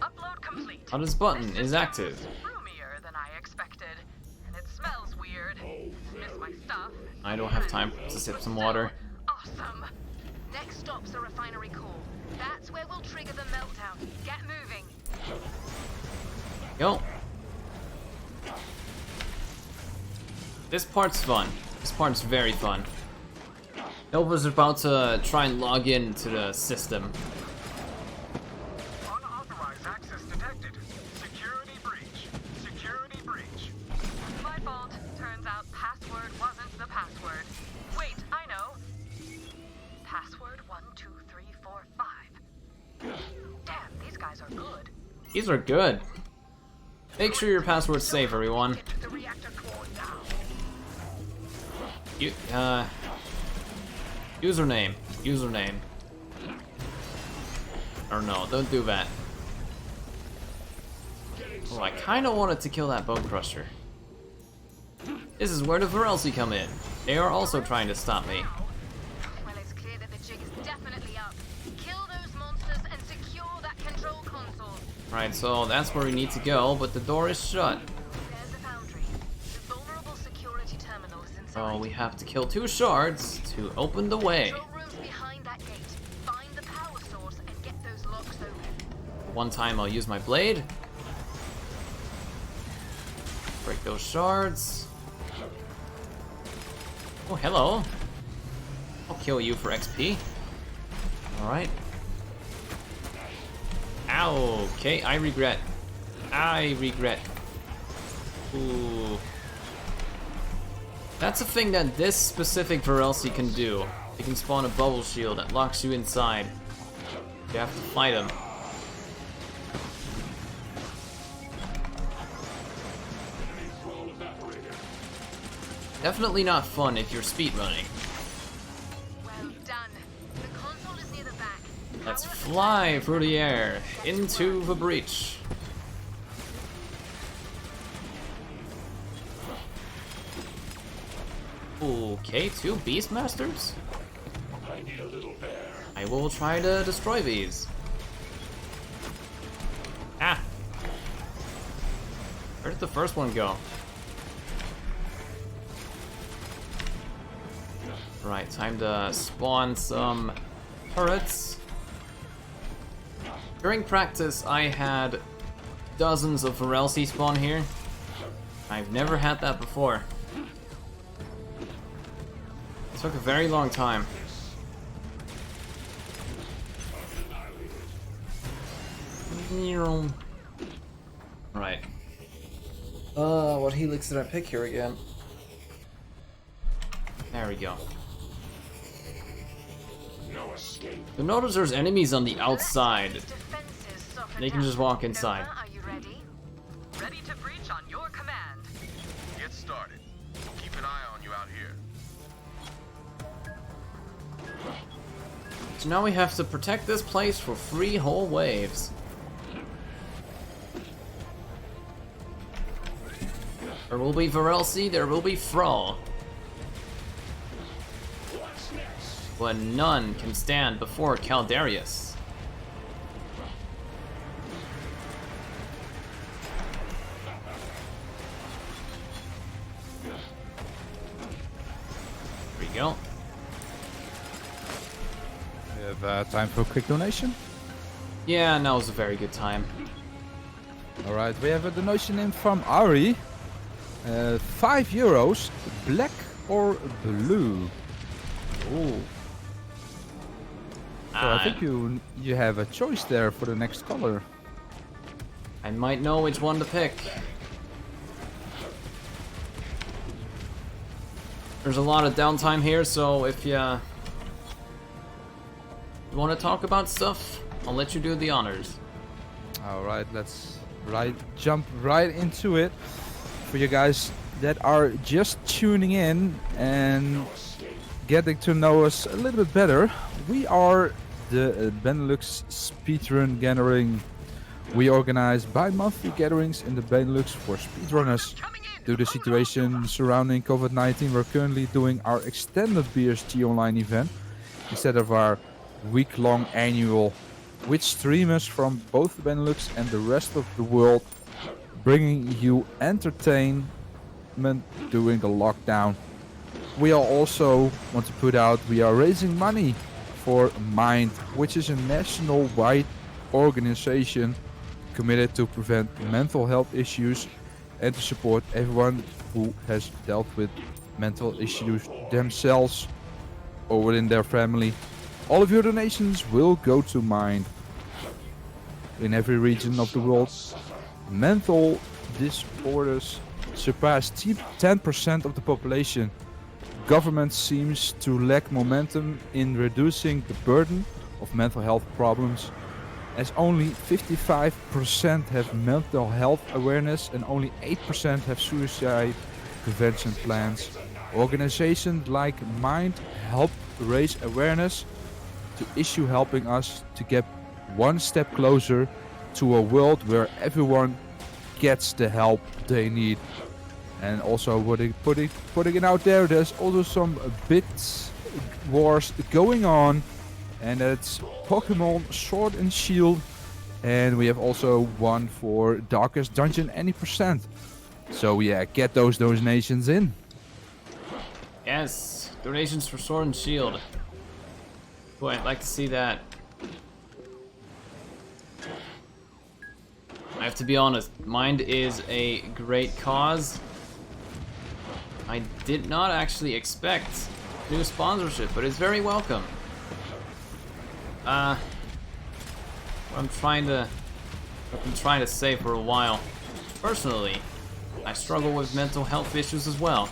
Upload complete. Oh, this button is active. Roomier than I expected, and it smells weird. Miss my stuff. I don't have time to sip some water. Awesome. Next stop's a refinery core. That's where we'll trigger the meltdown. Get moving. Go. This part's fun. This part's very fun. Elva's about to try and log in to the system. Unauthorized access detected. Security breach. Security breach. My fault. Turns out password wasn't the password. Wait, I know. Password 12345. Damn, these guys are good. These are good. Make sure your password's safe, everyone. Get the reactor core down. Username. Or no, don't do that. Oh, I kinda wanted to kill that Bone Crusher. This is where the Varelsi come in. They are also trying to stop me. Well, it's clear that the jig is definitely up. Kill those monsters and secure that control console. Right, so that's where we need to go, but the door is shut. There's the foundry. The vulnerable security terminal is inside. So we have to kill 2 shards to open the way. Control room's behind that gate. Find the power source and get those locks open. One time I'll use my blade. Break those shards. Oh, hello. I'll kill you for XP. Alright. Ow, okay, I regret. Ooh. That's a thing that this specific Varelsi can do. It can spawn a bubble shield that locks you inside. You have to fight him. Definitely not fun if you're speedrunning. Well done. The console is near the back. Let's fly through the air into the breach. Okay, 2 Beastmasters? I need a little bear. I will try to destroy these. Ah! Where did the first one go? Right, time to spawn some turrets. During practice, I had dozens of Varelsi spawn here. I've never had that before. It took a very long time. Right. What helix did I pick here again? There we go. So notice there's enemies on the outside. They can just walk inside. Are you ready? Ready to breach on your command. Get started. Keep an eye on you out here. So now we have to protect this place for 3 whole waves. There will be Varelsi, there will be Thrall. But none can stand before Caldarius. There we go. We have time for a quick donation. Yeah, now's a very good time. Alright, we have a donation in from Ari. €5, black or blue? Ooh. So I think you have a choice there for the next color. I might know which one to pick. There's a lot of downtime here, so if you want to talk about stuff, I'll let you do the honors. Alright, let's jump right into it. For you guys that are just tuning in and getting to know us a little bit better, we are the Benelux Speedrun Gathering. We organize bi-monthly gatherings in the Benelux for speedrunners. Due to the situation surrounding COVID-19, we're currently doing our extended BSG online event instead of our week-long annual, with streamers from both the Benelux and the rest of the world, bringing you entertainment during the lockdown. We are also want to put out, we are raising money for Mind, which is a national-wide organization committed to prevent mental health issues and to support everyone who has dealt with mental issues themselves or within their family. All of your donations will go to Mind. In every region of the world, mental disorders surpass 10% of the population. Government seems to lack momentum in reducing the burden of mental health problems, as only 55% have mental health awareness and only 8% have suicide prevention plans. Organizations like Mind help raise awareness to issue, helping us to get one step closer to a world where everyone gets the help they need. And also putting it out there, there's also some bit wars going on, and it's Pokemon Sword and Shield, and we have also one for Darkest Dungeon any %. So yeah, get those donations in. Yes, donations for Sword and Shield. Boy, I'd like to see that. I have to be honest, Mind is a great cause. I did not actually expect new sponsorship, but it's very welcome. What I've been trying to say for a while. Personally, I struggle with mental health issues as well.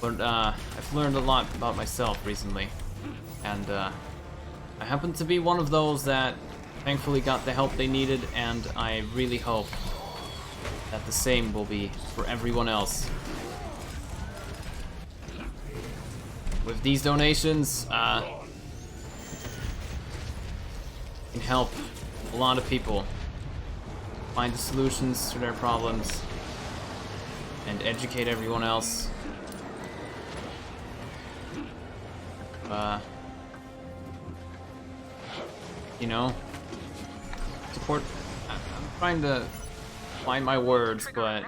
But I've learned a lot about myself recently. And I happen to be one of those that thankfully got the help they needed, and I really hope that the same will be for everyone else. With these donations, can help a lot of people find the solutions to their problems and educate everyone else. You know, support. I'm trying to find my words, but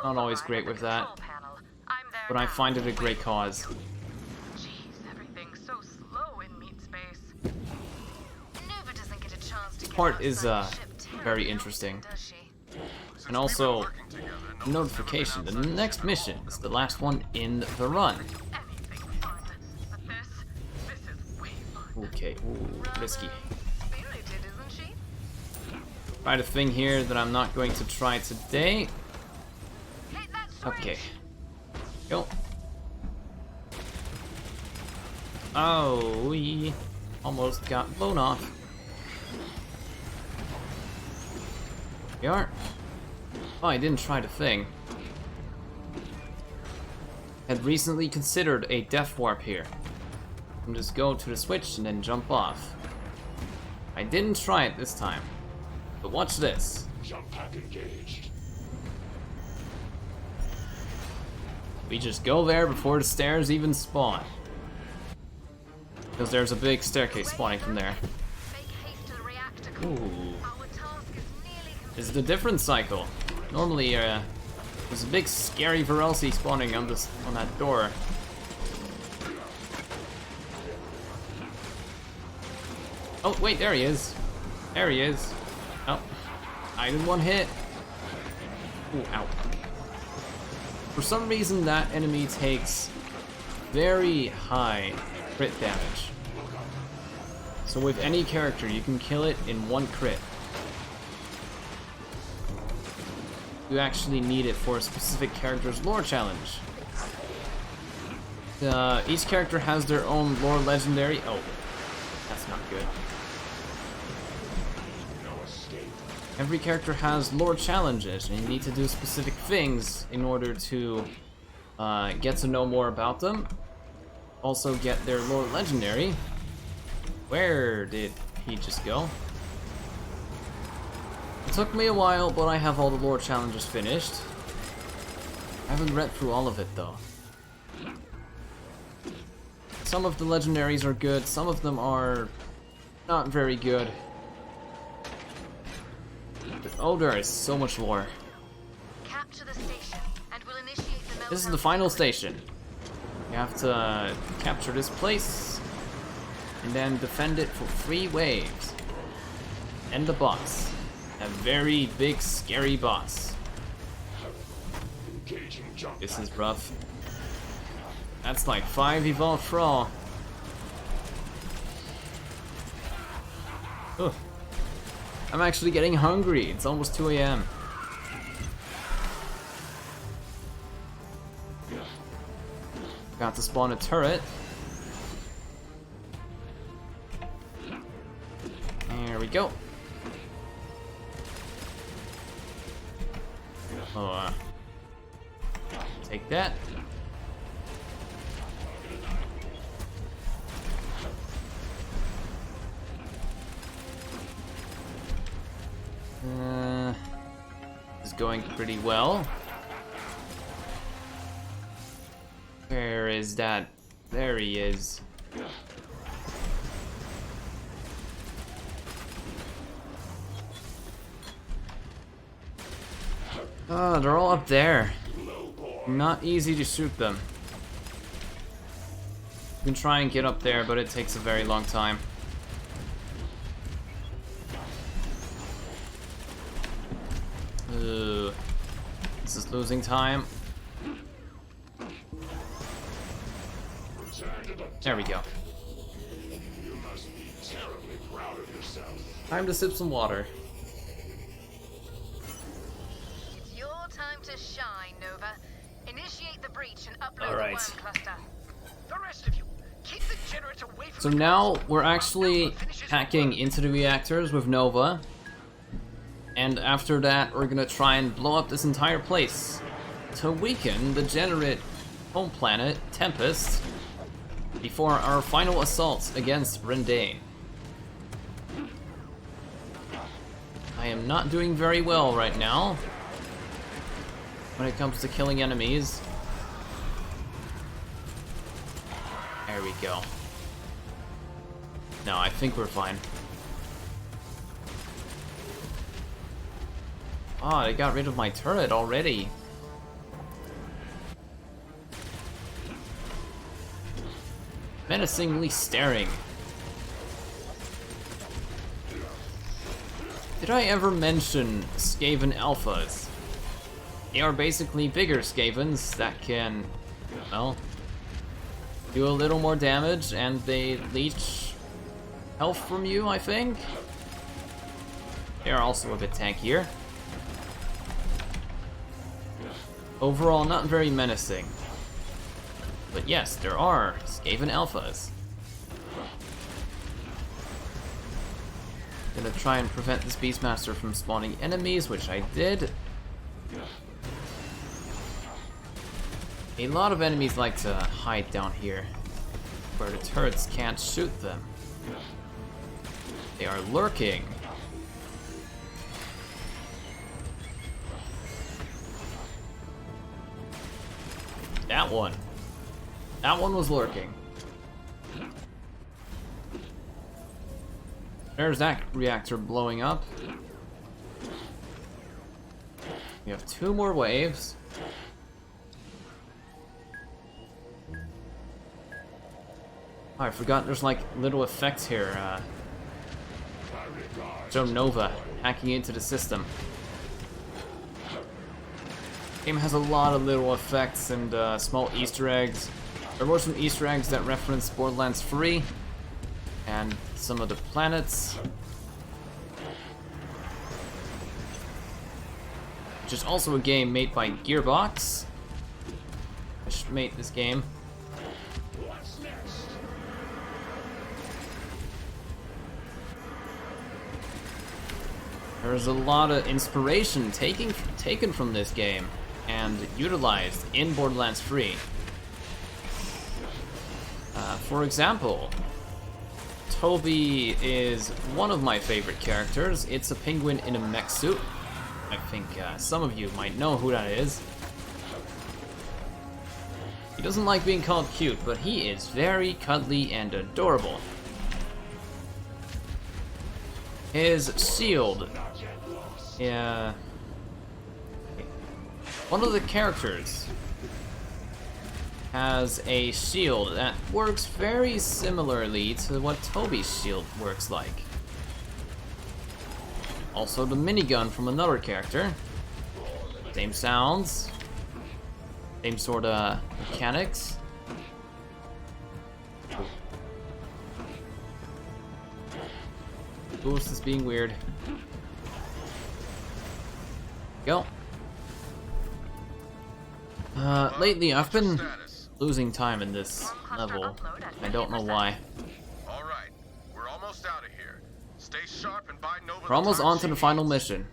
not always great with that. But I find it a great cause. Jeez, everything's so slow in meat space. Nova doesn't get a chance to Part is very interesting. And also, notification, the next mission is the last one in the run. Okay, ooh, risky. Try a thing here that I'm not going to try today. Okay. Go. Oh, we almost got blown off. We are. Oh, I didn't try the thing. Had recently considered a death warp here. And just go to the switch and then jump off. I didn't try it this time. But watch this. Jump pack engaged. We just go there before the stairs even spawn. Because there's a big staircase spawning from there. Ooh. This is the different cycle. Normally, there's a big scary Varelsi spawning on that door. Oh, wait, there he is. There he is. Oh, I did one hit. Ooh, ow. For some reason, that enemy takes very high crit damage. So with any character, you can kill it in one crit. You actually need it for a specific character's lore challenge. Each character has their own lore legendary. Oh, that's not good. Every character has lore challenges, and you need to do specific things in order to get to know more about them. Also get their lore legendary. Where did he just go? It took me a while, but I have all the lore challenges finished. I haven't read through all of it though. Some of the legendaries are good, some of them are not very good. Oh, there is so much lore. Capture the station, and we'll initiate the This is the final station. You have to capture this place, and then defend it for 3 waves. And the boss. A very big, scary boss. This is rough. That's like 5 evolved Thrall. Ugh. I'm actually getting hungry. It's almost 2 AM. Got to spawn a turret. There we go. Oh, take that. Is going pretty well. Where is that? There he is. Oh, they're all up there. Not easy to shoot them. You can try and get up there, but it takes a very long time. This is losing time. There we go. Time to sip some water. It's your time to shine, Nova. Initiate the breach and upload All right. the worm cluster. The rest of you, keep the generator away from So the now we're actually hacking into the reactors with Nova. And after that, we're gonna try and blow up this entire place to weaken the Generate home planet, Tempest, before our final assault against Rendane. I am not doing very well right now when it comes to killing enemies. There we go. No, I think we're fine. Oh, they got rid of my turret already. Menacingly staring. Did I ever mention Skaven Alphas? They are basically bigger Skavens that can, well, do a little more damage, and they leech health from you, I think. They are also a bit tankier. Overall, not very menacing. But yes, there are Skaven Alphas. Gonna try and prevent this Beastmaster from spawning enemies, which I did. A lot of enemies like to hide down here, where the turrets can't shoot them. They are lurking. That one. That one was lurking. There's that reactor blowing up. We have 2 more waves. Oh, I forgot there's like little effects here. Joe Nova hacking into the system. Game has a lot of little effects and small Easter eggs. There were some Easter eggs that reference Borderlands 3 and some of the planets. Which is also a game made by Gearbox, which made this game. There's a lot of inspiration taken from this game and utilized in Borderlands 3. For example, Toby is one of my favorite characters. It's a penguin in a mech suit. I think some of you might know who that is. He doesn't like being called cute, but he is very cuddly and adorable. His shield. Yeah. One of the characters has a shield that works very similarly to what Toby's shield works like. Also the minigun from another character. Same sounds. Same sort of mechanics. Ooh, this is being weird. Go. Lately I've been losing time in this level. I don't know why. Alright, we're almost out of here. Stay sharp and buy Nova. We're almost on to the final mission.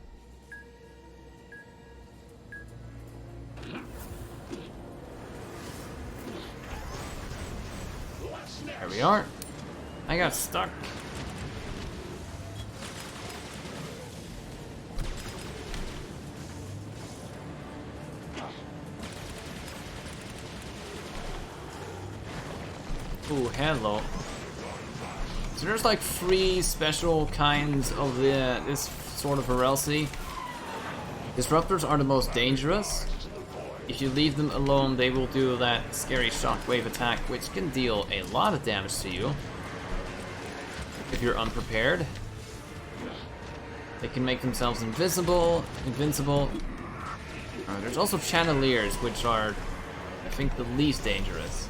There we are. I got stuck. Ooh, hello. So there's like 3 special kinds of this sort of Herelsi. Disruptors are the most dangerous. If you leave them alone, they will do that scary shockwave attack, which can deal a lot of damage to you if you're unprepared. They can make themselves invincible. There's also Channeliers, which are, I think, the least dangerous.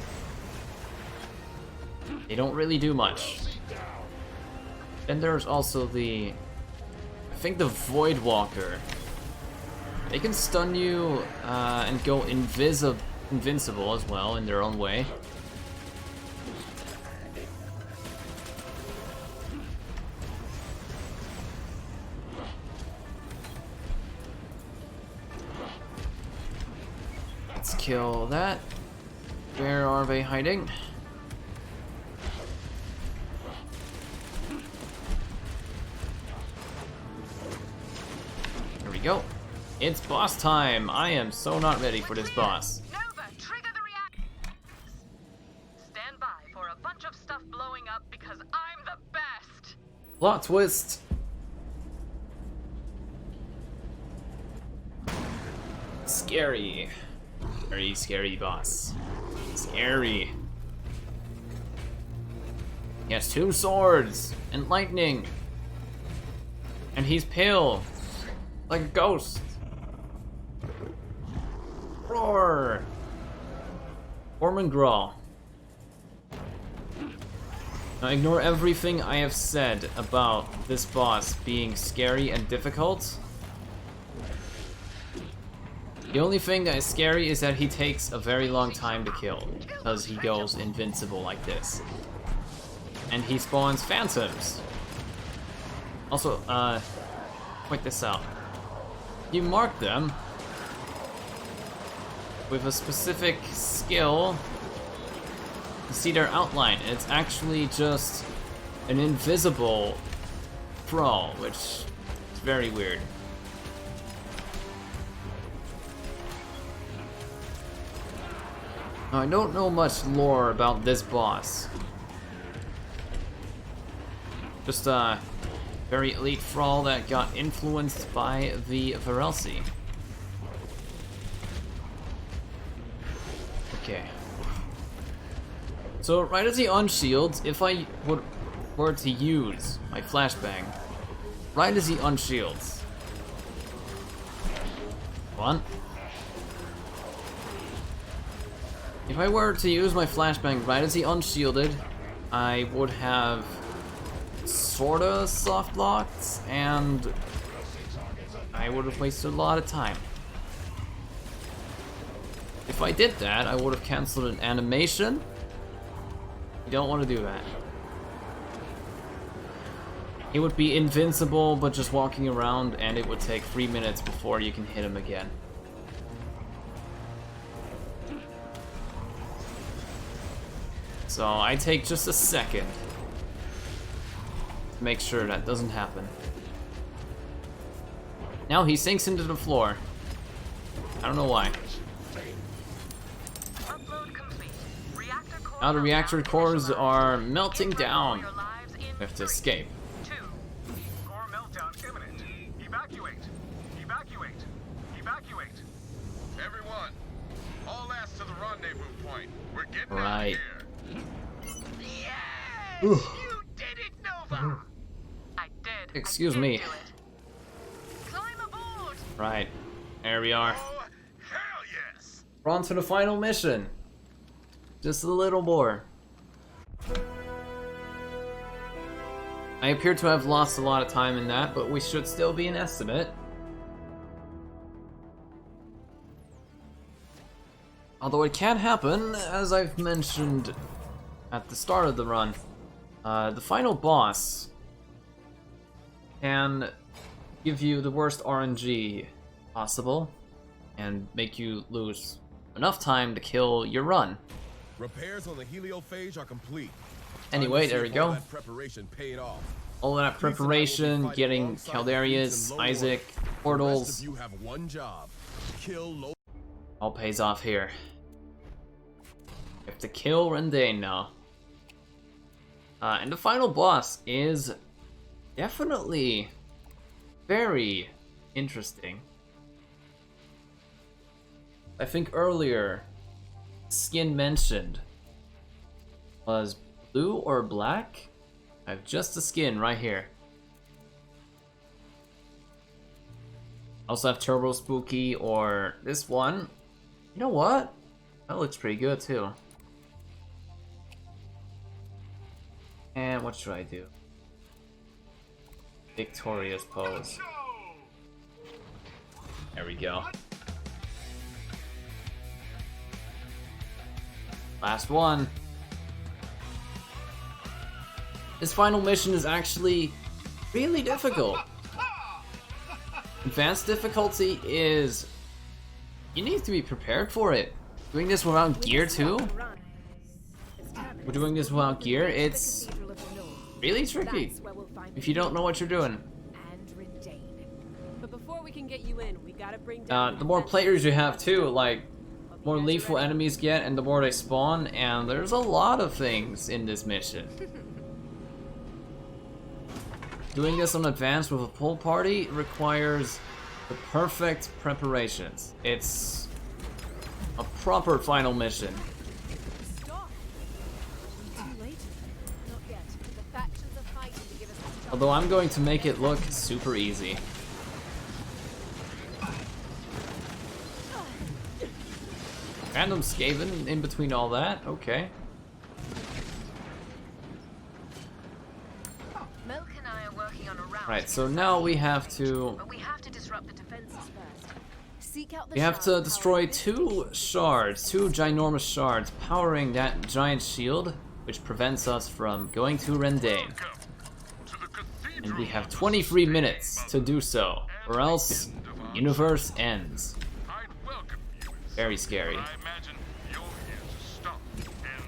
They don't really do much. Then there's also the, I think, the Voidwalker. They can stun you and go invincible as well in their own way. Let's kill that. Where are they hiding? Go. It's boss time. I am so not ready for this boss. Nova, trigger the reactor. Stand by for a bunch of stuff blowing up because I'm the best. Plot twist. scary. Very scary boss. Scary. He has 2 swords and lightning. And he's pale. Like a ghost. Roar. Ormangrawl. Now ignore everything I have said about this boss being scary and difficult. The only thing that is scary is that he takes a very long time to kill, because he goes invincible like this. And he spawns phantoms. Also, point this out. You mark them with a specific skill. You see their outline. It's actually just an invisible thrall, which is very weird. Now, I don't know much lore about this boss. Just a very elite thrall that got influenced by the Varelsi. Okay. So right as he unshields, if I were to use my flashbang, right as he unshields. One. If I were to use my flashbang right as he unshielded, I would have sorta soft locked, and I would have wasted a lot of time. If I did that, I would have cancelled an animation. You don't want to do that. He would be invincible, but just walking around, and it would take 3 minutes before you can hit him again. So I take just a second to make sure that doesn't happen. Now he sinks into the floor. I don't know why. Now the reactor cores are melting down. We have to escape. Core meltdown imminent. Evacuate. Evacuate. Evacuate. Everyone, all ass to the rendezvous point. We're getting Right. out of here. Yes! You did it, Nova! I did. Excuse I did me. do it. Climb aboard. Right. There we are. Oh, hell yes! We're on to the final mission. Just a little more. I appear to have lost a lot of time in that, but we should still be an estimate. Although it can happen, as I've mentioned at the start of the run, the final boss can give you the worst RNG possible and make you lose enough time to kill your run. Repairs on the heliophage are complete. Anyway, there we go. That preparation paid off. All that preparation, getting Caldarius, Isaac, portals, You have one job. Kill all pays off here. We have to kill Rendane now. And the final boss is definitely very interesting. I think earlier, skin mentioned was blue or black. I have just the skin right here. Also have Turbo Spooky or this one. You know what? That looks pretty good too. And what should I do? Victorious pose. There we go. Last one. This final mission is actually really difficult. Advanced difficulty is... you need to be prepared for it. Doing this without gear too? We're doing this without gear, it's really tricky if you don't know what you're doing. But before we can get you in, we gotta bring down The more players you have too, like, more lethal enemies get and the more they spawn, and there's a lot of things in this mission. Doing this on advanced with a full party requires The perfect preparations. It's a proper final mission. Stop. Too late. Not yet. The factions are fighting to give us this job. Although I'm going to make it look super easy. Random Skaven in between all that? Okay. Milk and I are working on a route. Right, so now we have to... But we have to disrupt the defenses first. Seek out the We have shard to power destroy this two shards, two ginormous shards, powering that giant shield, which prevents us from going to Rendane. And we have 23 minutes to do so, or else the universe ends. Very scary. I imagine you're here to stop and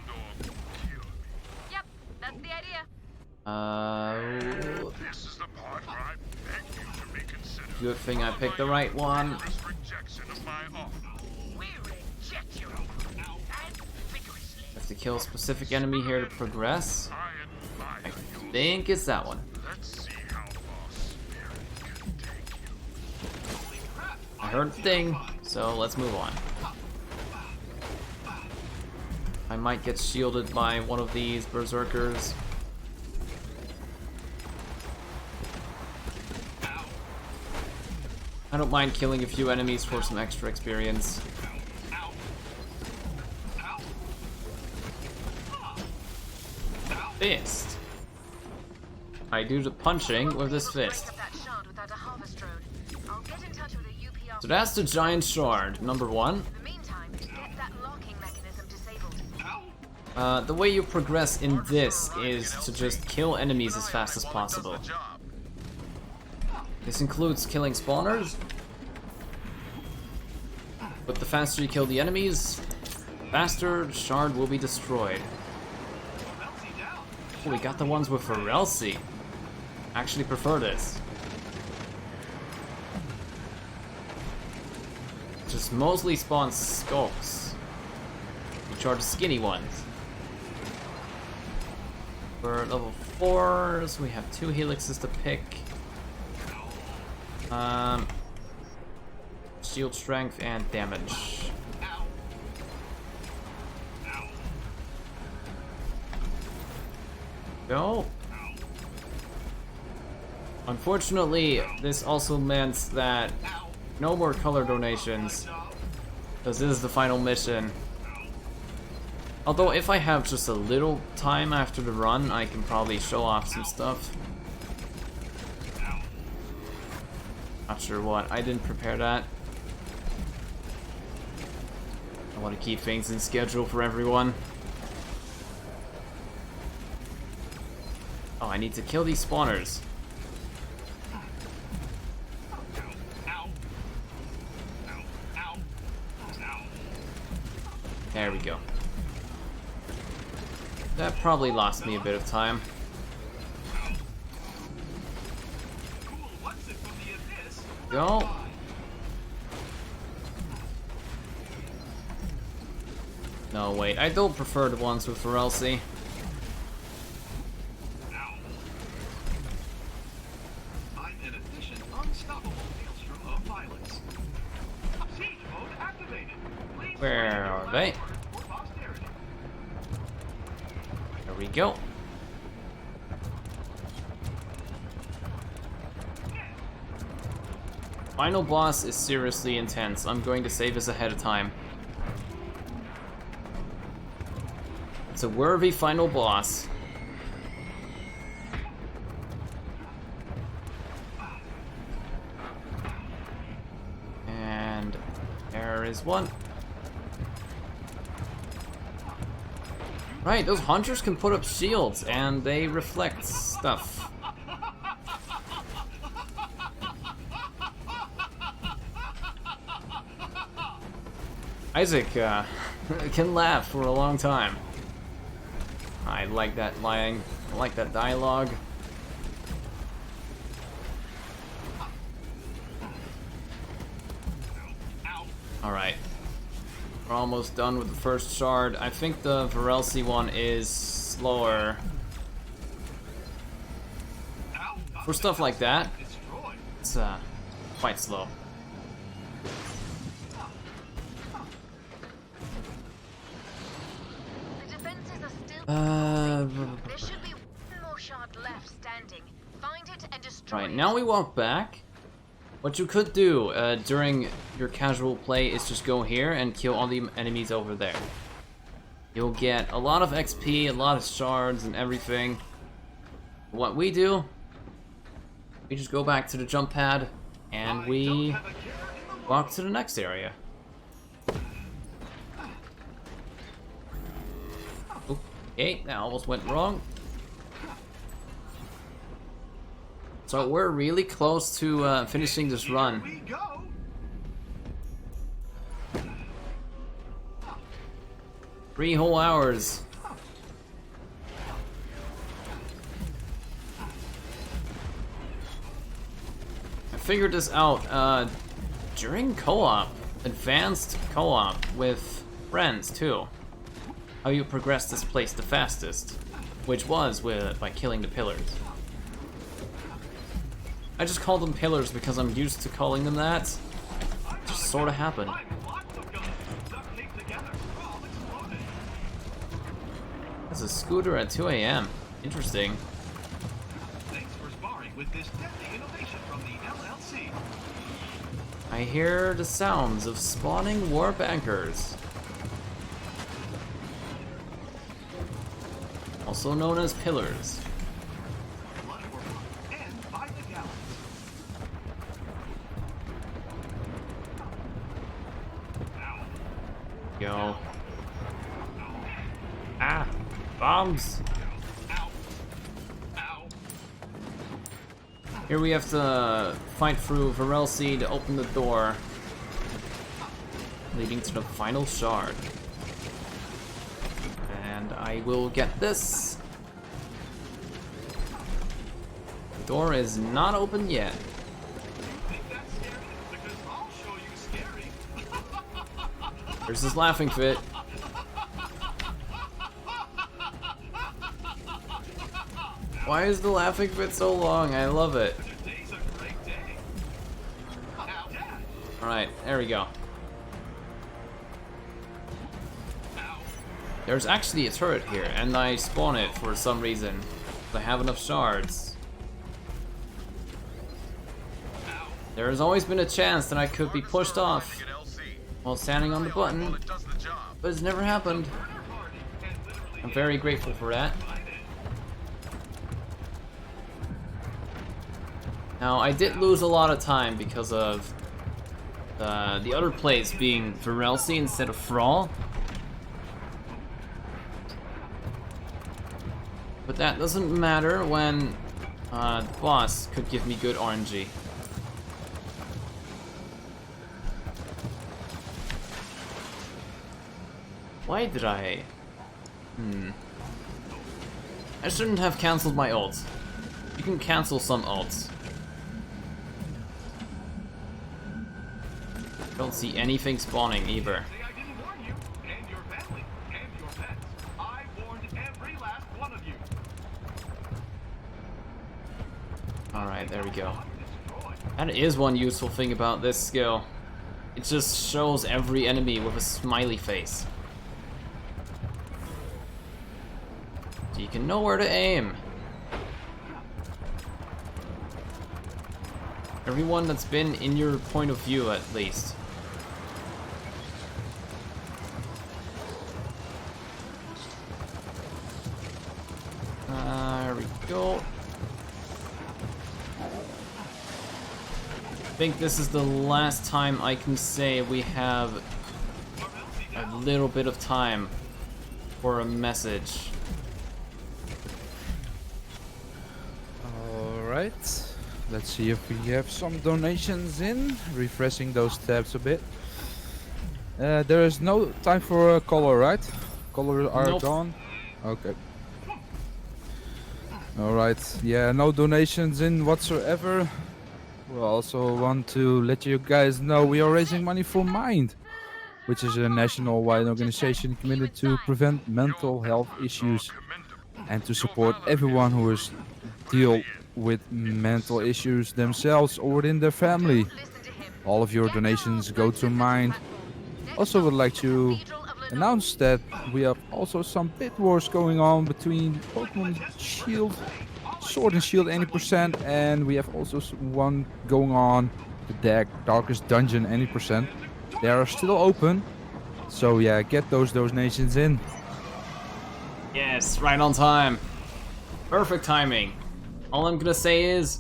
or kill me. Yep, that's the idea. This is the part where I beg you to reconsider. Good thing I picked the right one. Rejection of my offer. We reject you. And vigorously. Have to kill a specific enemy here to progress. I admire I you. think it's that one. Let's see how far spirit can take you. I heard the thing, so let's move on. I might get shielded by one of these berserkers. I don't mind killing a few enemies for some extra experience. Fist. I do the punching with this fist. So that's the giant shard, number one. The way you progress in this is to just kill enemies as fast as possible. This includes killing spawners, but the faster you kill the enemies, faster the shard will be destroyed. Oh, we got the ones with Varelsi. Actually prefer this. Just mostly spawn skulks, which are the skinny ones. For level 4s, we have 2 helixes to pick. Shield strength and damage. Go. Unfortunately, this also meant that no more color donations, because this is the final mission. Although if I have just a little time after the run, I can probably show off some stuff. Not sure what. I didn't prepare that. I want to keep things in schedule for everyone. Oh, I need to kill these spawners. There we go. That probably lost me a bit of time. Go. No, wait, I don't prefer the ones with Varelsi. I'm an efficient, unstoppable maelstrom of violence. Siege mode activated. Please Where are they? for posterity. There we go. Final boss is seriously intense. I'm going to save this ahead of time. It's a worthy final boss. And there is one. Right, those hunters can put up shields and they reflect stuff. Isaac can laugh for a long time. I like that lying. I like that dialogue. Alright. We're almost done with the first shard. I think the Varelsi one is slower. For stuff like that, it's quite slow. Right, now we walk back. What you could do during your casual play is just go here and kill all the enemies over there. You'll get a lot of XP, a lot of shards and everything. What we do, we just go back to the jump pad and we walk to the next area. Okay, that almost went wrong. So we're really close to finishing this run. 3 whole hours. I figured this out during co-op, advanced co-op with friends too. How you progress this place the fastest, which was by killing the pillars. I just call them pillars because I'm used to calling them that. It just sort of happened. That's a scooter at 2 AM. Interesting. Thanks for sparring with this deadly innovation from the LLC. I hear the sounds of spawning war bankers. Also known as pillars. Go. Ah! Bombs! Here we have to fight through Varelsi to open the door, leading to the final shard. And I will get this. The door is not open yet. There's this laughing fit. Why is the laughing fit so long? I love it. Alright, there we go. There's actually a turret here, and I spawn it for some reason. I have enough shards. There has always been a chance that I could be pushed off while standing on the button, but it's never happened. I'm very grateful for that. Now, I did lose a lot of time because of the other place being Varelsi instead of Thrall. But that doesn't matter when the boss could give me good RNG. Why did I? I shouldn't have cancelled my ults. You can cancel some ults. Don't see anything spawning either. Alright, there we go. That is one useful thing about this skill. It just shows every enemy with a smiley face. So you can know where to aim. Everyone that's been in your point of view, at least. There we go. I think this is the last time I can say we have a little bit of time for a message. Alright. Let's see if we have some donations in. Refreshing those tabs a bit. There is no time for a color, right? Colors are gone. Okay. Alright, yeah, no donations in whatsoever. We also want to let you guys know we are raising money for Mind, which is a national-wide organization committed to prevent mental health issues and to support everyone who is deal with mental issues themselves or within their family. All of your donations go to Mind. Also would like to announce that we have also some bid wars going on between Pokemon Sword and Shield 80%, and we have also one going on, the Darkest Dungeon 80%. They are still open, so yeah, get those donations in. Yes, right on time. Perfect timing. All I'm gonna say is...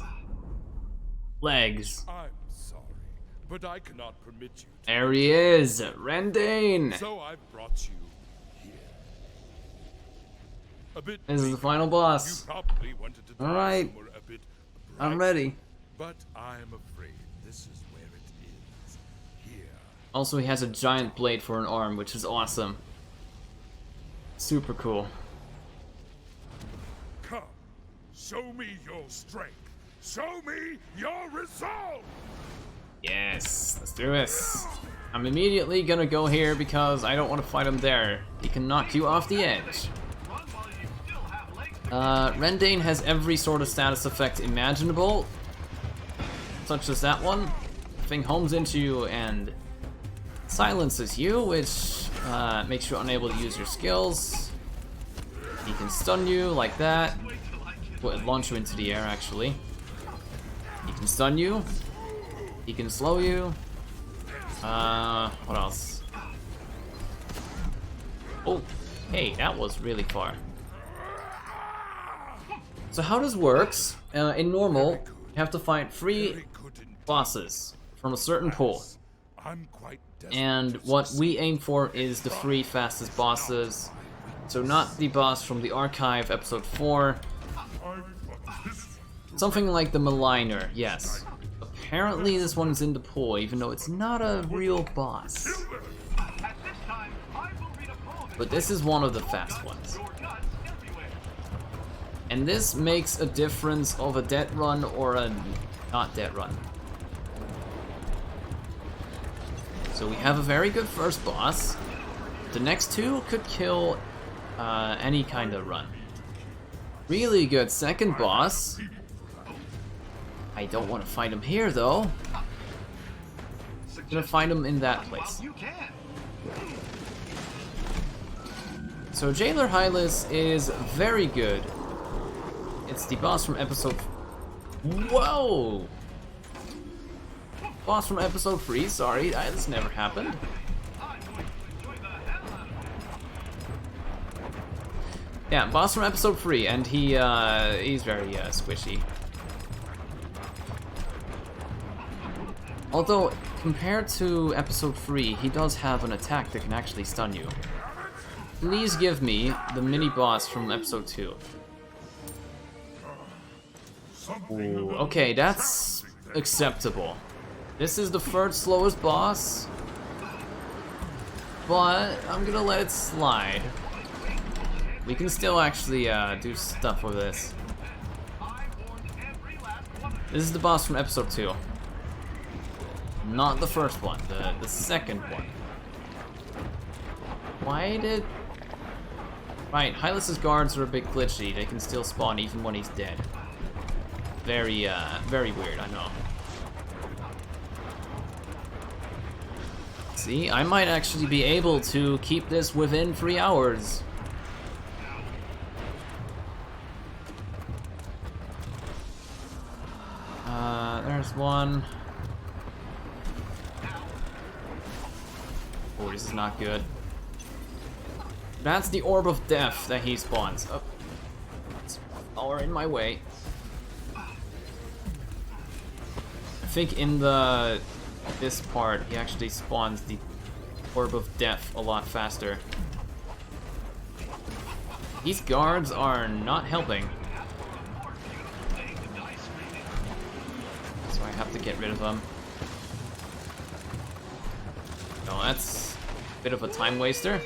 legs. I'm sorry, but I cannot permit you to. There he is, Rendane! So I've brought you here. A bit This is the later. final boss. You probably wanted to die Alright. somewhere a bit I'm brighter, ready. But I'm afraid this is where it is. Here. Also, he has a giant blade for an arm, which is awesome. Super cool. Come, show me your strength. Show me your resolve. Yes, let's do this. I'm immediately gonna go here because I don't want to fight him there. He can knock you off the edge. Rendane has every sort of status effect imaginable, such as that one. The thing homes into you and silences you, which makes you unable to use your skills. He can stun you like that. Well, launch you into the air, actually. He can stun you. He can slow you. What else? Oh, hey, that was really far. So how this works, in normal, you have to fight 3 bosses from a certain pool. And what we aim for is the 3 fastest bosses. So not the boss from the archive, episode 4. Something like the Maligner, yes. Apparently this one's in the pool, even though it's not a real boss. But this is one of the fast ones. And this makes a difference of a dead run or a not dead run. So we have a very good first boss. The next 2 could kill any kind of run. Really good second boss. I don't want to fight him here though. I'm gonna find him in that place. So Jailer Hylas is very good. It's the boss from episode... Whoa! Boss from episode 3, sorry, that's never happened. Yeah, boss from episode 3, and he's very squishy. Although, compared to episode 3, he does have an attack that can actually stun you. Please give me the mini-boss from episode 2. Ooh, okay, that's acceptable. This is the 3rd slowest boss, but I'm gonna let it slide. We can still actually do stuff with this. This is the boss from episode 2. Not the first one, the second one. Why did... Right, Hylas' guards are a bit glitchy. They can still spawn even when he's dead. Very, very weird, I know. See, I might actually be able to keep this within 3 hours. There's one. Oh, this is not good. That's the Orb of Death that he spawns. Oh, it's all in my way. I think in this part, he actually spawns the Orb of Death a lot faster. These guards are not helping. So I have to get rid of them. No, that's a bit of a time waster.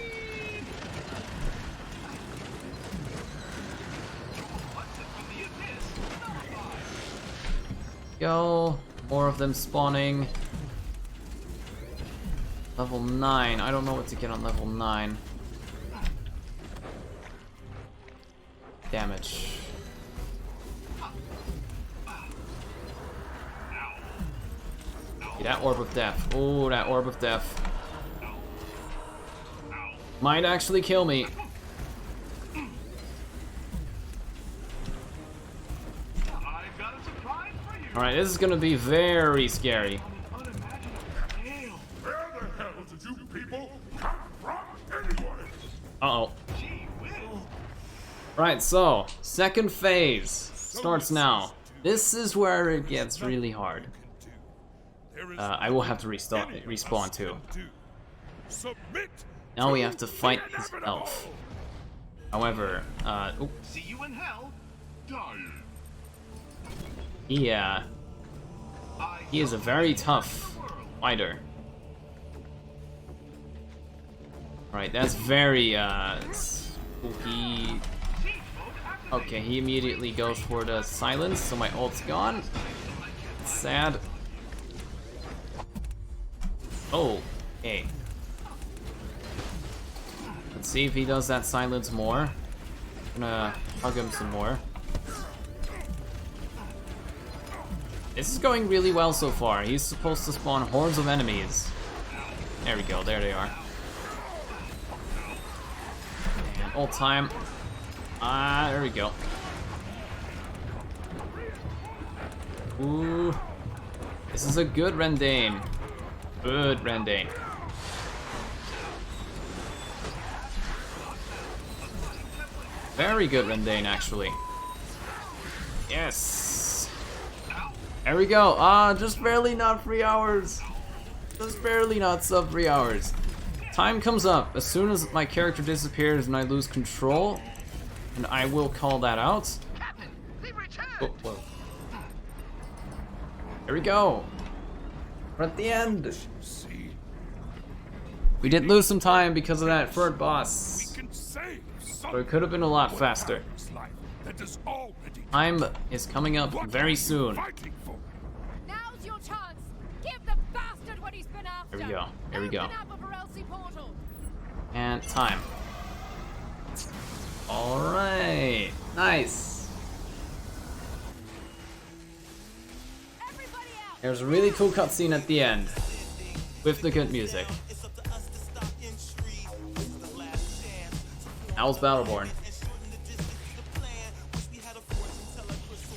Go. More of them spawning. Level 9. I don't know what to get on level 9. Damage. That Orb of Death. Oh, that Orb of Death. Might actually kill me. Alright, this is gonna be very scary. Where the hell did you people come from anyway? Uh-oh. Right, so, second phase starts now. This is where it gets really hard. I will have to respawn too. Now we have to fight his elf. However, See you in hell, done. he is a very tough fighter. Right, that's very spooky. Okay, he immediately goes for the silence, so my ult's gone. Sad. Oh, okay. Let's see if he does that silence more. I'm gonna hug him some more. This is going really well so far. He's supposed to spawn hordes of enemies. There we go, there they are. And ult time. Ah, there we go. Ooh. This is a good Rendane. Good Rendane. Very good Rendane, actually. Yes. There we go. Ah, just barely not 3 hours. Just barely not sub 3 hours. Time comes up as soon as my character disappears and I lose control, and I will call that out. Oh, whoa. There we go. We're at the end. We did lose some time because of that third boss, but it could have been a lot faster. Time is coming up very soon. Now's your chance. Give the bastard what he's been after. Here we go. Here we go. Open up a Varelsi portal. And time. Alright. Nice. There's a really cool cutscene at the end with the good music. How's Battleborn?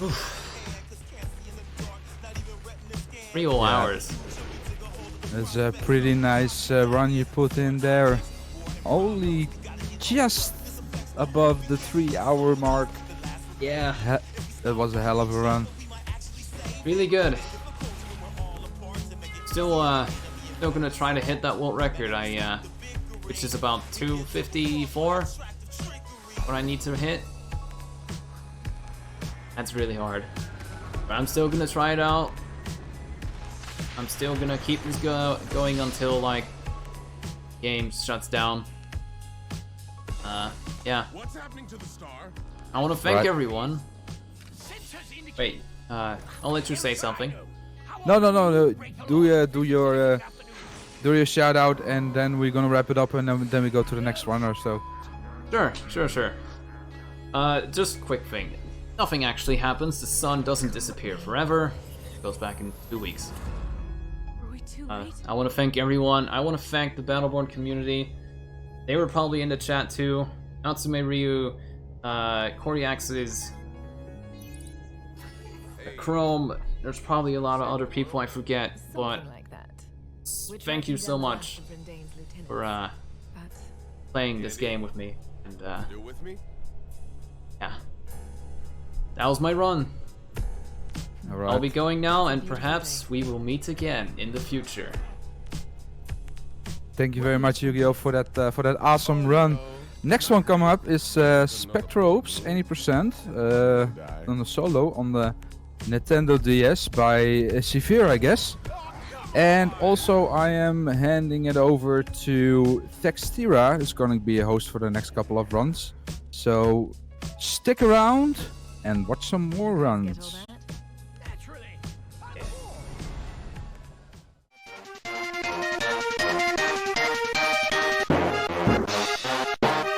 Oof. 3 whole hours. That's a pretty nice run you put in there. Only just above the 3 hour mark. Yeah. That was a hell of a run. Really good. Still gonna try to hit that world record. Which is about 254. What I need to hit. That's really hard. But I'm still gonna try it out. I'm still gonna keep this going until like game shuts down. Yeah. What's happening to the star? I want to thank everyone. Wait, I'll let you say something. No. Do your shout out, and then we're gonna wrap it up, and then we go to the next one or so. Sure. Just quick thing. Nothing actually happens. The sun doesn't disappear forever. It goes back in 2 weeks. Were we too late? I want to thank everyone. I want to thank the Battleborn community. They were probably in the chat too. Natsume Ryu, Koryax's, Chrome. There's probably a lot of other people I forget, but thank you so much for playing this game with me. And yeah, that was my run. All right. I'll be going now, and perhaps we will meet again in the future. Thank you very much, Yu-Gi-Oh, for that awesome run. Next one coming up is Spectrobes 80% on the solo on the Nintendo DS by Severe, I guess. And also I am handing it over to Thextira, who's going to be a host for the next couple of runs. So stick around and watch some more runs.